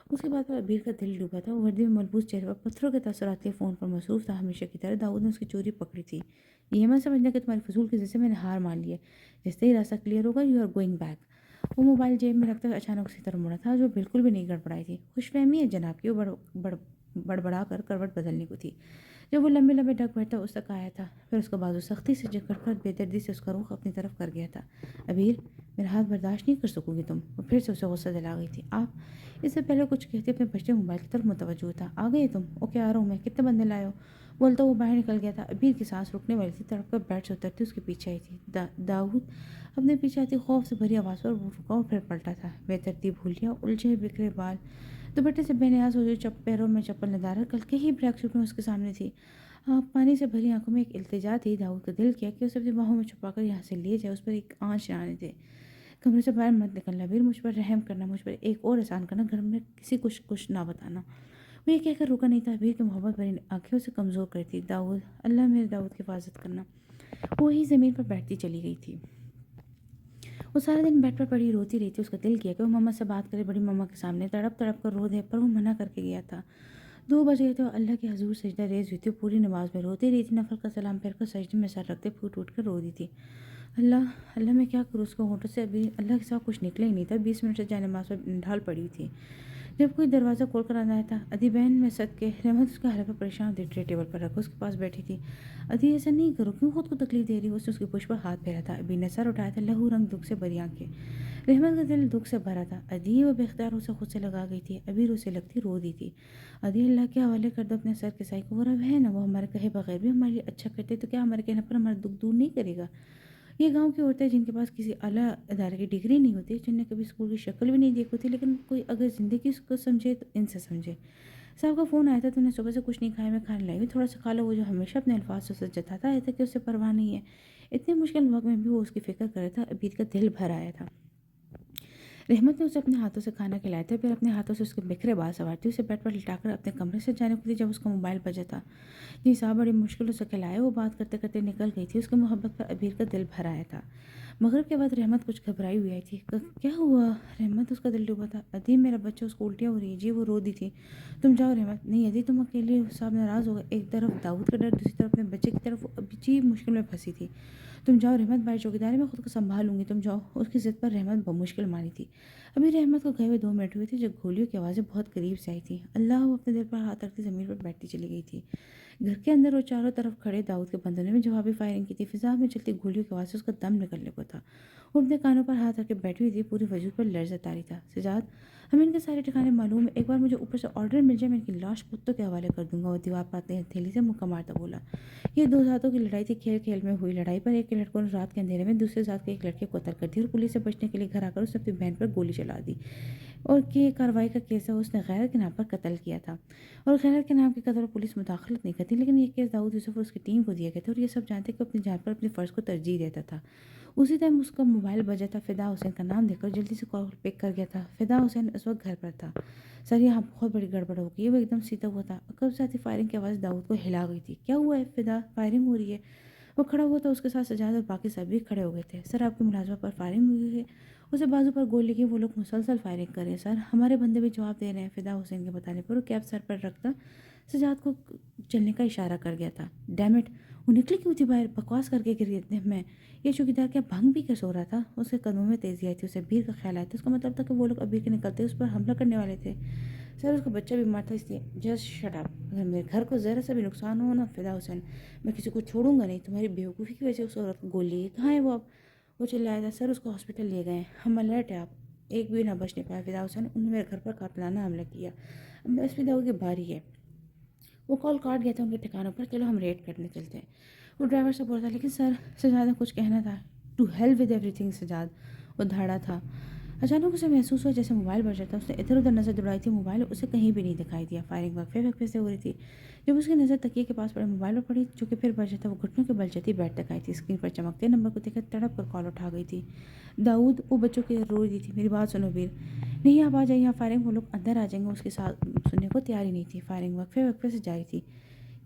اس کے بعد پر ابیر کا دل ڈوبا تھا، وہ وردی میں ملبوس چہرے پر پتھروں کے تاثرات کے فون پر مصروف تھا۔ ہمیشہ کی طرح داؤد نے اس کی چوری پکڑی تھی۔ یہ مت سمجھنا کہ تمہاری فضول کی وجہ سے میں نے ہار مان لی ہے، جیسے ہی راستہ کلیئر ہوگا یو آر گوئنگ بیک۔ وہ موبائل جیب میں رکھتے ہوئے اچانک اسی طرف مڑا تھا، جو بالکل بھی نہیں گڑبڑائی تھی۔ خوش فہمی ہے جناب کی، وہ بڑبڑا کر کروٹ بدلنے کو تھی، جب وہ لمبے لمبے ڈگ بیٹھتا اس تک آیا تھا، پھر اس کا بازو سختی سے جکڑ کر بے دردی سے اس کا رخ اپنی طرف کر گیا تھا۔ ابیر میرا ہاتھ برداشت نہیں کر سکو گی تم؟ وہ پھر سے اسے غصہ دلا گئی تھی۔ آپ اس سے پہلے کچھ کہتے اپنے بچے موبائل کی طرف متوجہ تھا۔ آ گئے تم؟ اوکے آ رہا ہوں میں، کتنے بندے لائے ہو؟ بولتا وہ باہر نکل گیا تھا۔ ابیر کی سانس رکنے والی تھی، تڑپ کر بیڈ سے اترتی اس کے پیچھے آئی تھی۔ داؤد اپنے پیچھے آتی خوف سے بھری آواز پر وہ رکا اور پھر پلٹا تھا۔ بے ترتیب بھولیا، الجھے بکھرے بال، دوپٹے سے بے نیاز ہو جو پیروں میں چپل ندارت کل کے ہی بلیک سوٹ میں اس کے سامنے تھی۔ پانی سے بھری آنکھوں میں ایک التجا تھی۔ داؤد کا دل کیا کہ اسے اپنی باہوں میں چھپا کر یہاں سے لے جائے، اس پر ایک آنچ نہ آنے دے۔ کمرے سے باہر مت نکلنا ابیر، مجھ پر رحم کرنا، مجھ پر ایک اور احسان کرنا، گھر میں کسی کو کچھ نہ بتانا۔ وہ یہ کہہ کر رکا نہیں تھا۔ ابیر کی محبت بھری آنکھیں اسے کمزور کرتی۔ داؤد، اللہ میرے داؤد کی حفاظت کرنا۔ وہ وہی زمین پر بیٹھتی چلی گئی تھی۔ وہ سارا دن بیڈ پر پڑی روتی رہی تھی۔ اس کا دل کیا کہ وہ ماما سے بات کرے، بڑی ماما کے سامنے تڑپ تڑپ کر رو دے، پر وہ منع کر کے گیا تھا۔ 2 بج گئے تو اللہ کے حضور سجدہ ریز ہوئی تھی، پوری نماز میں روتی رہی تھی، نفل کا سلام پھیر کر سجدے میں سر رکھتے پھوٹ پھوٹ کر رو دی تھی۔ اللہ میں کیا کروں؟ اس کو ہونٹوں سے ابھی اللہ کے سوا کچھ نکلے ہی نہیں تھا۔ 20 منٹ سے جائے نماز پر ڈھال پڑی تھی، جب کوئی دروازہ کھول کر آیا تھا۔ ادھی بہن میں صدقے رحمت اس کا حلقہ پریشان ہوتی ٹرے ٹیبل پر رکھا اس کے پاس بیٹھی تھی۔ ادھی ایسا نہیں کرو، کیوں خود کو تکلیف دے رہی ہو؟ اس نے اس کی پشت پر ہاتھ پھیرا تھا۔ ابھی نے سر اٹھایا تھا، لہو رنگ دکھ سے بھری آنکھیں۔ رحمت کا دل دکھ سے بھرا تھا۔ ادھی وہ بے اختیار اسے خود سے لگا گئی تھی۔ ابھی اسے لگتی رو دی تھی۔ ادھی اللہ کے حوالے کر دو اپنے سر کے سائے کو، وہ رب ہے نا، وہ ہمارے کہے بغیر بھی ہمارے لیے اچھا کرتے، تو کیا ہمارے کہنے پر ہمارا دکھ دور نہیں کرے گا؟ یہ گاؤں کی عورتیں جن کے پاس کسی اعلیٰ ادارے کی ڈگری نہیں ہوتی، جن نے کبھی اسکول کی شکل بھی نہیں دیکھی ہوتی، لیکن کوئی اگر زندگی اس کو سمجھے تو ان سے سمجھے۔ صاحب کا فون آیا تھا، تو نے صبح سے کچھ نہیں کھایا، میں کھانے لائی ہوں، تھوڑا سا کھا لو۔ وہ جو ہمیشہ اپنے الفاظ سے اسے جتاتا آیا تھا کہ اسے پرواہ نہیں ہے، اتنے مشکل وقت میں بھی وہ اس کی فکر کر رہا تھا۔ ابیر کا دل بھر آیا تھا۔ رحمت نے اسے اپنے ہاتھوں سے کھانا کھلایا تھا، پھر اپنے ہاتھوں سے اس کے بکھرے بال سنوارتی اسے بیڈ پر لٹا کر اپنے کمرے سے جانے کو تھی، جب اس کا موبائل بجا تھا۔ جی صاحب بڑی مشکل سے کھلایا، وہ بات کرتے کرتے نکل گئی تھی۔ اس کی محبت پر ابیر کا دل بھر آیا تھا۔ مغرب کے بعد رحمت کچھ گھبرائی ہوئی آئی تھی۔ کیا ہوا رحمت؟ اس کا دل ڈوبا تھا۔ ادھی میرا بچہ، اس کو الٹیاں ہو رہی ہیں جی، وہ رو دی تھی۔ تم جاؤ رحمت۔ نہیں ادھی تم اکیلی، صاحب ناراض ہوگا۔ ایک طرف داؤد کا ڈر، دوسری طرف اپنے بچے کی طرف، وہ عجیب مشکل میں پھنسی تھی۔ تم جاؤ رحمت، بھائی چوکیدار ہے، میں خود کو سنبھال لوں گی، تم جاؤ۔ اس کی ضد پر رحمت بمشکل مانی تھی۔ ابھی رحمت کو گئے ہوئے 2 منٹ ہوئے تھے جب گولیوں کی آوازیں بہت قریب سے آئی تھیں۔ اللہ، وہ اپنے دل پر ہاتھ رکھتی زمین پر بیٹھتی چلی گئی تھی۔ گھر کے اندر وہ چاروں طرف کھڑے داؤد کے بندوں نے بھی جوابی فائرنگ کی تھی۔ فضا میں چلتی گولیوں کی آواز سے اس کا دم نکلنے کو تھا۔ وہ اپنے کانوں پر ہاتھ رکھ کے بیٹھی ہوئی تھی، پورے وجود پر لرز طاری تھا۔ سجاد، ہمیں ان کے سارے ٹھکانے معلوم ہے، ایک بار مجھے اوپر سے آرڈر مل جائے، میں ان کی لاش کتوں کے حوالے کر دوں گا۔ وہ دیوار پر اپنی ہتھیلی سے مکہ مارتا بولا، یہ 2 ذاتوں کی لڑائی تھی، کھیل کھیل میں ہوئی لڑائی پر ایک کے لڑکوں نے رات کے اندھیرے میں دوسرے ذات کے ایک لڑکے کو قتل کر دیا، اور پولیس سے بچنے کے لیے گھر آ کر اس نے اپنی بہن پر گولی چلا دی، اور کہ کارروائی کا کیس ہے، اس نے غیرت کے نام پر قتل کیا تھا، اور غیرت کے نام کے قتل پر پولیس مداخلت نہیں کرتی، لیکن یہ کیس داؤد یوسف اور اس کی ٹیم کو دیا گیا تھا، اور یہ سب جانتے کہ اپنی جان پر اپنے فرض کو ترجیح دیتا تھا۔ اسی ٹائم اس کا موبائل بجا تھا۔ فدا حسین کا نام دیکھ کر جلدی سے کال پک کر گیا تھا۔ فدا حسین اس وقت گھر پر تھا۔ سر یہاں بہت بڑی گڑبڑ ہو گئی ہے۔ وہ ایک دم سیدھا ہوا تھا، کب سے آتی فائرنگ کی آواز داؤد کو ہلا گئی تھی۔ کیا ہوا ہے فدا؟ فائرنگ ہو رہی ہے؟ وہ کھڑا ہوا تو اس کے ساتھ سجاد اور باقی سب بھی کھڑے ہو گئے تھے۔ سر آپ کی ملازمہ پر فائرنگ ہوئی ہے، اسے بازو پر گولی لگی، وہ لوگ مسلسل فائرنگ کر رہے ہیں سر، ہمارے بندے بھی جواب دے رہے ہیں۔ فدا حسین کے بتانے پر وہ کیپ سر پر رکھتا سجاد کو چلنے کا اشارہ کر گیا تھا۔ ڈیم اٹ، وہ نکلی کیوں تھی باہر؟ بکواس کر کے گری میں، یہ چوکیدار کیا بھنگ پی کر سو رہا تھا؟ اس کے قدموں میں تیزی آئی تھی، اسے ابیر کا خیال آیا تھا، اس کا مطلب تھا کہ وہ لوگ ابیر کے نکلتے اس پر حملہ کرنے والے تھے۔ سر اس کا بچہ بیمار تھا، اس لیے جسٹ شٹ اپ، اگر میرے گھر کو ذرا سا بھی نقصان ہو نا فدا حسین، میں کسی کو چھوڑوں گا نہیں، تمہاری بیوقوفی کی وجہ سے اس عورت کو گولی ہے، کہاں ہے وہ اب؟ وہ چلایا تھا، سر اس کو ہاسپٹل لے گئے ہیں، ہم الرٹ ہے، آپ ایک بھی نہ بچ نہیں پایا فدا حسین، انہوں نے میرے گھر پر قاتلانہ حملہ کیا، اب بس فدا کی باری ہے۔ وہ کال کاٹ گیا تھا ان کے ٹھکانوں پر، چلو ہم ریڈ کرنے چلتے ہیں۔ وہ ڈرائیور سے بول رہا تھا، لیکن سر سجاد نے کچھ کہنا تھا۔ To heel with every thing Sajjad, وہ دھاڑا تھا۔ اچانک اسے محسوس ہوا جیسے موبائل بج رہا تھا، اس نے ادھر ادھر نظر دوڑائی تھی، موبائل اسے کہیں بھی نہیں دکھائی دیا، فائرنگ وقفے سے ہو رہی تھی۔ جب اس کی نظر تکیے کے پاس پڑے موبائل پر پڑی جو کہ پھر بج رہا تھا، وہ گھٹنوں کے بل جتی بیٹھ تک آئی تھی، اسکرین پر چمکتے نمبر کو دیکھ کر تڑپ کر کال اٹھا گئی تھی۔ داؤد، وہ بچوں کی رو رہی تھی، میری بات سنو بیر، نہیں آپ آ جائیے، یہاں فائرنگ، وہ لوگ اندر آ جائیں گے، اس کے ساتھ سننے کو تیار ہی نہیں تھی، فائرنگ وقفے سے جاری تھی۔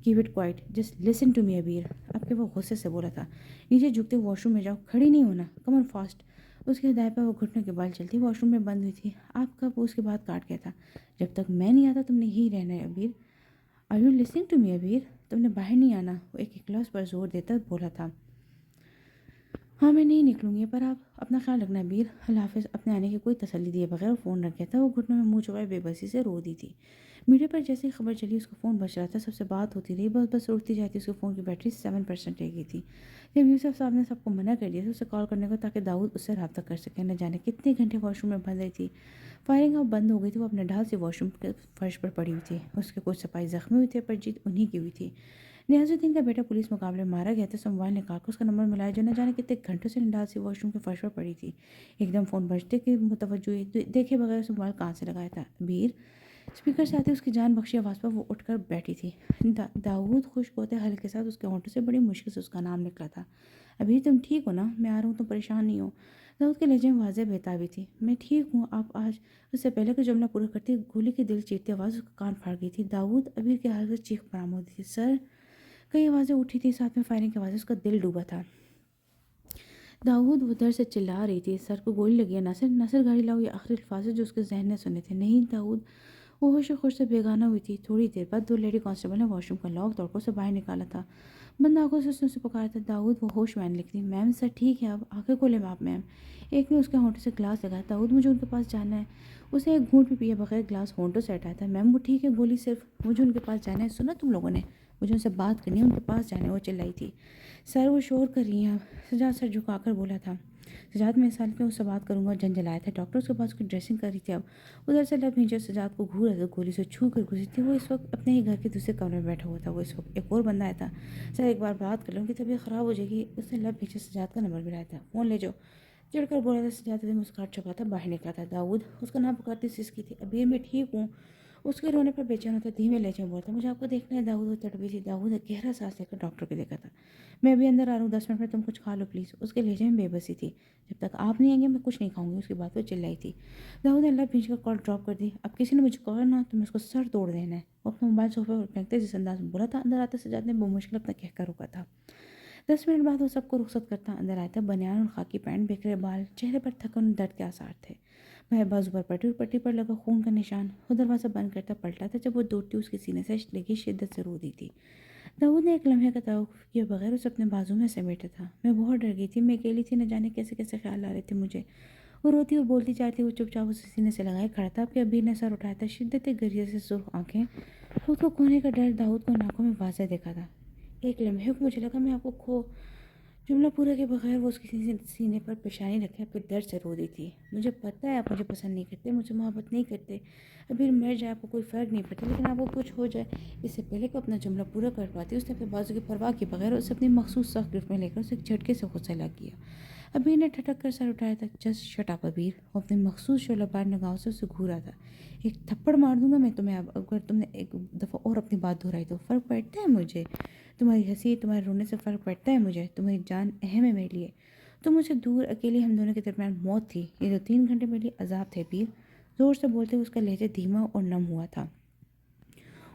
Keep it quiet, just listen to me Abeer, اب کہ وہ غصے سے بولا تھا، نیچے جھکتے واش روم میں جاؤ، کھڑی نہیں ہونا، کم آن فاسٹ۔ اس کے ہدایت پر وہ گھٹنوں کے بال چلتی واش روم میں بند ہوئی تھی۔ آپ کب؟ اس کے بعد کاٹ گیا تھا، جب تک میں نہیں آتا تم نے یہی رہنا ہے Abeer, are you listening to me Abeer, تم نے باہر نہیں آنا، وہ ایک لفظ پر زور دیتا بولا تھا۔ ہاں میں نہیں نکلوں گی، پر آپ اپنا خیال رکھنا ابیر، اللہ حافظ۔ اپنے آنے کی کوئی تسلی دیے بغیر وہ فون رکھ گیا تھا، وہ گھٹنوں میں منہ چھپائے بے بسی سے رو دی تھی۔ میڈیا پر جیسے ہی خبر چلی اس کا فون بج رہا تھا، سب سے بات ہوتی رہی، بس اڑتی جاتی، اس کے فون کی بیٹری 7% رہ گئی تھی۔ جب یوسف صاحب نے سب کو منع کر دیا تھا اسے کال کرنے کو تاکہ داؤد اس سے رابطہ کر سکے، نہ جانے کتنے گھنٹے واش روم میں بند رہی تھی۔ فائرنگ اب بند ہو گئی تھی، وہ اپنے ڈھال سے واش روم کے فرش پر پڑی ہوئی تھی، اس کے کچھ سپاہی زخمی ہوئے تھے پر جیت انہی کی ہوئی تھی۔ نیاز الدین کا بیٹا پولیس مقابلے میں مارا گیا تھا، اس موبائل نکال کر اس کا نمبر ملایا جو نہ جانے کتنے گھنٹوں سے نڈال سی واش روم کے فرش پر پڑی تھی۔ ایک دم فون بجتے کہ متوجہ ہوئی، دیکھے بغیر اس موبائل کہاں سے لگایا تھا بیر، اسپیکر سے آتی اس کی جان بخشی آواز پر وہ اٹھ کر بیٹھی تھی۔ داؤد خشک ہوتے حلق کے ساتھ اس کے ہونٹوں سے بڑی مشکل سے اس کا نام نکلا تھا۔ ابھی تم ٹھیک ہو نا؟ میں آ رہا ہوں، تم پریشان نہیں ہو؟ داؤد کے لہجے میں واضح بےتابی تھی۔ میں ٹھیک ہوں، آپ آج۔ اس سے پہلے کہ جملہ پورا کرتی گولی کی دل چیرتی آواز اس کا کان پھاڑ گئی تھی۔ داؤد، ابیر کے حال سے چیخ برآمد ہوئی تھی، سر! کئی آوازیں اٹھی تھی، ساتھ میں فائرنگ کی آوازیں، اس کا دل ڈوبا تھا۔ داؤد، وہ در سے چلا رہی تھی، سر کو گولی لگی ہے، ناصر گاڑی لاؤ، یہ آخری الفاظ جو اس کے ذہن نے سنے تھے۔ نہیں داؤد، وہ ہوش و خش سے بیگانہ ہوئی تھی۔ تھوڑی دیر بعد دو لیڈی کانسٹیبل نے واش روم کا لاک توڑ کر اسے باہر نکالا تھا۔ بند آنکھوں سے اس نے اسے پکارا تھا، داؤد، وہ ہوش میں آنے لگی تھی۔ میم سر ٹھیک ہے اب، آنکھیں کھولیں آپ میم۔ ایک نے اس کے ہونٹوں سے گلاس لگایا، داؤد مجھے ان کے پاس جانا ہے۔ اسے ایک گھونٹ بھی پیے بغیر گلاس ہونٹوں سے ہٹایا تھا۔ میم وہ ٹھیک ہے، گولی صرف، مجھے ان کے پاس جانا ہے، سنا تم لوگوں نے؟ مجھے ان سے بات کرنی ہے، ان کے پاس جانا ہے، وہ چلائی تھی۔ سر وہ شور کر رہی ہیں، سجاد سر جھکا کر بولا تھا۔ سجاد میں اس سال میں اس سے بات کروں گا، جلایا تھا، ڈاکٹر اس کے پاس کی ڈریسنگ کر رہی تھی، اب ادھر سے لب بھینچے سجاد کو گھور رہا تھا، گولی سے چھو کر گزری تھی۔ وہ اس وقت اپنے ہی گھر کے دوسرے کمرے میں بیٹھا ہوا تھا، وہ اس وقت ایک اور بندہ آیا تھا۔ سر ایک بار بات کر لوں، ان کی طبیعت خراب ہو جائے گی، اس نے لب بھینچے سجاد کا نمبر ملایا تھا۔ فون لے جاؤ، چڑھ کر بولا تھا سجاد نے مسکراہٹ چھپا تھا، باہر نکلا تھا۔ داؤد، اس کا نام پکارتی سسکی تھی، ابیر میں ٹھیک ہوں۔ اس کے رونے پر بے چین ہوتا دھیمے لہجے میں بولتا، مجھے آپ کو دیکھنا ہے داؤد، وہ تڑپی تھی۔ داؤد نے گہرا سانس لے کر ڈاکٹر کو دیکھا تھا، میں ابھی اندر آ رہا ہوں، 10 منٹ میں، تم کچھ کھا لو پلیز۔ اس کے لہجے میں بے بسی تھی، جب تک آپ نہیں آئیں گے میں کچھ نہیں کھاؤں گی، اس کی بات وہ چلائی تھی۔ داؤد نے لب بھینچ کر کال ڈراپ کر دی، اب کسی نے مجھے کہا نا تو میں اس کو سر توڑ دینا ہے۔ وہ اپنا موبائل صوفے پر پھینکتے جس انداز میں بولا تھا، اندر آتے سجاد نے بمشکل اپنا کہہ روکا تھا۔ 10 منٹ بعد وہ سب کو رخصت کرتا اندر آیا تھا، بنیان اور خاکی پینٹ، بکھرے بال، چہرے پر تھکن اور درد کے آثار تھے، بائیں بازو پر پٹی اور پٹی پر لگا خون کا نشان۔ وہ دروازہ بند کرتا پلٹا تھا جب وہ دوڑتی اس کے سینے سے لگی شدت سے رو دی تھی۔ داؤد نے ایک لمحے کا توقف کیے بغیر اسے اپنے بازو میں سمیٹا تھا۔ میں بہت ڈر گئی تھی، میں اکیلی تھی، نہ جانے کیسے کیسے خیال آ رہے تھے مجھے۔ وہ روتی اور بولتی جاتی، وہ چپ چاپ اسے سینے سے لگائے کھڑا تھا، اب کہ ابیر نے سر اٹھایا تھا، شدت گریہ سے سرخ آنکھیں، خود کو کھونے کا ڈر داؤد کو آنکھوں میں واضح دیکھا تھا۔ ایک لمحے کو مجھے لگا میں آپ کو جملہ پورا کے بغیر وہ اس کی سینے پر پیشانی رکھے اپنے درد سے رو دی تھی۔ مجھے پتہ ہے آپ مجھے پسند نہیں کرتے، مجھے محبت نہیں کرتے، ابھی مر جائے آپ کو کوئی فرق نہیں پڑتا، لیکن آپ کو کچھ ہو جائے اس سے پہلے کہ اپنا جملہ پورا کر پاتی، اس نے اپنے بازو کی پرواہ کے بغیر اسے اپنی مخصوص سخت گرفت میں لے کر اسے ایک جھٹکے سے غصہ لگ گیا۔ ابیر نے ٹھٹک کر سر اٹھایا تھا، جسٹ شٹ اپ ابیر، وہ اپنی مخصوص شعلہ بار نگاہوں سے اسے گھورا تھا۔ ایک تھپڑ مار دوں گا میں تمہیں اب، اگر تم نے ایک دفعہ اور اپنی بات دہرائی تو۔ فرق پڑتا ہے مجھے، تمہاری ہنسی، تمہارے رونے سے فرق پڑتا ہے مجھے، تمہاری جان اہم ہے میرے لیے، تم مجھ سے دور اکیلی، ہم دونوں کے درمیان موت تھی، یہ جو 3 گھنٹے میرے لیے عذاب تھے۔ ابیر زور سے بولتے ہوئے اس کا لہجہ دھیما اور نم ہوا تھا۔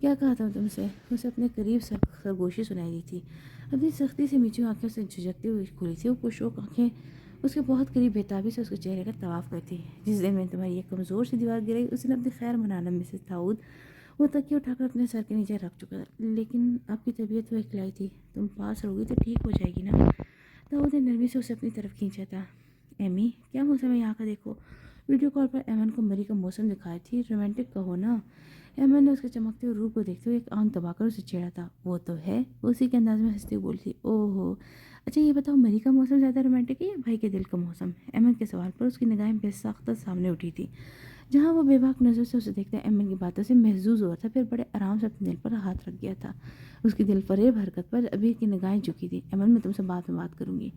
کیا کہا تھا تم سے؟ اسے اپنے قریب سرگوشی سنائی دی تھی. اپنی سختی سے میچو آنکھیں اسے جھجکتی ہوئی کھلی تھی. وہ پرشوق آنکھیں اس کے بہت قریب بےتابی سے اس کے چہرے کا طواف کرتی. جس دن میں تمہاری یہ کمزور سی دیوار گرائی اس دن اپنی خیر منانا مسز داؤد وہ تکیہ اٹھا کر اپنے سر کے نیچے رکھ چکا تھا. لیکن آپ کی طبیعت وہ اکھلائی تھی، تم پاس رہو گی تو ٹھیک ہو جائے گی نا؟ داؤد نے نرمی سے اسے اپنی طرف کھینچا تھا. ایمی کیا موسم ہے یہاں کا دیکھو. ویڈیو کال پر ایمن کو مری کا موسم دکھائی تھی. رومانٹک کہو نا. ایمن نے اس کے چمکتے ہوئے روپ کو دیکھتے ہوئے ایک آنکھ دبا کر اسے چھیڑا تھا. وہ تو ہے. وہ اسی کے انداز میں ہنستی ہوئی بولی تھی. اوہ ہو اچھا یہ بتاؤ مری کا موسم زیادہ رومانٹک ہے یا بھائی کے دل کا موسم؟ ایمن کے سوال پر اس کی نگاہیں بے ساختہ سامنے اٹھی تھی. جہاں وہ بے باک نظر سے اسے دیکھتا ایمن کی باتوں سے محظوظ ہوا تھا، پھر بڑے آرام سے اپنے دل پر ہاتھ رکھ گیا تھا. اس کی دل فریب حرکت پر ابھی کی نگاہیں جھکی تھی. ایمن میں تم سے بعد میں بات کروں گی.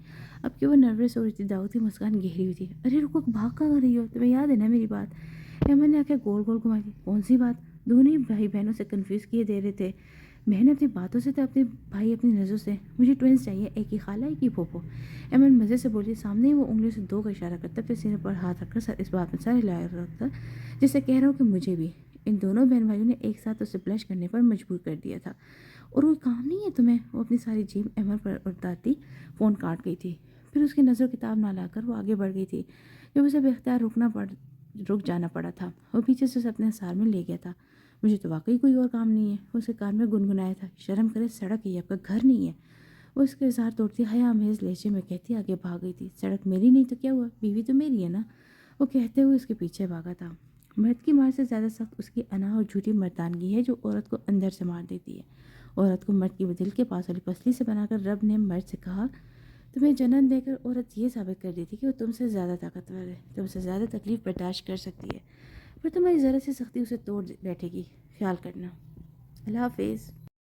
اب کہ وہ نروس ہو رہی تھی داؤد کی مسکان گہری ہوئی تھی. ارے رکو بھاگ کہاں رہی ہو؟ تمہیں یاد ہے نا میری بات؟ ایمن نے آنکھیں گول گول گھمائی تھی. کون سی بات؟ دونوں ہی بھائی بہنوں سے کنفیوز کیے دے رہے تھے. بہن اپنی باتوں سے تو اپنے بھائی اپنی نظروں سے. مجھے ٹوئنس چاہیے، ایک ہی خالہ ایک ہی پھوپھو. ایمن مزے سے بولی. سامنے ہی وہ انگلیوں سے دو کا اشارہ کرتا پھر سینے پر ہاتھ رکھ کر اس بات میں سر ہلا رکھتا جسے کہہ رہا ہوں کہ مجھے بھی. ان دونوں بہن بھائیوں نے ایک ساتھ اسے بلش کرنے پر مجبور کر دیا تھا. اور وہ کام نہیں ہے تمہیں؟ وہ اپنی ساری جیب ایمن پر اڑاتی فون کاٹ گئی تھی. پھر اس کی نظر کتاب نہ لا کر وہ آگے بڑھ گئی تھی. جب اسے بے اختیار رک جانا پڑا تھا. وہ پیچھے سے اسے اپنے سار میں لے گیا تھا. مجھے تو واقعی کوئی اور کام نہیں ہے. وہ اسے کان میں گنگنایا تھا. شرم کرے، سڑک ہے، آپ کا گھر نہیں ہے. وہ اس کے اظہار توڑتی حیا امیز لہجے میں کہتی آگے بھاگ گئی تھی. سڑک میری نہیں تو کیا ہوا، بیوی تو میری ہے نا. وہ کہتے ہوئے اس کے پیچھے بھاگا تھا. مرد کی مار سے زیادہ سخت اس کی انا اور جھوٹی مردانگی ہے جو عورت کو اندر سے مار دیتی ہے. عورت کو مرد کی وہ دل کے پاس والی پسلی سے بنا کر رب نے مرد سے کہا تمہیں جنم دے کر عورت یہ ثابت کر دیتی کہ وہ تم سے زیادہ طاقتور ہے، تم سے زیادہ تکلیف برداشت کر سکتی ہے. پھر تمہاری ذرا سی سختی اسے توڑ بیٹھے گی. خیال کرنا. اللہ حافظ.